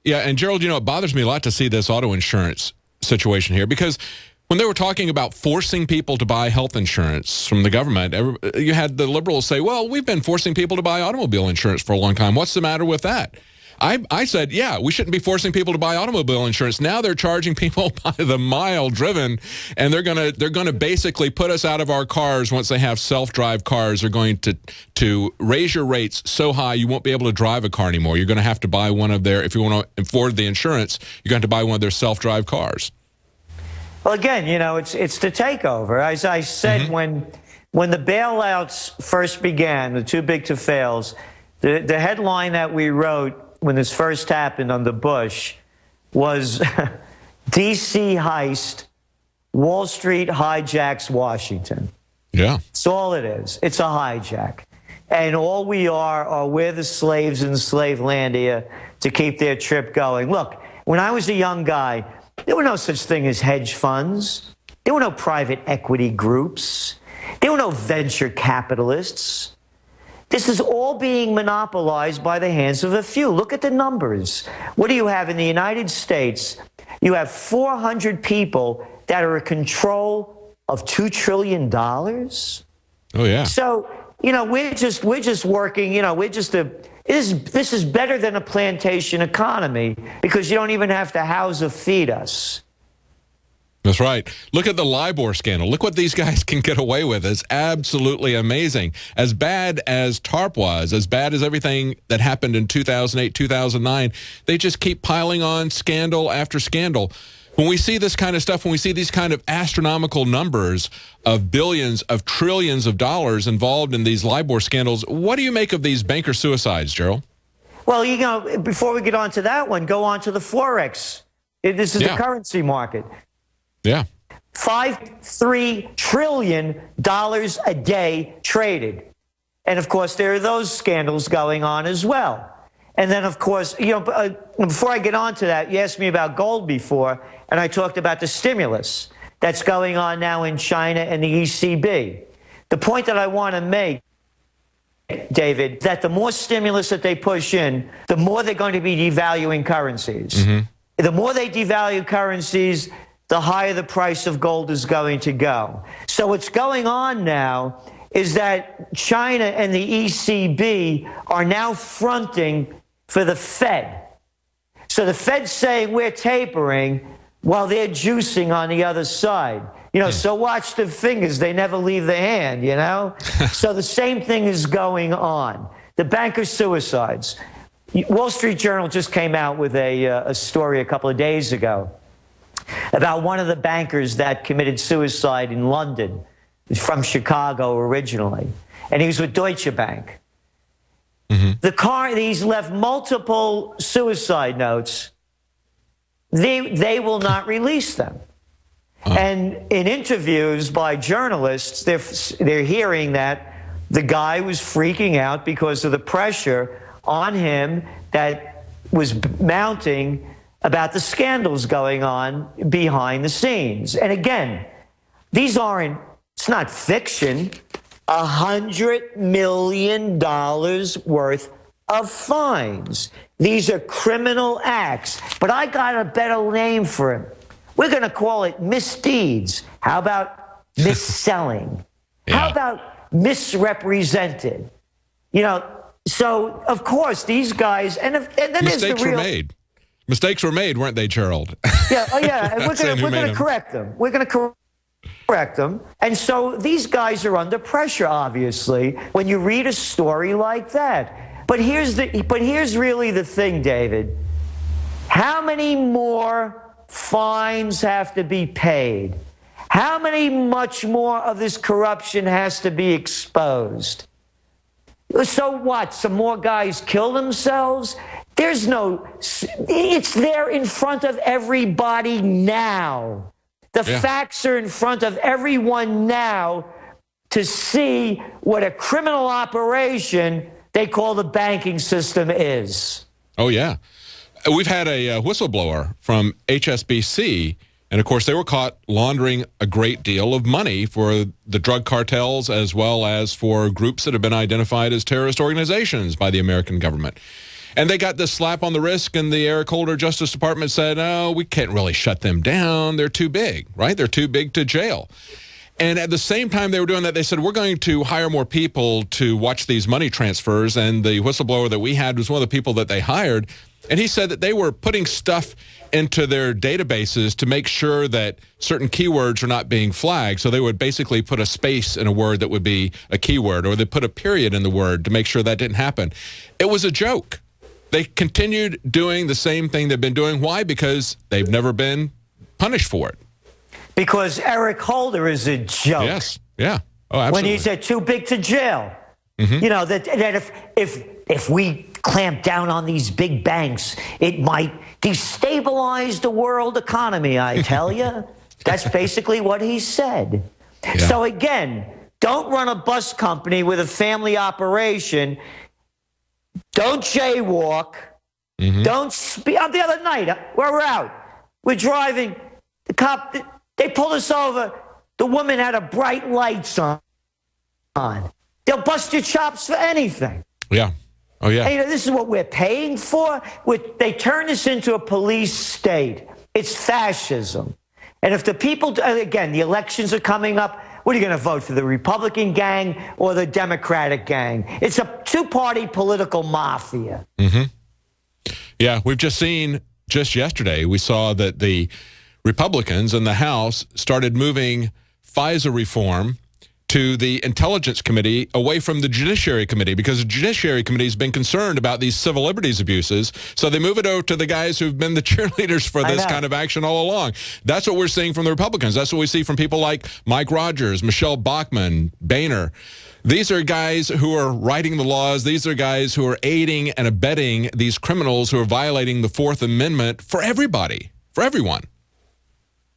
yeah, and Gerald, you know, it bothers me a lot to see this auto insurance situation here, because when they were talking about forcing people to buy health insurance from the government, you had the liberals say, well, we've been forcing people to buy automobile insurance for a long time. What's the matter with that? I said, yeah, we shouldn't be forcing people to buy automobile insurance. Now they're charging people by the mile driven, and they're gonna basically put us out of our cars once they have self-drive cars. They're going to raise your rates so high you won't be able to drive a car anymore. You're going to have to buy one of their, if you want to afford the insurance, you're going to buy one of their self-drive cars. Well, again, you know, it's the takeover. As I said, when the bailouts first began, the too big to fails, the headline that we wrote when this first happened under Bush was D.C. heist Wall Street hijacks Washington. Yeah. That's all it is. It's a hijack. And all we're the slaves in slave land here to keep their trip going. Look, when I was a young guy, there were no such thing as hedge funds. There were no private equity groups. There were no venture capitalists. This is all being monopolized by the hands of a few. Look at the numbers. What do you have in the United States? You have 400 people that are in control of $2 trillion. Oh, yeah. So, you know, we're just working, you know, this is better than a plantation economy because you don't even have to house or feed us. That's right. Look at the LIBOR scandal. Look what these guys can get away with. It's absolutely amazing. As bad as TARP was, as bad as everything that happened in 2008, 2009, they just keep piling on scandal after scandal. When we see this kind of stuff, when we see these kind of astronomical numbers of billions of trillions of dollars involved in these LIBOR scandals, what do you make of these banker suicides, Gerald? Well, you know, before we get on to that one, go on to the Forex. This is the currency market. Yeah. $3 trillion a day traded. And, of course, there are those scandals going on as well. And then, of course, you know, before I get on to that, you asked me about gold before, and I talked about the stimulus that's going on now in China and the ECB. The point that I want to make, David, that the more stimulus that they push in, the more they're going to be devaluing currencies. Mm-hmm. The more they devalue currencies, the higher the price of gold is going to go. So what's going on now is that China and the ECB are now fronting for the Fed. So the Fed's saying we're tapering while they're juicing on the other side. You know, so watch the fingers. They never leave the hand, you know? So the same thing is going on. The banker suicides. Wall Street Journal just came out with a story a couple of days ago about one of the bankers that committed suicide in London. He's from Chicago originally, and he was with Deutsche Bank. Mm-hmm. He's left multiple suicide notes. They will not release them. And in interviews by journalists, they're hearing that the guy was freaking out because of the pressure on him that was mounting about the scandals going on behind the scenes. And again, it's not fiction. $100 million worth of fines. These are criminal acts. But I got a better name for him. We're going to call it misdeeds. How about mis-selling? How about misrepresented? You know, so of course these guys, and then mistakes were made. Mistakes were made, weren't they, Gerald? Yeah, oh yeah, and we're going to correct them. We're going to correct them. And so these guys are under pressure, obviously, when you read a story like that. But here's really the thing, David. How many more fines have to be paid? How much more of this corruption has to be exposed? So what? Some more guys kill themselves? It's there in front of everybody now. The facts are in front of everyone now to see what a criminal operation they call the banking system is. Oh, yeah. We've had a whistleblower from HSBC, and of course they were caught laundering a great deal of money for the drug cartels as well as for groups that have been identified as terrorist organizations by the American government. And they got this slap on the wrist, and the Eric Holder Justice Department said, oh, we can't really shut them down. They're too big, right? They're too big to jail. And at the same time they were doing that, they said, we're going to hire more people to watch these money transfers. And the whistleblower that we had was one of the people that they hired. And he said that they were putting stuff into their databases to make sure that certain keywords are not being flagged. So they would basically put a space in a word that would be a keyword, or they put a period in the word to make sure that didn't happen. It was a joke. They continued doing the same thing they've been doing. Why? Because they've never been punished for it. Because Eric Holder is a joke. Yes. Yeah. Oh, absolutely. When he said too big to jail. Mm-hmm. You know, that if we clamp down on these big banks, it might destabilize the world economy, I tell you. That's basically what he said. Yeah. So again, don't run a bus company with a family operation. Don't jaywalk. Don't speak. The other night, where we're out, we're driving. The cop, they pulled us over. The woman had a bright lights on. They'll bust your chops for anything. Yeah. Oh, yeah. Hey, this is what we're paying for. They turn this into a police state. It's fascism. And if the people, again, the elections are coming up, what are you going to vote for, the Republican gang or the Democratic gang? It's a two-party political mafia. Yeah, we've just seen, just yesterday, we saw that the Republicans in the House started moving FISA reform to the Intelligence Committee away from the Judiciary Committee, because the Judiciary Committee has been concerned about these civil liberties abuses. So they move it over to the guys who've been the cheerleaders for this kind of action all along. That's what we're seeing from the Republicans. That's what we see from people like Mike Rogers, Michelle Bachmann, Boehner. These are guys who are writing the laws. These are guys who are aiding and abetting these criminals who are violating the Fourth Amendment for everybody, for everyone.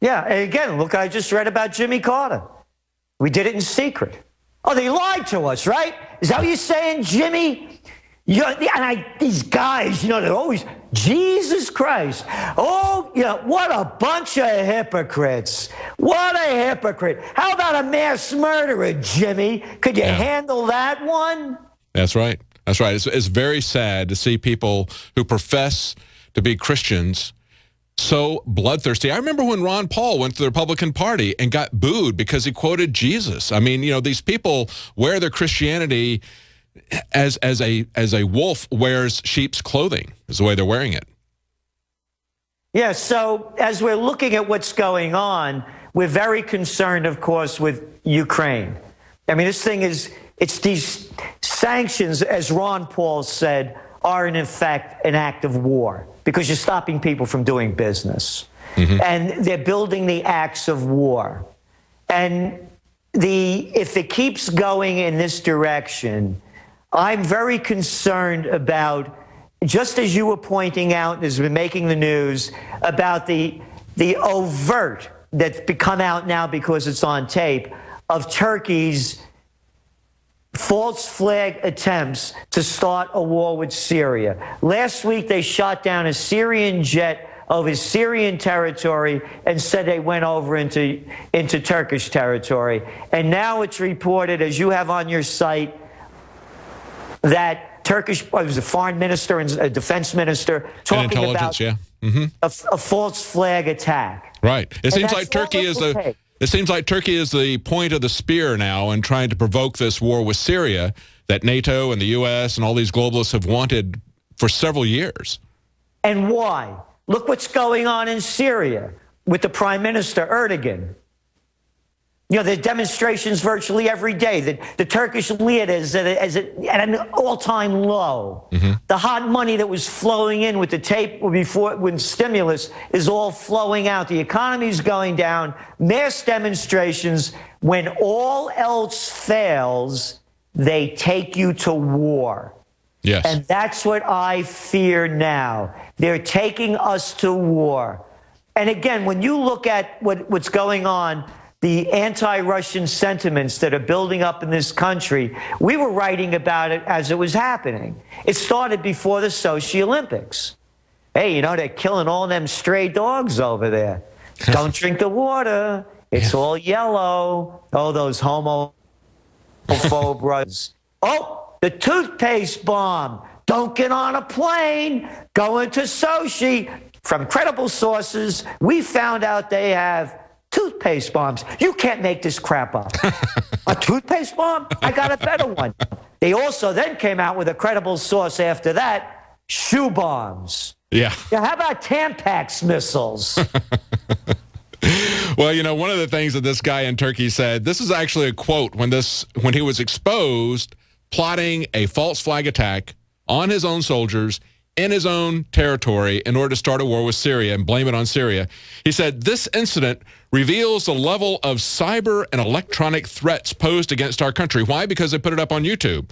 Yeah, and again, look, I just read about Jimmy Carter. We did it in secret. Oh, they lied to us, right? Is that what you're saying, Jimmy? These guys, they're always, Jesus Christ. Oh, what a bunch of hypocrites. What a hypocrite. How about a mass murderer, Jimmy? Could you handle that one? That's right. That's right. It's very sad to see people who profess to be Christians so bloodthirsty. I remember when Ron Paul went to the Republican Party and got booed because he quoted Jesus. I mean, these people wear their Christianity as a wolf wears sheep's clothing, is the way they're wearing it. Yeah, so as we're looking at what's going on, we're very concerned, of course, with Ukraine. I mean, this thing it's these sanctions, as Ron Paul said, are in effect an act of war, because you're stopping people from doing business. And they're building the acts of war. And if it keeps going in this direction, I'm very concerned about, just as you were pointing out, has been making the news, about the overt that's become out now because it's on tape of Turkey's false flag attempts to start a war with Syria. Last week, they shot down a Syrian jet over Syrian territory and said they went over into Turkish territory. And now it's reported, as you have on your site, that Turkish, it was a foreign minister and a defense minister talking about a false flag attack. Right. It seems like Turkey is the... It seems like Turkey is the point of the spear now in trying to provoke this war with Syria that NATO and the U.S. and all these globalists have wanted for several years. And why? Look what's going on in Syria with the Prime Minister Erdogan. There's demonstrations virtually every day. The Turkish lira is at an all-time low. The hot money that was flowing in with the tape when stimulus is all flowing out. The economy is going down. Mass demonstrations. When all else fails, they take you to war. Yes. And that's what I fear now. They're taking us to war. And again, when you look at what's going on, the anti-Russian sentiments that are building up in this country, we were writing about it as it was happening. It started before the Sochi Olympics. Hey, they're killing all them stray dogs over there. Don't drink the water. It's all yellow. Oh, those homophobe brothers. Oh, the toothpaste bomb. Don't get on a plane. Go into Sochi. From credible sources, we found out they have toothpaste bombs. You can't make this crap up. A toothpaste bomb? I got a better one. They also then came out with a credible source after that, shoe bombs. Yeah. How about Tampax missiles? Well, one of the things that this guy in Turkey said, this is actually a quote when he was exposed plotting a false flag attack on his own soldiers in his own territory in order to start a war with Syria and blame it on Syria. He said, this incident reveals the level of cyber and electronic threats posed against our country. Why? Because they put it up on YouTube.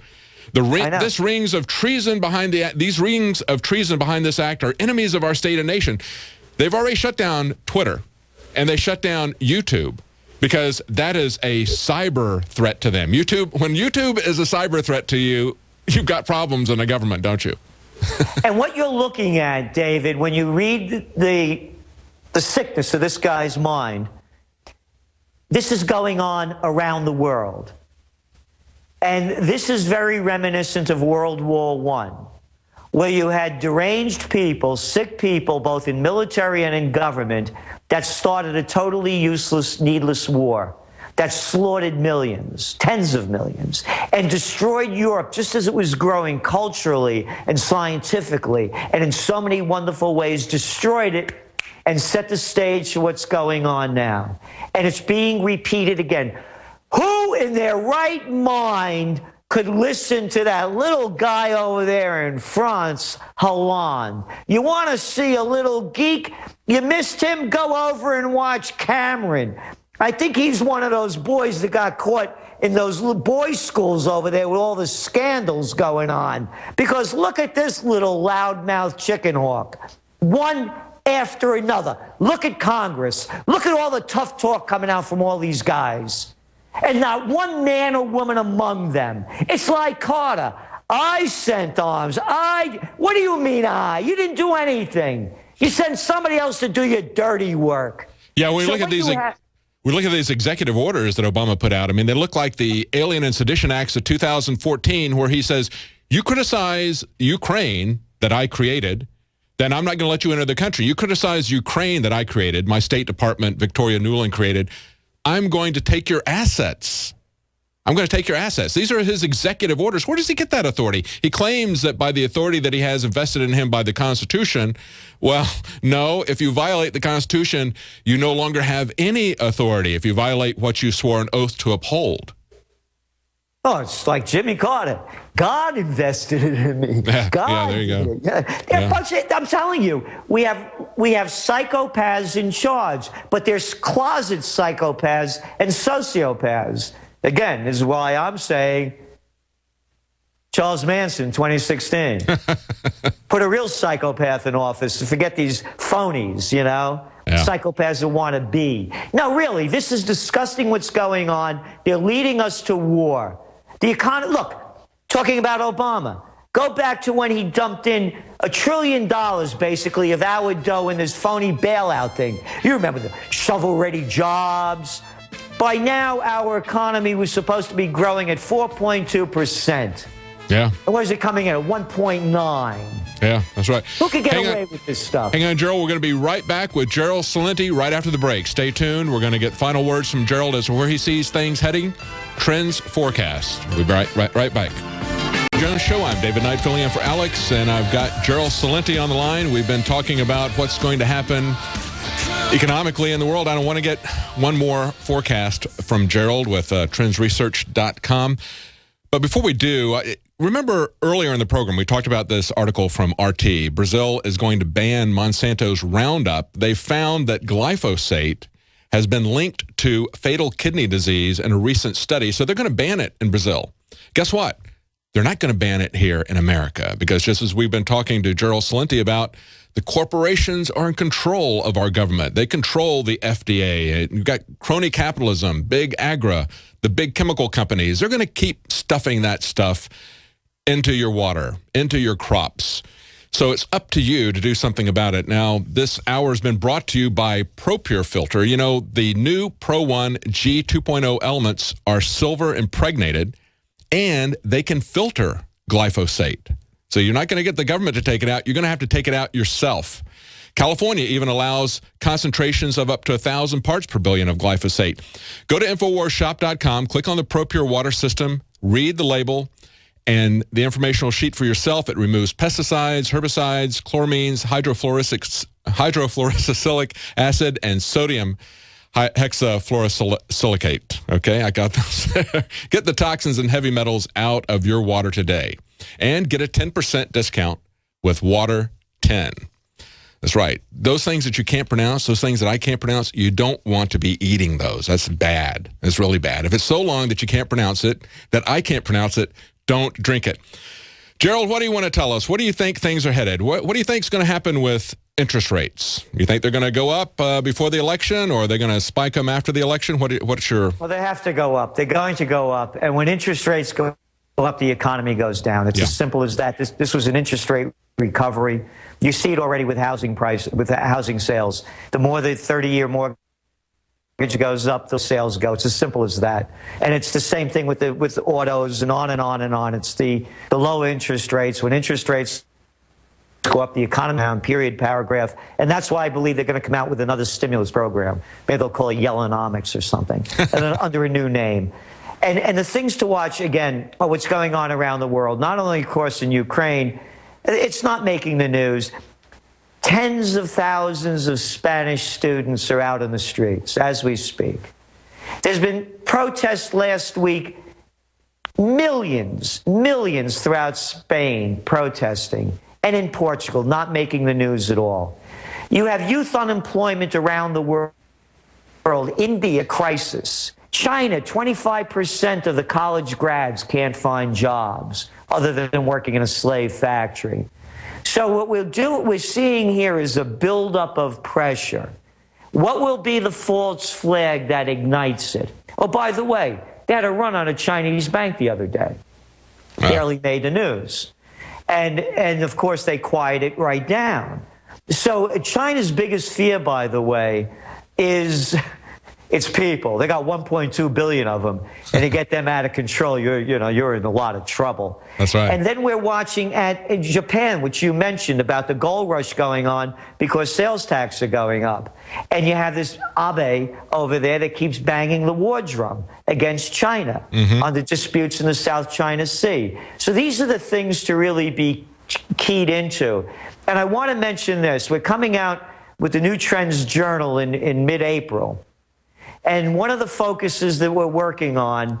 These rings of treason behind this act are enemies of our state and nation. They've already shut down Twitter and they shut down YouTube because that is a cyber threat to them. When YouTube is a cyber threat to you, you've got problems in the government, don't you? And what you're looking at, David, when you read the sickness of this guy's mind, this is going on around the world. And this is very reminiscent of World War I, where you had deranged people, sick people, both in military and in government, that started a totally useless, needless war that slaughtered millions, tens of millions, and destroyed Europe just as it was growing culturally and scientifically, and in so many wonderful ways destroyed it and set the stage for what's going on now. And it's being repeated again. Who in their right mind could listen to that little guy over there in France, Hollande? You want to see a little geek? You missed him? Go over and watch Cameron. I think he's one of those boys that got caught in those little boys' schools over there with all the scandals going on. Because look at this little loudmouth chicken hawk. One after another. Look at Congress. Look at all the tough talk coming out from all these guys. And not one man or woman among them. It's like Carter. I sent arms. What do you mean I? You didn't do anything. You sent somebody else to do your dirty work. Yeah, we look at these. We look at these executive orders that Obama put out. I mean, they look like the Alien and Sedition Acts of 2014, where he says, you criticize Ukraine that I created, then I'm not going to let you enter the country. You criticize Ukraine that I created, my State Department, Victoria Nuland created, I'm going to take your assets. I'm going to take your assets. These are his executive orders. Where does he get that authority? He claims that by the authority that he has invested in him by the Constitution. Well, no, if you violate the Constitution, you no longer have any authority if you violate what you swore an oath to uphold. Oh, it's like Jimmy Carter. God invested it in me. God, yeah, there you go. Yeah. I'm telling you, we have psychopaths in charge, but there's closet psychopaths and sociopaths. Again, this is why I'm saying Charles Manson, 2016. Put a real psychopath in office. Forget these phonies, you know? Yeah. Psychopaths that want to be. No, really, this is disgusting what's going on. They're leading us to war. The economy, look, talking about Obama, go back to when he dumped in $1 trillion, basically, of our dough in this phony bailout thing. You remember the shovel-ready jobs. By now, our economy was supposed to be growing at 4.2%. Yeah. And what is it coming in at 1.9? Yeah, that's right. Who could get away with this stuff? Hang on, Gerald. We're going to be right back with Gerald Celente right after the break. Stay tuned. We're going to get final words from Gerald as to where he sees things heading. Trends forecast. We'll be right back. Jones Show. I'm David Knight filling in for Alex, and I've got Gerald Celente on the line. We've been talking about what's going to happen economically in the world. I don't want to get one more forecast from Gerald with trendsresearch.com. But before we do, remember earlier in the program, we talked about this article from RT. Brazil is going to ban Monsanto's Roundup. They found that glyphosate has been linked to fatal kidney disease in a recent study. So they're going to ban it in Brazil. Guess what? They're not going to ban it here in America, because just as we've been talking to Gerald Celente about, the corporations are in control of our government. They control the FDA. You've got crony capitalism, big agri, the big chemical companies. They're going to keep stuffing that stuff into your water, into your crops. So it's up to you to do something about it. Now, this hour has been brought to you by ProPure Filter. You know, the new Pro One G 2.0 elements are silver impregnated, and they can filter glyphosate. So you're not going to get the government to take it out. You're going to have to take it out yourself. California even allows concentrations of up to 1,000 parts per billion of glyphosate. Go to InfoWarsShop.com, click on the ProPure water system, read the label, and the informational sheet for yourself. It removes pesticides, herbicides, chloramines, hydrofluorosilicic acid, and sodium hexafluorosilicate. Okay, I got those. Get the toxins and heavy metals out of your water today. And get a 10% discount with Water 10. That's right. Those things that you can't pronounce, those things that I can't pronounce, you don't want to be eating those. That's bad. It's really bad. If it's so long that you can't pronounce it, that I can't pronounce it, don't drink it. Gerald, what do you want to tell us? What do you think things are headed? What do you think is going to happen with interest rates. You think they're going to go up before the election, or are they going to spike them after the election? What's your... Well, they have to go up. They're going to go up. And when interest rates go up, the economy goes down. It's as simple as that. This was an interest rate recovery. You see it already with housing sales. The more the 30-year mortgage goes up, the sales go. It's as simple as that. And it's the same thing with autos and on and on and on. It's the low interest rates. When interest rates go up, the economy down, period, paragraph. And that's why I believe they're going to come out with another stimulus program. Maybe they'll call it Yellonomics or something, under a new name. And the things to watch, again, are what's going on around the world, not only, of course, in Ukraine. It's not making the news. Tens of thousands of Spanish students are out in the streets as we speak. There's been protests last week, millions throughout Spain protesting, and in Portugal, not making the news at all. You have youth unemployment around the world, India crisis. China, 25% of the college grads can't find jobs other than working in a slave factory. So what we're seeing here is a buildup of pressure. What will be the false flag that ignites it? Oh, by the way, they had a run on a Chinese bank the other day. Barely made the news. And of course, they quiet it right down. So China's biggest fear, by the way, is its people. They got 1.2 billion of them, and to get them out of control, you're in a lot of trouble. That's right. And then we're watching in Japan, which you mentioned about the gold rush going on because sales tax are going up. And you have this Abe over there that keeps banging the war drum against China on the disputes in the South China Sea. So these are the things to really be keyed into. And I want to mention this. We're coming out with the new Trends Journal in mid-April. And one of the focuses that we're working on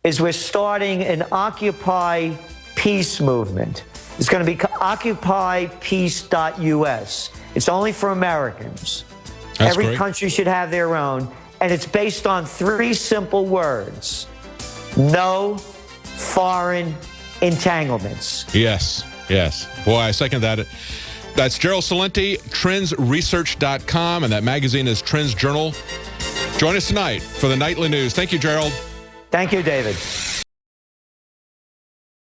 is we're starting an Occupy Peace movement. It's going to be occupypeace.us. It's only for Americans. Every country should have their own. And it's based on 3 simple words. No foreign entanglements. Yes, yes. Boy, I second that. That's Gerald Celente, trendsresearch.com, and that magazine is Trends Journal. Join us tonight for the Nightly News. Thank you, Gerald. Thank you, David.